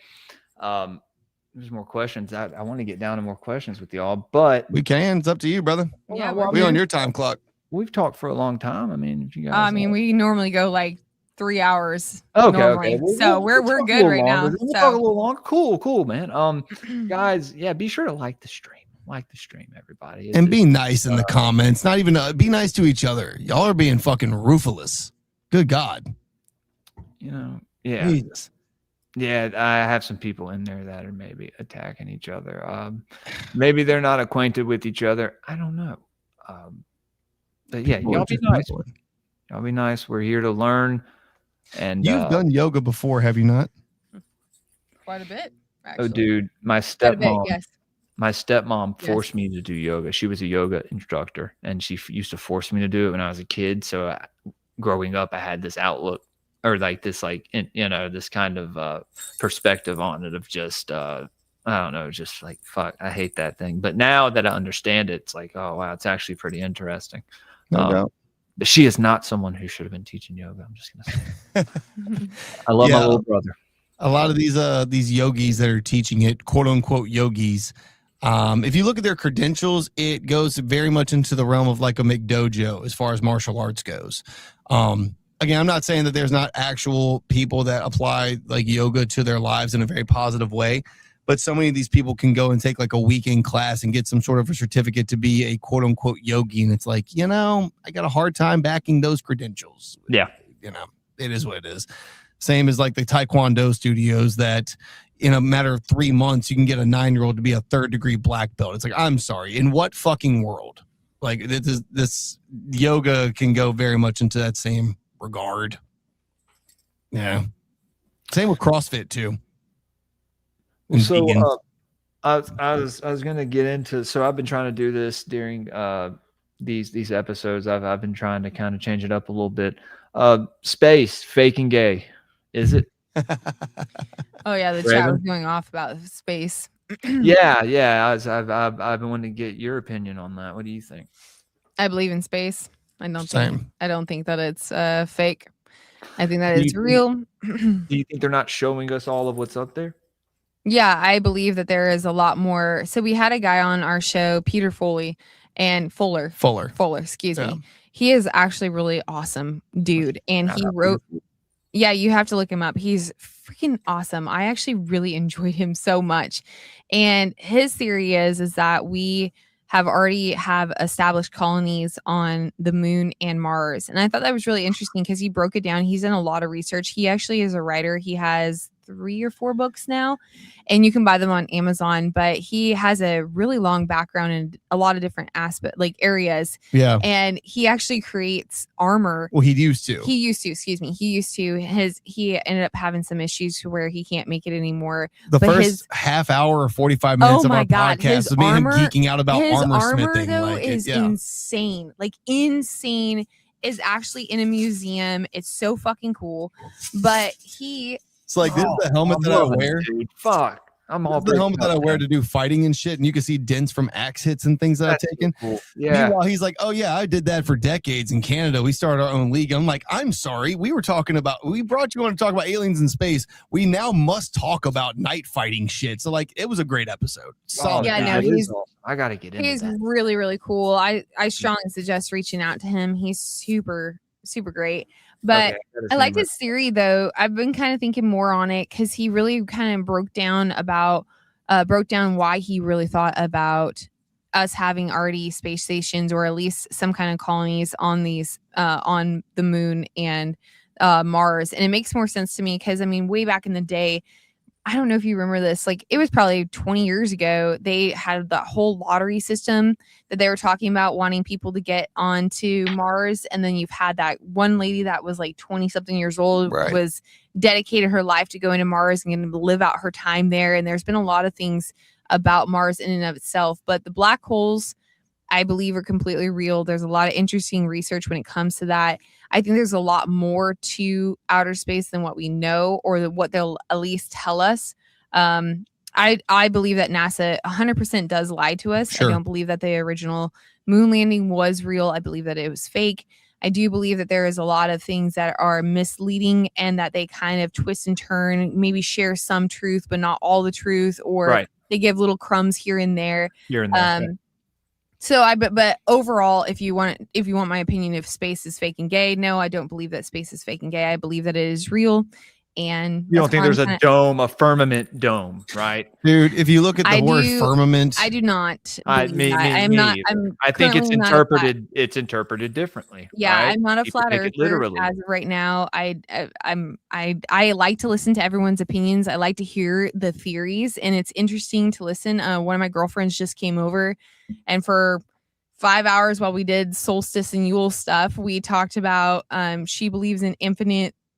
C: there's more questions. I want to get down to more questions with y'all, but
F: we can. It's up to you, brother.
E: Yeah,
F: we're on your time clock.
C: We've talked for a long time. I mean, if you guys.
E: We normally go like 3 hours.
C: Okay.
E: Normally.
C: Well,
E: so we're good right now.
C: We'll talk a little longer. Cool, man. Guys, be sure to like the stream. Everybody.
F: And be nice in the comments. Not even be nice to each other. Y'all are being fucking ruthless. Good God.
C: Yeah.
F: Jesus.
C: Yeah, I have some people in there that are maybe attacking each other. Maybe they're not acquainted with each other. I don't know. But yeah,
F: People are
C: y'all be
F: just
C: nice.
F: people.
C: Y'all be nice. We're here to learn. And
F: You've done yoga before, have you not?
E: Quite a bit, actually.
C: oh, dude, my
E: Quite a bit,
C: stepmom.
E: yes.
C: My stepmom
E: Yes.
C: forced me to do yoga. She was a yoga instructor, and she used to force me to do it when I was a kid. So growing up, I had this outlook, or like this, this kind of perspective on it of just, I don't know, just like, fuck, I hate that thing. But now that I understand it, it's like, oh, wow, it's actually pretty interesting.
F: No doubt.
C: But she is not someone who should have been teaching yoga. I'm just going to say. I love my little brother.
F: A lot of these yogis that are teaching it, quote unquote yogis, if you look at their credentials, it goes very much into the realm of like a McDojo as far as martial arts goes. Again, I'm not saying that there's not actual people that apply like yoga to their lives in a very positive way, but so many of these people can go and take like a weekend class and get some sort of a certificate to be a quote unquote yogi. And it's like, I got a hard time backing those credentials.
C: Yeah.
F: It is what it is. Same as like the Taekwondo studios that in a matter of 3 months, you can get a 9-year-old to be a 3rd-degree black belt. It's like, I'm sorry, in what fucking world? Like this yoga can go very much into that same regard. Yeah. Same with CrossFit too. And
C: So
F: vegans.
C: I was gonna get into. So I've been trying to do this during these episodes. I've been trying to kind of change it up a little bit. Space, fake and gay, is it?
E: Oh yeah, the chat was going off about space.
C: Yeah. I've been wanting to get your opinion on that. What do you think?
E: I believe in space. I don't
F: Same.
E: think that it's fake. I think that it's real.
C: Do you think they're not showing us all of what's up there?
E: Yeah, I believe that there is a lot more. So we had a guy on our show, Peter Fuller, excuse me. He is actually really awesome dude. And he wrote, yeah, you have to look him up. He's freaking awesome. I actually really enjoyed him so much. And his theory is that we already have established colonies on the moon and Mars. And I thought that was really interesting because he broke it down. He's done a lot of research. He actually is a writer. He has 3 or 4 books now, and you can buy them on Amazon, but he has a really long background in a lot of different areas.
F: Yeah.
E: And he actually creates armor.
F: Well, he used to, he ended up having some issues to where he can't make it anymore. The first half hour or 45 minutes of our podcast was me and him geeking out about armor smithing.
E: Though is insane. Like insane. Is actually in a museum. It's so fucking cool. But it's like, this is the helmet that I wear.
C: Dude. Fuck. I'm all
F: the helmet that I wear to do fighting and shit, and you can see dents from axe hits and things that I've taken.
C: Cool. Yeah.
F: Meanwhile, he's like, "Oh yeah, I did that for decades in Canada. We started our own league." I'm like, "I'm sorry, we brought you on to talk about aliens in space. We now must talk about night fighting shit." So like, it was a great episode.
C: Oh, yeah,
E: he's
C: awesome. I gotta get into
E: he's
C: that.
E: really, really cool. I strongly suggest reaching out to him. He's super, super great. But I liked his theory, though. I've been kind of thinking more on it because he really kind of broke down why he really thought about us having already space stations or at least some kind of colonies on these on the moon and Mars. And it makes more sense to me because, I mean, way back in the day, I don't know if you remember this, like it was probably 20 years ago, they had that whole lottery system that they were talking about wanting people to get onto Mars. And then you've had that one lady that was like 20 something years old, was dedicated her life to going to Mars and going to live out her time there. And there's been a lot of things about Mars in and of itself, but the black holes, I believe, are completely real. There's a lot of interesting research when it comes to that. I think there's a lot more to outer space than what we know or what they'll at least tell us. I believe that NASA 100% does lie to us. Sure. I don't believe that the original moon landing was real. I believe that it was fake. I do believe that there is a lot of things that are misleading and that they kind of twist and turn, maybe share some truth, but not all the truth, or they give little crumbs here and there. So but overall, if you want my opinion, if space is fake and gay, no, I don't believe that space is fake and gay. I believe that it is real. And
C: You don't
E: that's
C: think
E: why
C: there's
E: I'm
C: a dome, a firmament dome, right?
F: Dude, if you look at the
E: I
F: word
E: do-
F: firmament,
E: I do not.
C: I
E: believe that.
C: me
E: I'm not.
C: either.
E: I'm
C: I think it's
E: currently not a flat-
C: interpreted differently.
E: Yeah,
C: right?
E: I'm not a
C: People
E: flat
C: take it
E: earther
C: literally.
E: as of right now. I like to listen to everyone's opinions. I like to hear the theories, and it's interesting to listen. One of my girlfriends just came over, and for 5 hours while we did solstice and Yule stuff, we talked about she believes in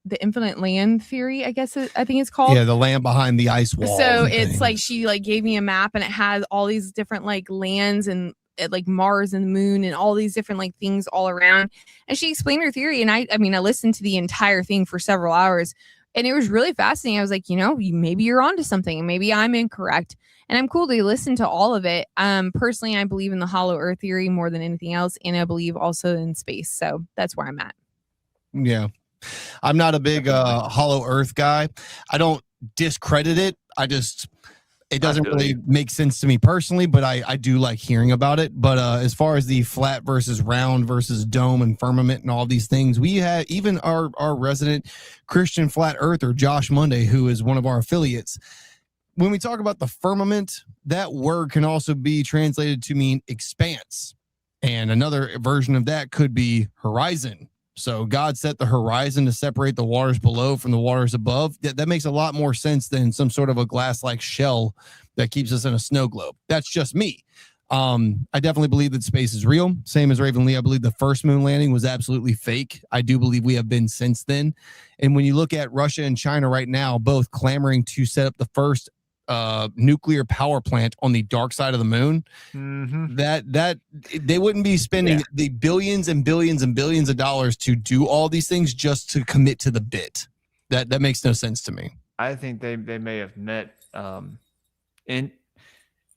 E: the infinite land theory, I guess I think it's called.
F: yeah, the land behind the ice wall.
E: So
F: and
E: it's like
F: things.
E: she like gave me a map, and it has all these different like lands and like Mars and the moon and all these different like things all around. And she explained her theory, and I mean I listened to the entire thing for several hours, and it was really fascinating. I was like, maybe you're onto something, and maybe I'm incorrect. And I'm cool to listen to all of it. Personally, I believe in the hollow earth theory more than anything else, and I believe also in space. So that's where I'm at.
F: Yeah. I'm not a big hollow earth guy. I don't discredit it. It doesn't really make sense to me personally, but I do like hearing about it. But as far as the flat versus round versus dome and firmament and all these things, we have even our resident Christian flat earther, Josh Monday, who is one of our affiliates. When we talk about the firmament, that word can also be translated to mean expanse. And another version of that could be horizon. So God set the horizon to separate the waters below from the waters above. That makes a lot more sense than some sort of a glass-like shell that keeps us in a snow globe. That's just me. I definitely believe that space is real. Same as Raven Lee. I believe the first moon landing was absolutely fake. I do believe we have been since then. And when you look at Russia and China right now, both clamoring to set up the first nuclear power plant on the dark side of the moon, that they wouldn't be spending the billions and billions and billions of dollars to do all these things just to commit to the bit. That makes no sense to me.
C: I think they may have met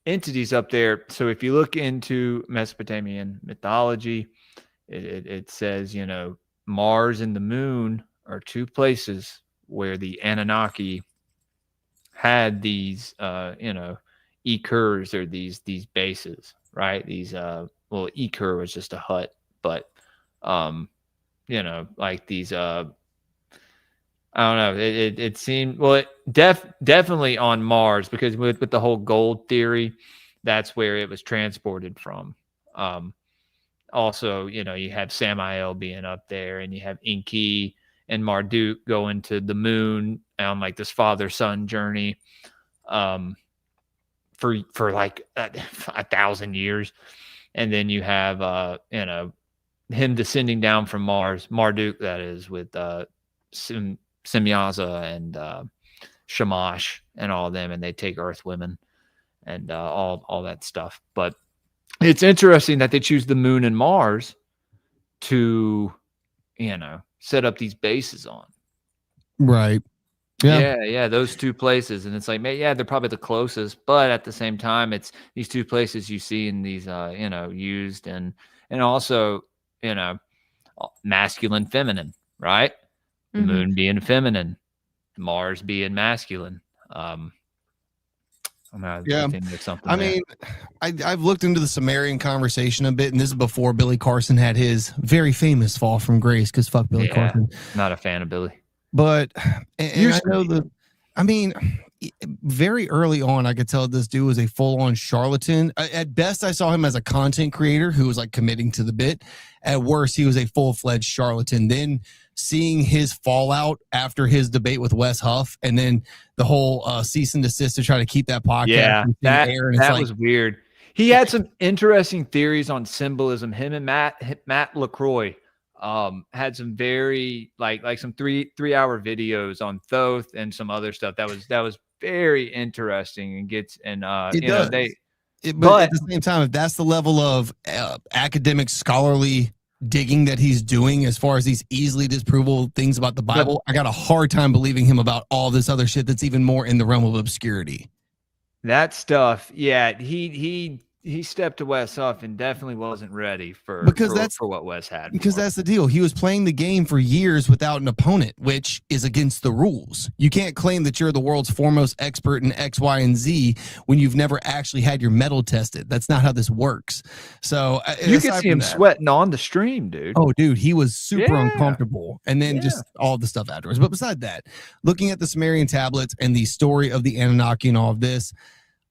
C: entities up there. So if you look into Mesopotamian mythology, it says, Mars and the moon are two places where the Anunnaki had these, Ekurs, or these bases, right? These, Ekur was just a hut, but, like these, I don't know. It seemed, definitely on Mars, because with the whole gold theory, that's where it was transported from. Also, you have Samael being up there, and you have Enki and Marduk going to the moon on like this father-son journey for like 1,000 years. And then you have, him descending down from Mars, Marduk, that is, with Semyaza and Shamash and all of them, and they take Earth women and all that stuff. But it's interesting that they choose the moon and Mars to, set up these bases on.
F: Right.
C: Yeah, those two places. And it's like, they're probably the closest, but at the same time, it's these two places you see in these, used and also, masculine, feminine, right? The moon being feminine, Mars being masculine. I think there's something there.
F: I've looked into the Sumerian conversation a bit, and this is before Billy Carson had his very famous fall from grace, because fuck Billy Carson.
C: Not a fan of Billy.
F: But I know very early on, I could tell this dude was a full-on charlatan. At best, I saw him as a content creator who was like committing to the bit. At worst, he was a full-fledged charlatan. Then seeing his fallout after his debate with Wes Huff, and then the whole cease and desist to try to keep that podcast in the air. And
C: that was weird. He had some interesting theories on symbolism. Him and Matt LaCroix had some very like some 3-hour videos on Thoth and some other stuff that was very interesting, and but
F: at the same time, if that's the level of academic scholarly digging that he's doing as far as these easily disprovable things about the Bible, I got a hard time believing him about all this other shit that's even more in the realm of obscurity.
C: That stuff, he he stepped to Wes off and definitely wasn't ready for what Wes had.
F: Because that's the deal. He was playing the game for years without an opponent, which is against the rules. You can't claim that you're the world's foremost expert in X, Y, and Z when you've never actually had your metal tested. That's not how this works. So
C: you could see him sweating on the stream, dude.
F: Oh, dude, he was super uncomfortable. And then just all the stuff afterwards. But beside that, looking at the Sumerian tablets and the story of the Anunnaki and all of this,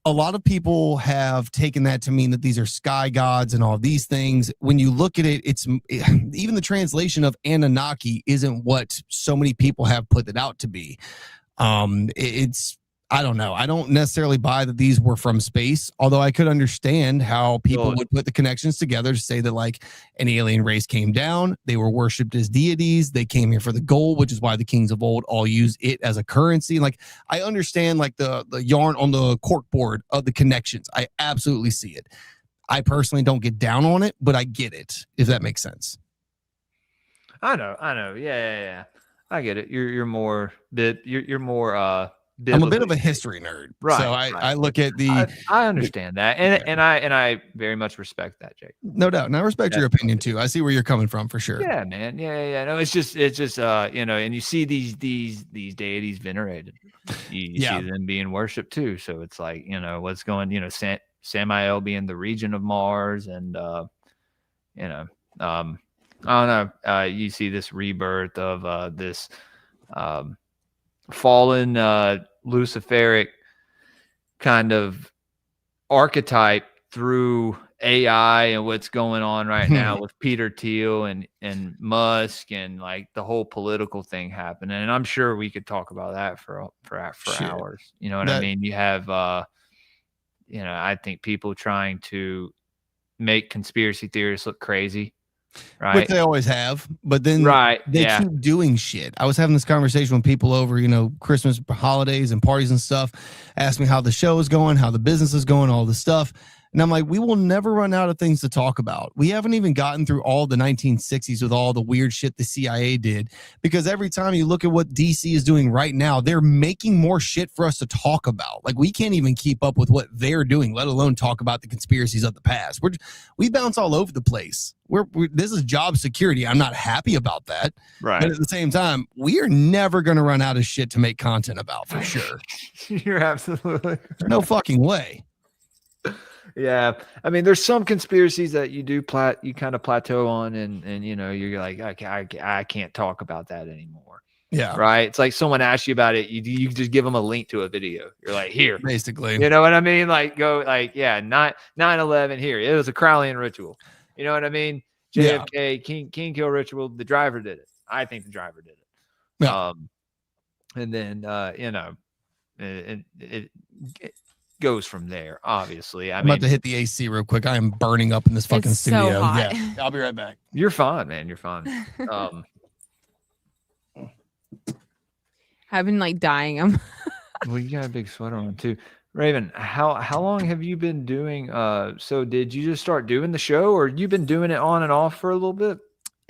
F: a lot of people have taken that to mean that these are sky gods and all these things. When you look at it, it's even the translation of Anunnaki isn't what so many people have put it out to be. I don't know. I don't necessarily buy that these were from space, although I could understand how people would put the connections together to say that like an alien race came down, they were worshipped as deities, they came here for the gold, which is why the kings of old all use it as a currency. Like I understand like the yarn on the cork board of the connections. I absolutely see it. I personally don't get down on it, but I get it, if that makes sense.
C: I know. Yeah. I get it. You're more
F: I'm a bit of a history nerd,
C: right?
F: So I look at
C: I understand that, and I very much respect that, Jake.
F: No doubt, and I respect your opinion too. I see where you're coming from for sure.
C: Yeah, man. Yeah. No, it's just and you see these deities venerated. You see them being worshipped too. So it's like what's going. Samael being the region of Mars, and I don't know. You see this rebirth of this fallen Luciferic kind of archetype through AI and what's going on right now with Peter Thiel and Musk and like the whole political thing happening. And I'm sure we could talk about that for hours. You know what I mean? You have I think people trying to make conspiracy theorists look crazy. Right.
F: Which they always have, but then they keep doing shit. I was having this conversation with people over, Christmas holidays and parties and stuff, asked me how the show is going, how the business is going, all this stuff. And I'm like, we will never run out of things to talk about. We haven't even gotten through all the 1960s with all the weird shit the CIA did, because every time you look at what DC is doing right now, they're making more shit for us to talk about. Like we can't even keep up with what they're doing, let alone talk about the conspiracies of the past. We bounce all over the place. This is job security. I'm not happy about that.
C: Right.
F: But at the same time, we are never going to run out of shit to make content about for sure.
C: You're absolutely right.
F: No fucking way.
C: Yeah, I mean, there's some conspiracies that you kind of plateau on, and you're like, I can't talk about that anymore.
F: Yeah,
C: right. It's like someone asks you about it, you just give them a link to a video. You're like, here,
F: basically.
C: You know what I mean? Like, go, like, 9/11 here. It was a Crowleyan ritual. You know what I mean? JFK, King kill ritual. The driver did it. I think the driver did it.
F: Yeah.
C: And then it goes from there, obviously. I'm
F: about to hit the AC real quick. I am burning up in this fucking studio.
E: So hot.
F: Yeah, I'll be right back.
C: You're fine, man. You're fine.
E: I've been like dying.
C: Well, you got a big sweater on too. Raven, how long have you been doing? So did you just start doing the show, or you've been doing it on and off for a little bit?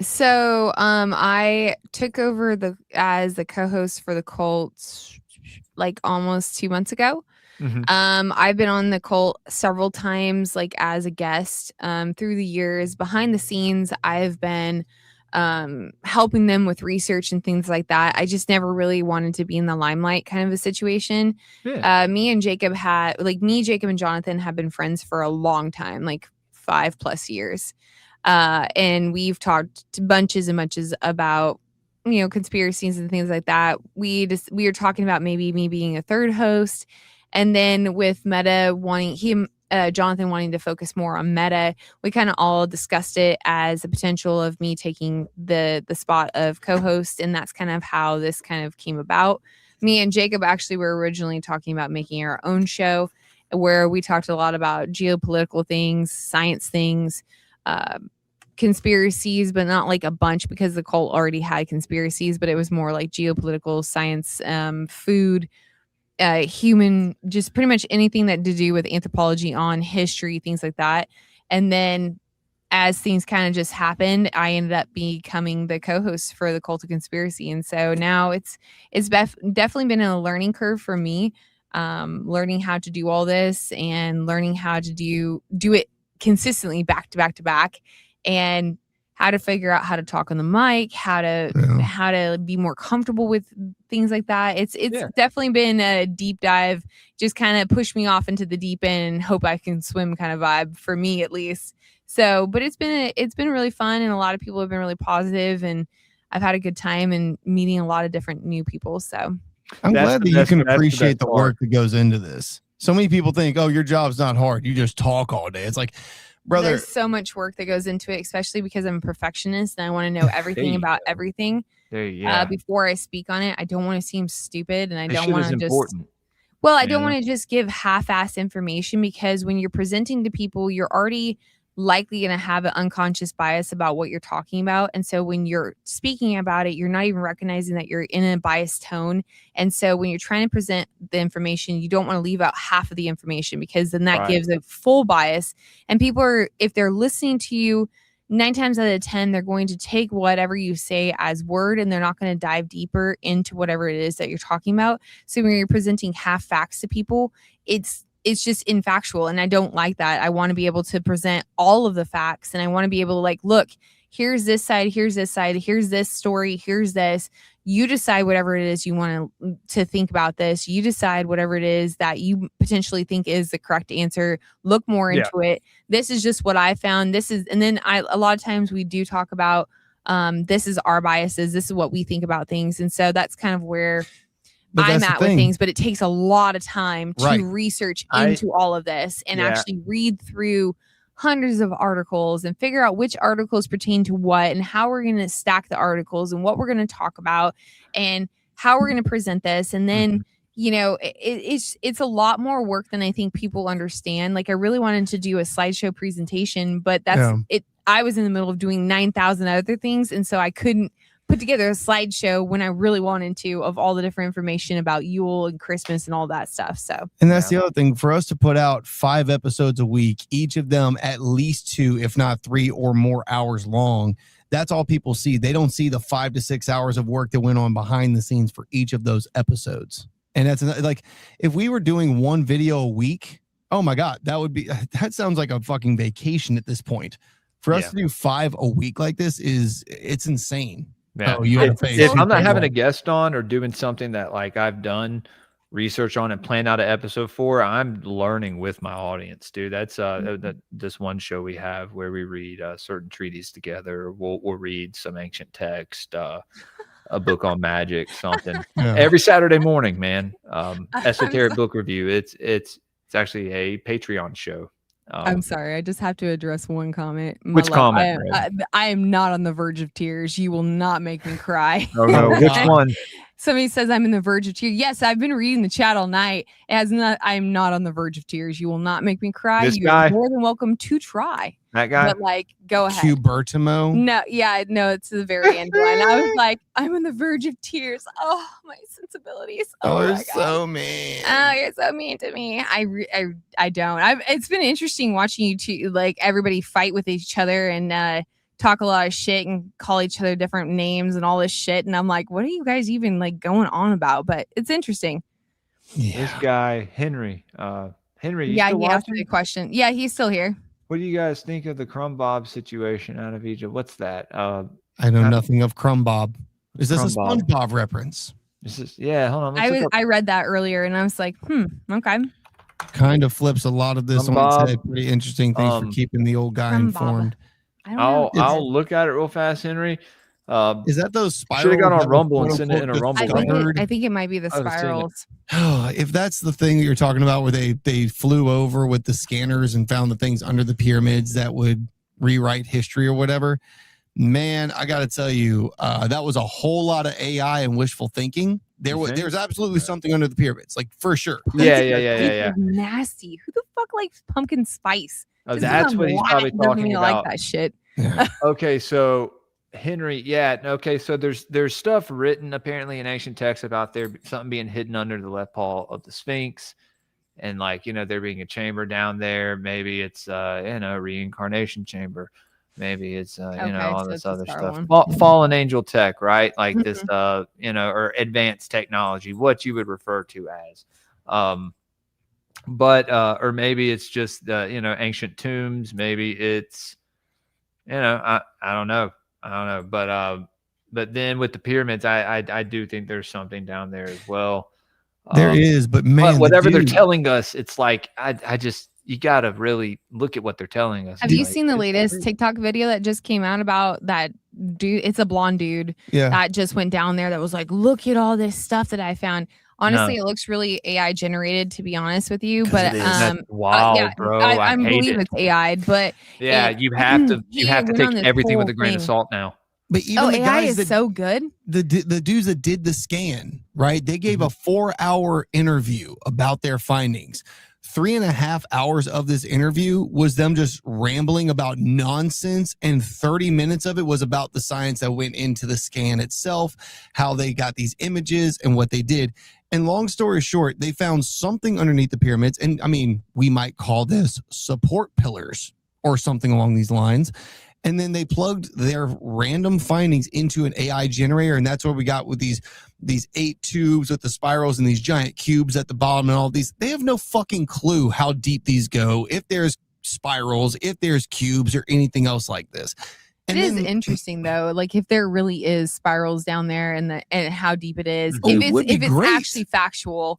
E: So I took over as the co-host for the Cult like almost 2 months ago.
C: Mm-hmm.
E: I've been on the Cult several times, like as a guest, through the years. Behind the scenes, I've been helping them with research and things like that. I just never really wanted to be in the limelight kind of a situation.
C: Yeah.
E: Jacob and Jonathan have been friends for a long time, like 5+ years. And we've talked bunches and bunches about, conspiracies and things like that. We were talking about maybe me being a third host. And then with Meta Jonathan wanting to focus more on Meta, we kind of all discussed it as a potential of me taking the spot of co-host. And that's kind of how this kind of came about. Me and Jacob actually were originally talking about making our own show where we talked a lot about geopolitical things, science things, conspiracies, but not like a bunch, because the Cult already had conspiracies, but it was more like geopolitical, science, food, human, just pretty much anything that to do with anthropology, on history, things like that. And then as things kind of just happened, I ended up becoming the co-host for the Cult of Conspiracy. And so now it's definitely been a learning curve for me. learning how to do all this and learning how to do it consistently back to back to back, and how to figure out how to talk on the mic, how to be more comfortable with things like that. It's definitely been a deep dive, just kind of push me off into the deep end and hope I can swim kind of vibe for me, at least. So, but it's been really fun, and a lot of people have been really positive, and I've had a good time and meeting a lot of different new people. So
F: I'm glad that you can appreciate the work that goes into this. So many people think, oh, your job's not hard, you just talk all day. It's like, brother,
E: there's so much work that goes into it, especially because I'm a perfectionist and I want to know everything about everything before I speak on it. I don't want to seem stupid, and I don't want to just I don't want to just give half-ass information, because when you're presenting to people, you're already likely going to have an unconscious bias about what you're talking about. And so when you're speaking about it, you're not even recognizing that you're in a biased tone. And so when you're trying to present the information, you don't want to leave out half of the information, because then that gives a full bias. And people are, if they're listening to you, 9 times out of 10, they're going to take whatever you say as word, and they're not going to dive deeper into whatever it is that you're talking about. So when you're presenting half facts to people, it's just infactual, and I don't like that. I want to be able to present all of the facts, and I want to be able to, like, look, here's this side, here's this side, here's this story, here's this. You decide whatever it is you want to think about this. You decide whatever it is that you potentially think is the correct answer. Look more into it. This is just what I found. And then a lot of times we do talk about this is our biases. This is what we think about things. And so that's kind of where I'm at with things, but it takes a lot of time to research into all of this and actually read through hundreds of articles and figure out which articles pertain to what, and how we're going to stack the articles, and what we're going to talk about, and how we're going to present this. And then, it's a lot more work than I think people understand. Like, I really wanted to do a slideshow presentation, but I was in the middle of doing 9,000 other things. And so I couldn't put together a slideshow when I really wanted to, of all the different information about Yule and Christmas and all that stuff. So,
F: and that's the other thing, for us to put out 5 episodes a week, each of them at least 2, if not 3 or more hours long. That's all people see. They don't see the 5 to 6 hours of work that went on behind the scenes for each of those episodes. And that's like, if we were doing 1 video a week, oh my God, that sounds like a fucking vacation at this point. For us to do 5 a week like this it's insane.
C: Yeah.
F: Oh,
C: if I'm not having a guest on or doing something that, like, I've done research on and planned out an episode for, I'm learning with my audience, dude. That's this one show we have where we read certain treaties together. We'll read some ancient text, a book on magic, something every Saturday morning, man. Esoteric book review. It's actually a Patreon show.
E: I'm sorry. I just have to address one comment.
C: Which comment?
E: I am not on the verge of tears. You will not make me cry.
C: Oh no! Which one?
E: Somebody says I'm in the verge of tears. Yes, I've been reading the chat all night. I am not on the verge of tears. You will not make me cry. You're more than welcome to try.
C: That guy?
E: But, like, go ahead.
F: Hubertimo?
E: No, it's the very end one. I was like, I'm on the verge of tears. Oh, my sensibilities.
F: Oh, you're so mean.
E: Oh, you're so mean to me. I don't. It's been interesting watching you two, like, everybody fight with each other and talk a lot of shit and call each other different names and all this shit. And I'm like, what are you guys even, like, going on about? But it's interesting.
C: Yeah. This guy, Henry. Henry, you still
E: he asked me a question. Yeah, he's still here.
C: What do you guys think of the Crumb Bob situation out of Egypt? What's that?
F: I know nothing of Crumb Bob. Is this a SpongeBob reference?
C: Hold on.
E: I read that earlier and I was like, okay.
F: Kind of flips a lot of this on its head. Pretty interesting things for keeping the old guy informed.
C: I'll look at it real fast, Henry.
F: Is that those spirals?
C: Should have got on Rumble and send it in a Rumble.
E: I think it might be the spirals.
F: If that's the thing that you're talking about, where they flew over with the scanners and found the things under the pyramids that would rewrite history or whatever, man, I got to tell you, that was a whole lot of AI and wishful thinking. There's absolutely something under the pyramids, like, for sure.
C: Yeah.
E: Nasty. Who the fuck likes pumpkin spice?
C: Oh, that's what he's probably talking about.
E: Like that shit.
F: Yeah.
C: Okay, so Henry, okay, so there's stuff written apparently in ancient texts about there something being hidden under the left paw of the Sphinx, and, like, there being a chamber down there. Maybe it's a reincarnation chamber. Maybe it's all this other stuff. Fallen angel tech, right? Like this or advanced technology, what you would refer to as. But or maybe it's just ancient tombs. Maybe it's I don't know. But then with the pyramids, I do think there's something down there as well.
F: There is, but man,
C: whatever they're telling us, it's like I just you gotta really look at what they're telling us.
E: Have you seen the latest TikTok video that just came out about that dude? It's a blonde dude that just went down there that was like, look at all this stuff that I found. Honestly, it looks really AI generated, to be honest with you. But
C: wow, bro,
E: I believe it's AI. But
C: you have to take everything with a grain of salt now.
F: But even the
E: AI
F: guys
E: is so good.
F: The dudes that did the scan, right? They gave a 4-hour interview about their findings. 3.5 hours of this interview was them just rambling about nonsense, and 30 minutes of it was about the science that went into the scan itself, how they got these images and what they did. And long story short, they found something underneath the pyramids. And I mean, we might call this support pillars or something along these lines. And then they plugged their random findings into an AI generator. And that's what we got with these 8 tubes with the spirals and these giant cubes at the bottom and all these. They have no fucking clue how deep these go, if there's spirals, if there's cubes or anything else like this. And
E: it is interesting though, like if there really is spirals down there and how deep it is, if it's actually factual.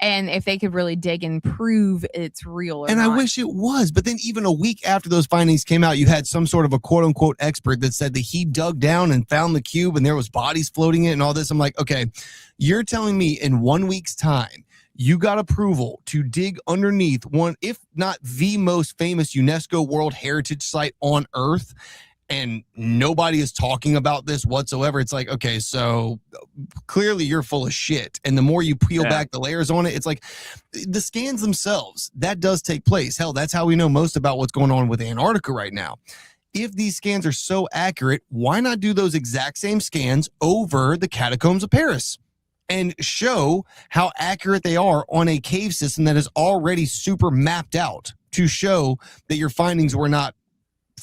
E: And if they could really dig and prove it's real or not.
F: I wish it was. But then even a week after those findings came out, you had some sort of a quote unquote expert that said that he dug down and found the cube and there was bodies floating in it and all this. I'm like, okay, you're telling me in 1 week's time, you got approval to dig underneath one, if not the most famous UNESCO World Heritage Site on Earth, and nobody is talking about this whatsoever. It's like, okay, so clearly you're full of shit. And the more you peel back the layers on it, it's like the scans themselves, that does take place. Hell, that's how we know most about what's going on with Antarctica right now. If these scans are so accurate, why not do those exact same scans over the catacombs of Paris and show how accurate they are on a cave system that is already super mapped out to show that your findings were not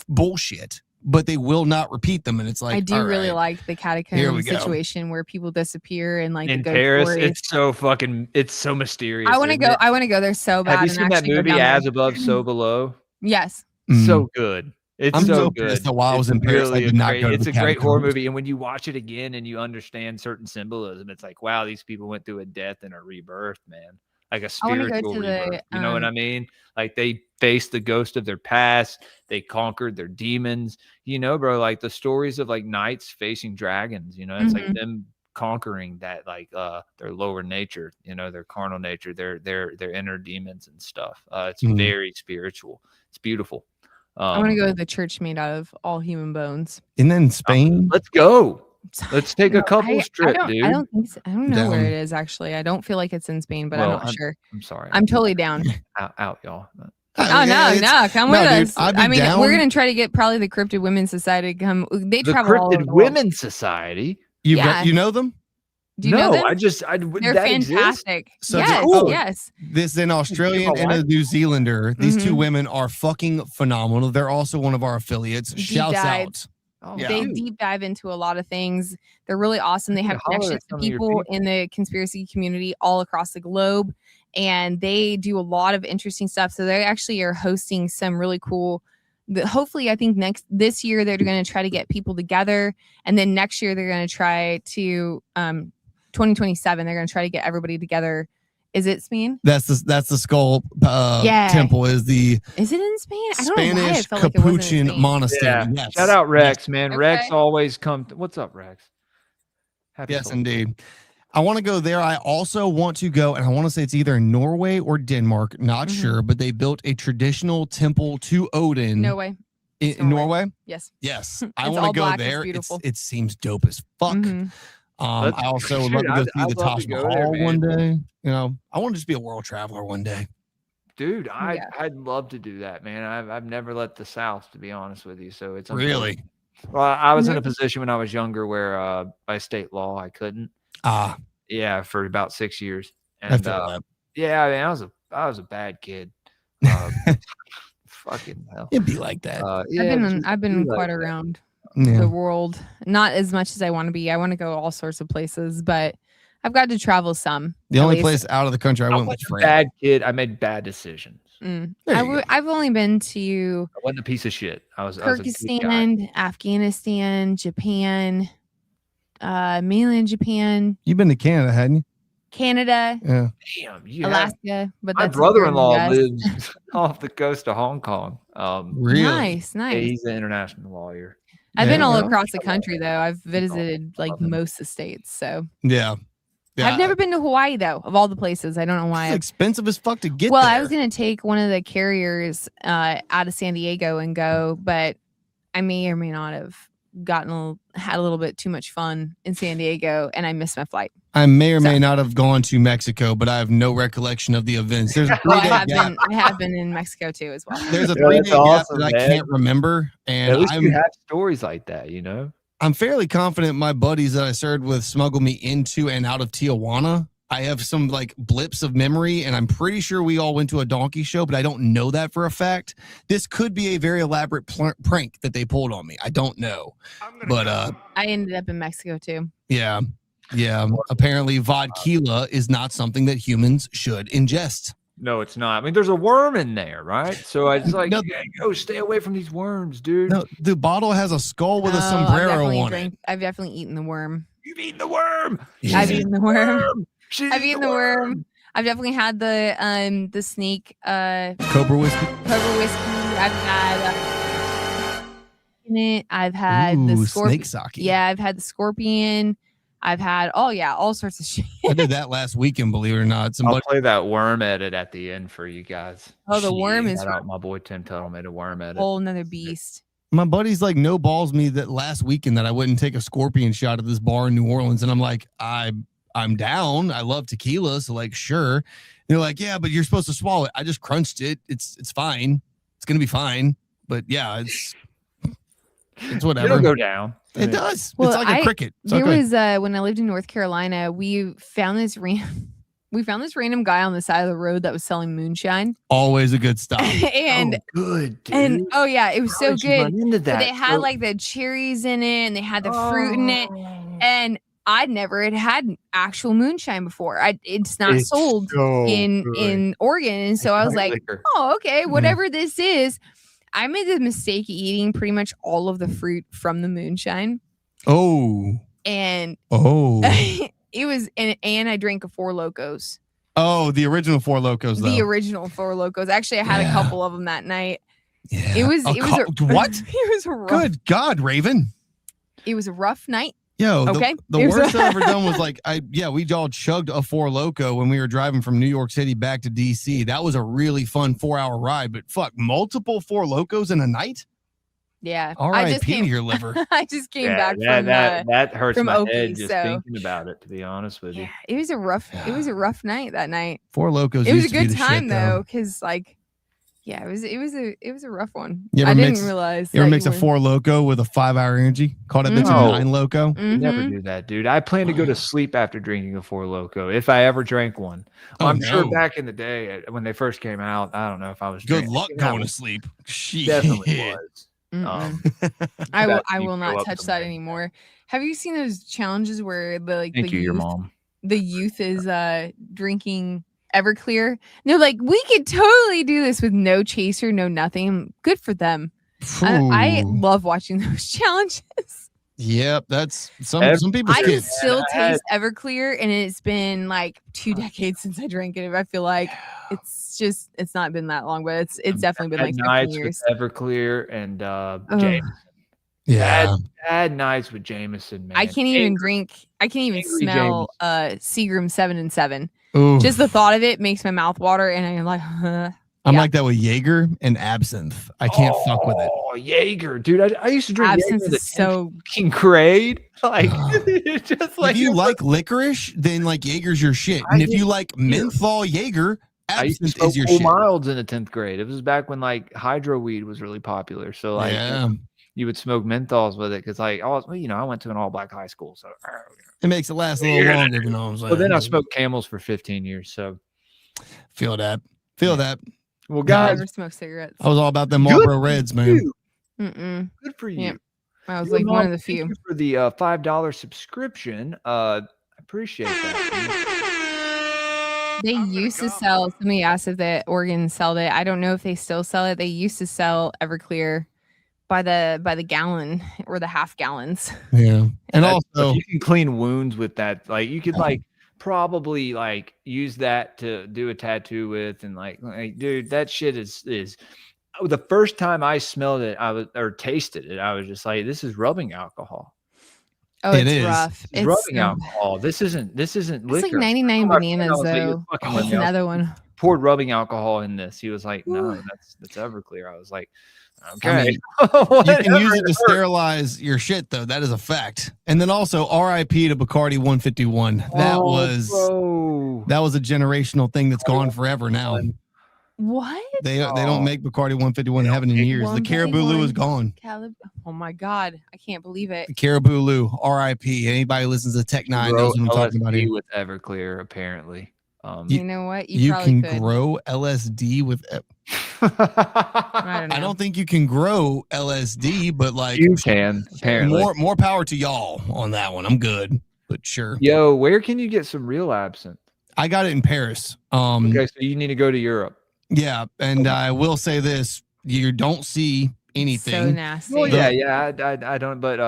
F: bullshit, but they will not repeat them. And it's like,
E: I do really like the catacomb situation where people disappear and like
C: in Paris. It's so mysterious.
E: I want to go there so bad.
C: Have you seen that movie As Above, So Below?
E: Yes.
C: So good. It's so good.
F: So while I was in Paris, I did not go to the catacombs.
C: It's a great horror movie. And when you watch it again and you understand certain symbolism, it's like, wow, these people went through a death and a rebirth, man. Like a spiritual rebirth. You know what I mean? Like they faced the ghost of their past. They conquered their demons. You know, bro, like the stories of like knights facing dragons, it's like them conquering that, like their lower nature, their carnal nature, their inner demons and stuff. It's very spiritual. It's beautiful.
E: I want to go to the church made out of all human bones.
F: And then Spain.
C: Let's go. Let's take a couple trip, dude.
E: I don't think so. I don't know where it is actually. I don't feel like it's in Spain, but I'm not sure.
C: I'm sorry.
E: I'm totally down.
C: out, y'all.
E: No, come with us.
F: I mean,
E: we're gonna try to get probably the Cryptid Women's Society to come. They travel all over the world.
C: Women's Society.
F: You know them?
E: Do you know them?
C: They're
E: fantastic.
F: So
E: yes.
F: This is an Australian and a New Zealander. These two women are fucking phenomenal. They're also one of our affiliates. Shouts out.
E: They deep dive into a lot of things. They're really awesome. They have connections to people in the conspiracy community all across the globe, and they do a lot of interesting stuff. So they actually are hosting some really cool. Hopefully, I think this year they're going to try to get people together, and then next year they're going to try to 2027. They're going to try to get everybody together. Is it Spain?
F: That's the skull temple. Is it
E: in Spain? I don't
F: Spanish
E: know why I felt
F: Capuchin
E: like it
F: monastery.
C: Yeah.
F: Yes.
C: Shout out Rex, man.
E: Okay.
C: Rex always comes. What's up, Rex?
F: Yes, indeed. I want to go there. I also want to go, and I want to say it's either in Norway or Denmark. Not sure, but they built a traditional temple to Odin.
E: No way.
F: In Norway?
E: Yes.
F: Yes. I want to go there. It seems dope as fuck. I also would love to go see the Taj Mahal one day. I want to just be a world traveler one day.
C: Dude, I'd love to do that, man. I've never left the South, to be honest with you. So it's
F: really.
C: Well, I was in a position when I was younger where by state law I couldn't. Yeah, for about 6 years. And I mean, I was a bad kid. Fucking hell.
F: It'd be like that.
E: I've been quite around the world. Not as much as I want to be. I want to go all sorts of places, but I've got to travel some.
F: The
E: at
F: only
E: least.
F: place out of the country I went was
C: was a
F: France.
C: bad kid. I made bad decisions.
F: There you go.
E: I've only been to
C: I wasn't a piece of shit. I was a good guy.
E: Kyrgyzstan, Afghanistan, Japan, mainland Japan,
F: You've been to Canada, hadn't you?
E: Canada,
F: Yeah.
C: Damn, you have-
E: Alaska. But
C: my
E: that's
C: brother-in-law
E: important,
C: lives off the coast of Hong Kong.
F: Really?
E: Nice,
C: Yeah,
E: nice.
C: he's an international lawyer.
E: I've been
F: Yeah,
E: all
F: well,
E: across the country though. I've visited like most of the states. So
F: Yeah.
E: I've never been to Hawaii though. Of all the places, I don't know why.
F: It's expensive as fuck to get
E: Well,
F: there.
E: I was gonna take one of the carriers out of San Diego and go, but I may or may not have had a little bit too much fun in San Diego, and I missed my flight.
F: I may or may not have gone to Mexico, but I have no recollection of the events. There's a
E: Well,
F: 3-day gap.
E: I have been in Mexico too as well.
F: There's a
C: Yeah,
F: 3-day
C: that's
F: gap
C: awesome,
F: that I
C: man.
F: can't remember, and
C: At least you
F: I'm
C: have stories like that, you know?
F: I'm fairly confident my buddies that I served with smuggled me into and out of Tijuana. I have some like blips of memory, and I'm pretty sure we all went to a donkey show, but I don't know that for a fact. This could be a very elaborate prank that they pulled on me. I don't know, but
E: I ended up in Mexico too.
F: yeah. Apparently, vodka is not something that humans should ingest.
C: No, it's not. I mean, there's a worm in there, right? So I was like,
F: No.
C: yeah, go stay away from these worms, dude.
F: No, the bottle has a skull with a sombrero on it.
E: I've definitely eaten the worm.
C: You've eaten the worm.
F: Yeah.
E: I've eaten the worm.
C: She's
E: I've eaten the worm. I've definitely had the snake
F: Cobra whiskey.
E: cobra whiskey. I've had in it. I've had the
F: Ooh,
E: scorpion.
F: snake sake.
E: Yeah, I've had the scorpion. I've had all sorts of shit.
F: I did that last weekend, believe it or not.
C: I'll
F: Somebody,
C: play that worm edit at the end for you guys.
E: Oh, the worm is
C: Shout out my boy Tim Tuttle made a worm
E: a
C: edit.
E: whole nother beast.
F: my buddy's like no balls me that last weekend that I wouldn't take a scorpion shot at this bar in New Orleans, and I'm like, I'm down. I love tequila, so like sure. And they're like, yeah, but you're supposed to swallow it. I just crunched it. It's fine. It's gonna be fine. But yeah, it's whatever.
C: It'll go down.
F: It does.
E: Well,
F: it's like a cricket. It's
E: There
F: okay.
E: was when I lived in North Carolina, we found this random guy on the side of the road that was selling moonshine.
F: Always a good stop.
E: and
C: good, dude.
E: and oh yeah, it was
C: How
E: so
C: did you run
E: good.
C: into
E: But
C: that?
E: they had like the cherries in it, and they had the fruit in it, and I'd never had actual moonshine before. It's not sold in Oregon, and so I was like, oh, okay, whatever this is. I made the mistake of eating pretty much all of the fruit from the moonshine,
F: Oh.
E: and it was, and I drank a Four Locos.
F: Oh, the original Four Locos, though.
E: The original Four Locos. Actually, I had a couple of them that night.
F: Yeah.
E: It was
F: what?
E: It was a rough.
F: Good God, Raven.
E: It was a rough night.
F: Yo,
E: Okay.
F: the
E: It was-
F: worst I've ever done was like, we all chugged a Four Loko when we were driving from New York City back to DC. That was a really fun 4-hour ride, but fuck, multiple Four Locos in a night?
E: Yeah.
F: R.I.P. to your liver.
E: I just came back from
C: that hurts
E: from
C: my
E: Oki,
C: head just
E: so-
C: thinking about it. To be honest with you,
E: yeah, it was a rough night that night.
F: Four Locos.
E: It was a
F: used to be
E: good
F: the
E: time
F: shit,
E: though, because like, yeah, it was a rough one.
F: You ever
E: I didn't
F: mix-
E: realize.
F: You ever
E: that
F: mix a
E: were-
F: Four Loco with a 5-hour energy? Call that bitch a
C: No.
F: 9 Loco?
E: Mhm.
C: never do that, dude. I plan to go to sleep after drinking a Four Loko if I ever drank one.
F: Oh,
C: I'm sure
F: no.
C: back in the day when they first came out, I don't know if I was.
F: Good
C: drinking.
F: luck
C: I
F: going to sleep. Shit.
C: Definitely was.
E: Mm-mm. I
C: that
E: will
C: you
E: not
C: go up
E: touch
C: to
E: that
C: me.
E: anymore. Have you seen those challenges where
C: Thank you, your mom.
E: the youth is drinking Everclear? No, like we could totally do this with no chaser, no nothing. Good for them. I
F: Phew.
E: love watching those challenges.
F: Yep, that's some people's
E: I can
F: kids.
E: still taste Everclear, and it's been like 2 decades since I drank it. I feel like it's not been that long, but it's definitely been like 15
C: nights
E: years.
C: with Everclear and Jameson.
F: Yeah.
C: Bad nights with Jameson, man.
E: I can't even drink. I can't even
C: Angry
E: smell Seagram 7 and 7.
F: Ooh.
E: Just the thought of it makes my mouth water, and I'm like,
F: I'm
E: yeah.
F: like that with Jaeger and absinthe. I can't fuck with it.
C: Oh, Jaeger, dude! I used to drink
E: absinthe
C: Jaeger
E: is so.
C: fucking grade. Like, just like
F: If you like licorice, then like Jaeger's your shit. And if you like menthol Jaeger,
C: I used to
F: absinthe
C: smoke
F: is your
C: full
F: shit.
C: milds in the 10th grade. It was back when like hydro weed was really popular. So like,
F: Yeah.
C: you would smoke menthols with it because like, I went to an all black high school, so.
F: It makes it last a little longer, you know what I'm saying?
C: Well, then I smoked Camels for 15 years. So,
F: Feel that. Feel that.
C: well,
E: I
C: guys,
E: never smoke cigarettes.
F: I was all about them
C: Good
F: Marlboro
C: for
F: Reds, man.
C: you.
E: Mm-mm.
C: Good for you.
E: Yeah. I was
C: Your
E: like one
C: mom,
E: of the
C: thank
E: few.
C: you for the $5 subscription. I appreciate that.
E: They used to sell. Somebody asked if the Oregon sold it. I don't know if they still sell it. They used to sell Everclear by the gallon or the half gallons.
F: Yeah. And
C: That's-
F: also,
C: you can clean wounds with that. Like you could probably use that to do a tattoo with, and like dude, that shit is the first time I smelled it, or tasted it, I was just like, this is rubbing alcohol.
E: Oh,
F: It
E: it's
F: is.
E: rough.
C: It's rubbing alcohol. This isn't
E: It's
C: liquor.
E: like 99
C: My friend,
E: bananas
C: I was like, "You're
E: though.
C: fucking with
E: That's
C: me." I was
E: another one.
C: poured rubbing alcohol in this. He was like, no, that's Everclear. I was like, okay.
F: I mean, you can use it to sterilize your shit, though. That is a fact. And then also, RIP to Bacardi 151. That was a generational thing that's gone forever now.
E: What?
F: They don't make Bacardi 151 in heaven in years. The Caribou Lou is gone.
E: Oh my God, I can't believe it.
F: The Caribou Lou, RIP. Anybody who listens to Tech Nine knows what I'm talking about here.
C: with Everclear, apparently.
E: You know what?
F: You
E: probably
F: can
E: could.
F: grow LSD with.
E: I don't know.
F: I don't think you can grow LSD, but like
C: you can, apparently.
F: More power to y'all on that one. I'm good, but sure.
C: Yo, where can you get some real absinthe?
F: I got it in Paris.
C: Okay, so you need to go to Europe.
F: Yeah, and I will say this: you don't see anything.
E: So nasty.
C: Well, yeah, I don't, but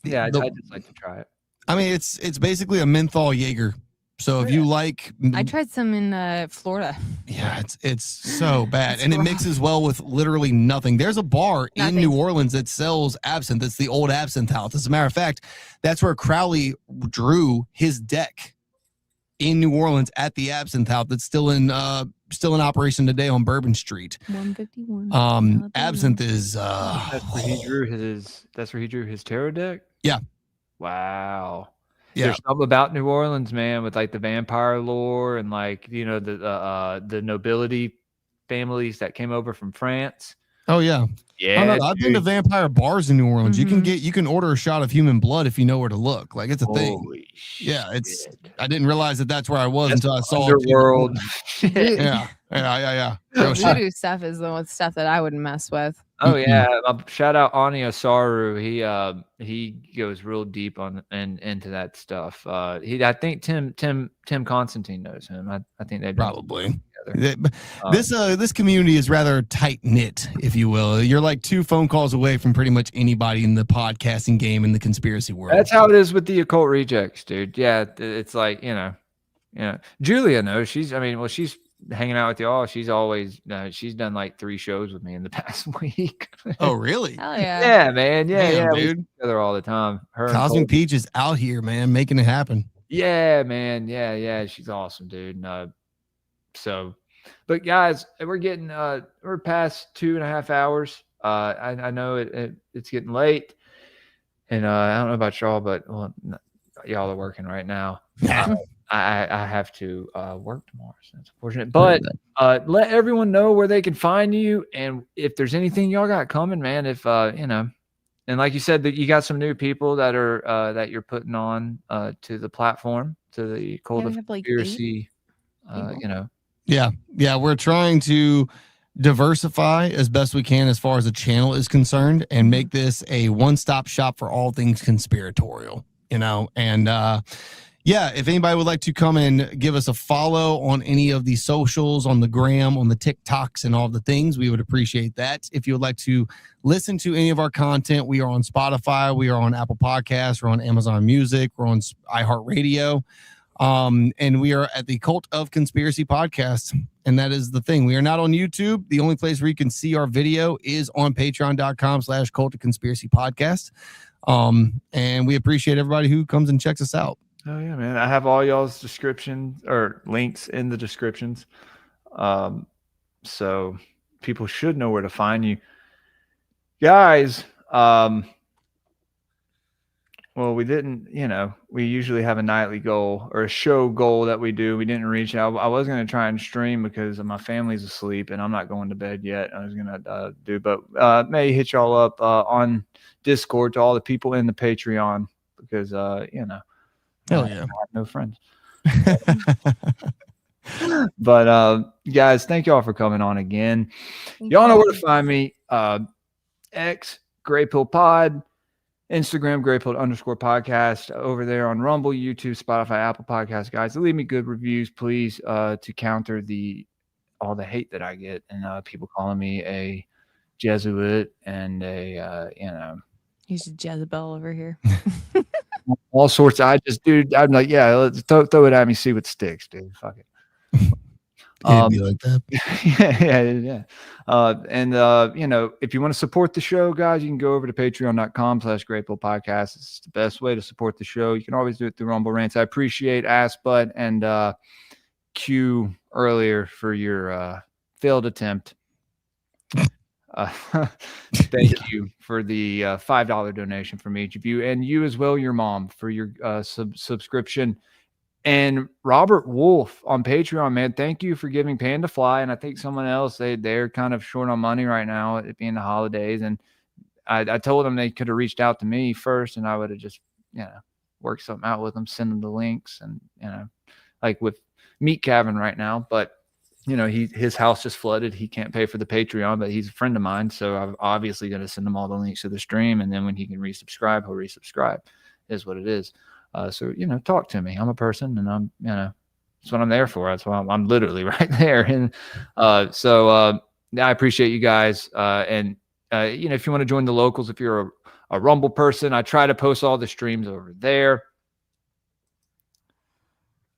C: yeah, I'd just like to try it.
F: I mean, it's basically a menthol Jaeger. So if you like,
E: I tried some in Florida.
F: Yeah, it's so bad,
E: It's
F: and it
E: rough.
F: mixes well with literally nothing. There's a bar in New Orleans that sells absinthe. It's the old Absinthe House. As a matter of fact, that's where Crowley drew his deck in New Orleans at the Absinthe House. That's still in operation today on Bourbon Street.
E: 151.
F: Absinthe is
C: That's where he drew his tarot deck.
F: Yeah.
C: Wow.
F: Yeah.
C: There's something about New Orleans, man, with like the vampire lore and like the nobility families that came over from France.
F: Oh yeah.
C: Yeah.
F: Oh, no, I've been to vampire bars in New Orleans. You can order a shot of human blood if you know where to look. Like it's a thing.
C: Holy
F: Yeah,
C: shit.
F: I didn't realize that's where I was until I saw
C: Underworld.
F: Yeah.
E: Voodoo stuff is the stuff that I wouldn't mess with.
C: Oh yeah, shout out Ani Osaru. He goes real deep into that stuff. I think Tim Constantine knows him. I think they
F: probably together. This community is rather tight knit, if you will. You're like 2 phone calls away from pretty much anybody in the podcasting game in the conspiracy world.
C: That's how it is with the occult rejects, dude. Yeah, it's like Julia knows. She's hanging out with y'all. She's always she's done like 3 shows with me in the past week.
F: Oh really?
E: Hell yeah.
C: Yeah, man. Yeah,
F: dude.
C: we see each other all the time. Her and
F: Cosmic
C: Cole.
F: Peach is out here, man, making it happen.
C: Yeah, man. Yeah. She's awesome, dude. But guys, we're past 2.5 hours. I know it's getting late, and I don't know about y'all, but y'all are working right now. I have to work tomorrow, so it's unfortunate. But let everyone know where they can find you, and if there's anything y'all got coming, man. If and like you said, that you got some new people that are that you're putting on to the platform, to the Cult of Conspiracy.
F: Yeah, we're trying to diversify as best we can as far as the channel is concerned, and make this a one-stop shop for all things conspiratorial. And yeah, if anybody would like to come and give us a follow on any of the socials, on the gram, on the TikToks, and all the things, we would appreciate that. If you would like to listen to any of our content, we are on Spotify, we are on Apple Podcasts, we're on Amazon Music, we're on iHeartRadio, and we are at the Cult of Conspiracy Podcast. And that is the thing. We are not on YouTube. The only place where you can see our video is on patreon.com/Cult of Conspiracy Podcast. And we appreciate everybody who comes and checks us out.
C: Oh yeah, man. I have all y'all's descriptions or links in the descriptions. So people should know where to find you. Guys, well, we didn't, we usually have a nightly goal or a show goal that we do. We didn't reach out. I was going to try and stream because my family's asleep and I'm not going to bed yet. I was going to but may hit y'all up on Discord to all the people in the Patreon because,
F: hell yeah.
C: I have no friends. But guys, thank y'all for coming on again. Y'all know where to find me. X Greypilled Pod, Instagram, Greypilled_podcast, over there on Rumble, YouTube, Spotify, Apple Podcasts, guys. Leave me good reviews, please, to counter all the hate that I get and people calling me a Jesuit and
E: He's a Jezebel over here.
C: all sorts. I'm like, yeah, let's throw it at me, see what sticks, dude. Fuck it.
F: It'd be like that.
C: Yeah. If you want to support the show, guys, you can go over to patreon.com/greypilledpodcast. It's the best way to support the show. You can always do it through Rumble Rants. I appreciate Ass-Butt and Q earlier for your failed attempt. Thank you for the $5 donation from each of you, and you as well, your mom, for your subscription. And Robert Wolf on Patreon, man, thank you for giving Panda Fly. And I think someone else, they're kind of short on money right now, it being the holidays. And I told them they could have reached out to me first, and I would have just, worked something out with them, send them the links, and, like with Meat Cavern right now. But, his house just flooded. He can't pay for the Patreon, but he's a friend of mine. So I'm obviously going to send him all the links to the stream. And then when he can resubscribe, he'll resubscribe, is what it is. So, talk to me. I'm a person, and I'm, that's what I'm there for. That's why I'm literally right there. And I appreciate you guys. If you want to join the locals, if you're a Rumble person, I try to post all the streams over there.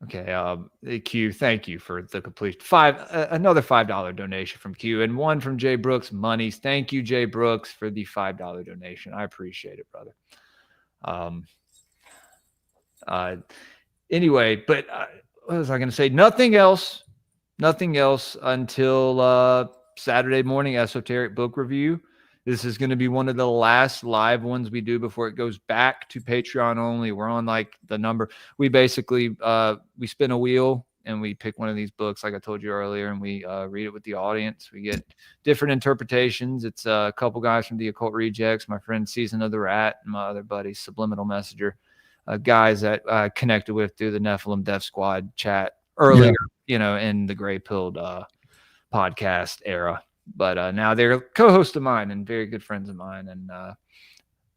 C: Okay. Q, thank you for the complete another $5 donation from Q, and one from Jay Brooks Monies. Thank you, Jay Brooks, for the $5 donation. I appreciate it, brother. Anyway, but what was I going to say? Nothing else until Saturday morning esoteric book review. This is going to be one of the last live ones we do before it goes back to Patreon only. We're on like the number. We basically we spin a wheel and we pick one of these books, like I told you earlier, and we read it with the audience. We get different interpretations. It's a couple guys from the Occult Rejects, my friend Season of the Rat, and my other buddy Subliminal Messenger. Guys that connected with through the Nephilim Death Squad chat earlier, in the Greypilled podcast era. But now they're co-hosts of mine and very good friends of mine. And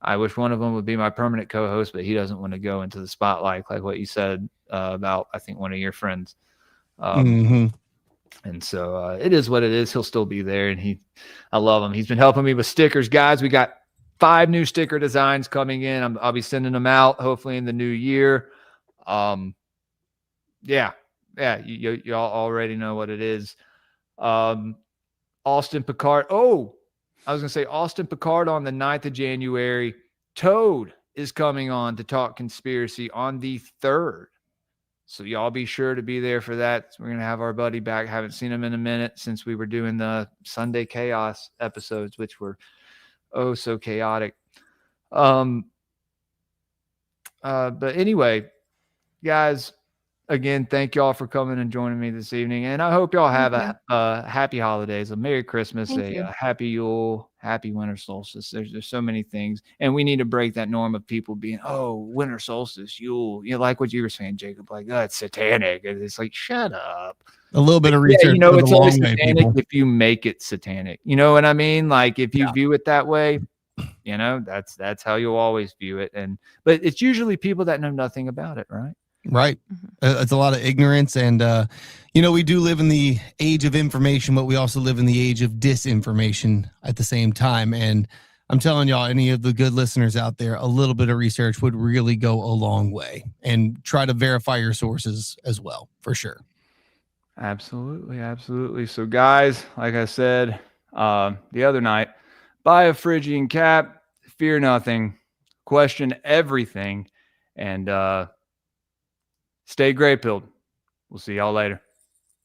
C: I wish one of them would be my permanent co-host, but he doesn't want to go into the spotlight like what you said about, I think, one of your friends. And so it is what it is. He'll still be there, and I love him. He's been helping me with stickers, guys. We got 5 new sticker designs coming in. I'll be sending them out hopefully in the new year. You all already know what it is. Austin Picard. Oh, I was going to say Austin Picard on the 9th of January. Toad is coming on to talk conspiracy on the 3rd. So y'all be sure to be there for that. We're going to have our buddy back. Haven't seen him in a minute since we were doing the Sunday Chaos episodes, which were so chaotic. But anyway, guys, again, thank y'all for coming and joining me this evening. And I hope y'all have a happy holidays, a Merry Christmas, a happy Yule, happy winter solstice. There's so many things. And we need to break that norm of people being, winter solstice, Yule. Like what you were saying, Jacob, like, it's satanic. And it's like, shut up.
F: A little bit of research.
C: It's only satanic if you make it satanic. You know what I mean? Like if you view it that way, that's how you'll always view it. But it's usually people that know nothing about it, right?
F: Right. It's a lot of ignorance. And, we do live in the age of information, but we also live in the age of disinformation at the same time. And I'm telling y'all, any of the good listeners out there, a little bit of research would really go a long way, and try to verify your sources as well, for sure.
C: Absolutely. Absolutely. So guys, like I said, the other night, buy a Phrygian cap, fear nothing, question everything, and, stay Greypilled. We'll see y'all later.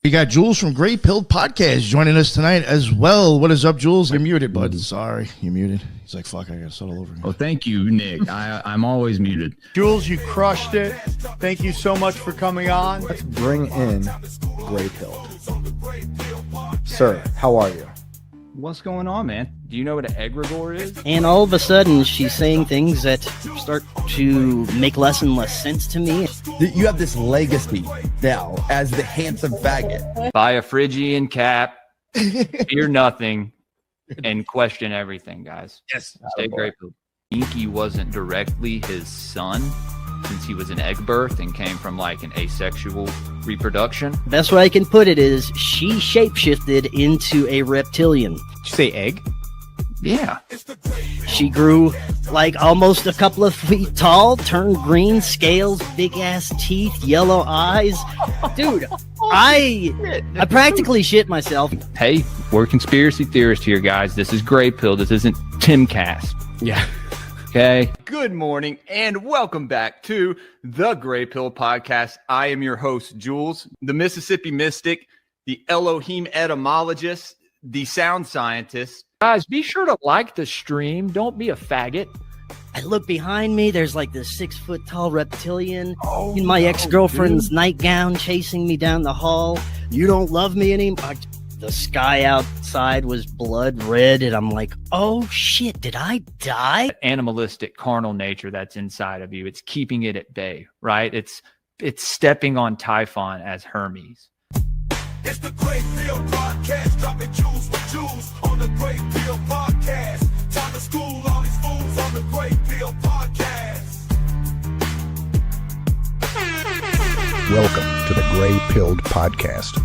B: We got Jules from Greypilled Podcast joining us tonight as well. What is up, Jules? You're muted, bud. Sorry, you're muted. He's like, fuck, I got to start all over again.
G: Oh, thank you, Nick. I'm always muted.
H: Jules, you crushed it. Thank you so much for coming on.
I: Let's bring in Greypilled. Sir, how are you?
G: What's going on, man?
C: Do you know what an egregore is?
J: And all of a sudden, she's saying things that start to make less and less sense to me.
I: You have this legacy now as the handsome faggot.
C: Buy a Phrygian cap, fear nothing, and question everything, guys.
B: Yes.
C: Stay Greypilled. Inky wasn't directly his son, since he was an egg birth and came from like an asexual reproduction.
J: Best way I can put it is she shapeshifted into a reptilian.
D: Did you say egg?
C: Yeah.
J: She grew like almost a couple of feet tall, turned green, scales, big ass teeth, yellow eyes. Dude, I practically shit myself.
C: Hey, we're conspiracy theorists here, guys. This is Greypilled. This isn't Timcast.
D: Yeah.
C: Okay. Good morning and welcome back to the Greypilled podcast. I am your host, Jules, the Mississippi mystic, the Elohim etymologist, the sound scientist.
K: Guys, be sure to like the stream. Don't be a faggot.
J: I look behind me. There's like this 6 foot tall reptilian in my ex-girlfriend's nightgown chasing me down the hall. You don't love me anymore. The sky outside was blood red, and I'm like, oh shit, did I die?
C: That animalistic, carnal nature that's inside of you. It's keeping it at bay, right? It's stepping on Typhon as Hermes.
L: It's the Greypilled podcast, dropping jewels with Jules on the Greypilled podcast. Time to school all these fools on the Greypilled podcast.
I: Welcome to the Greypilled podcast.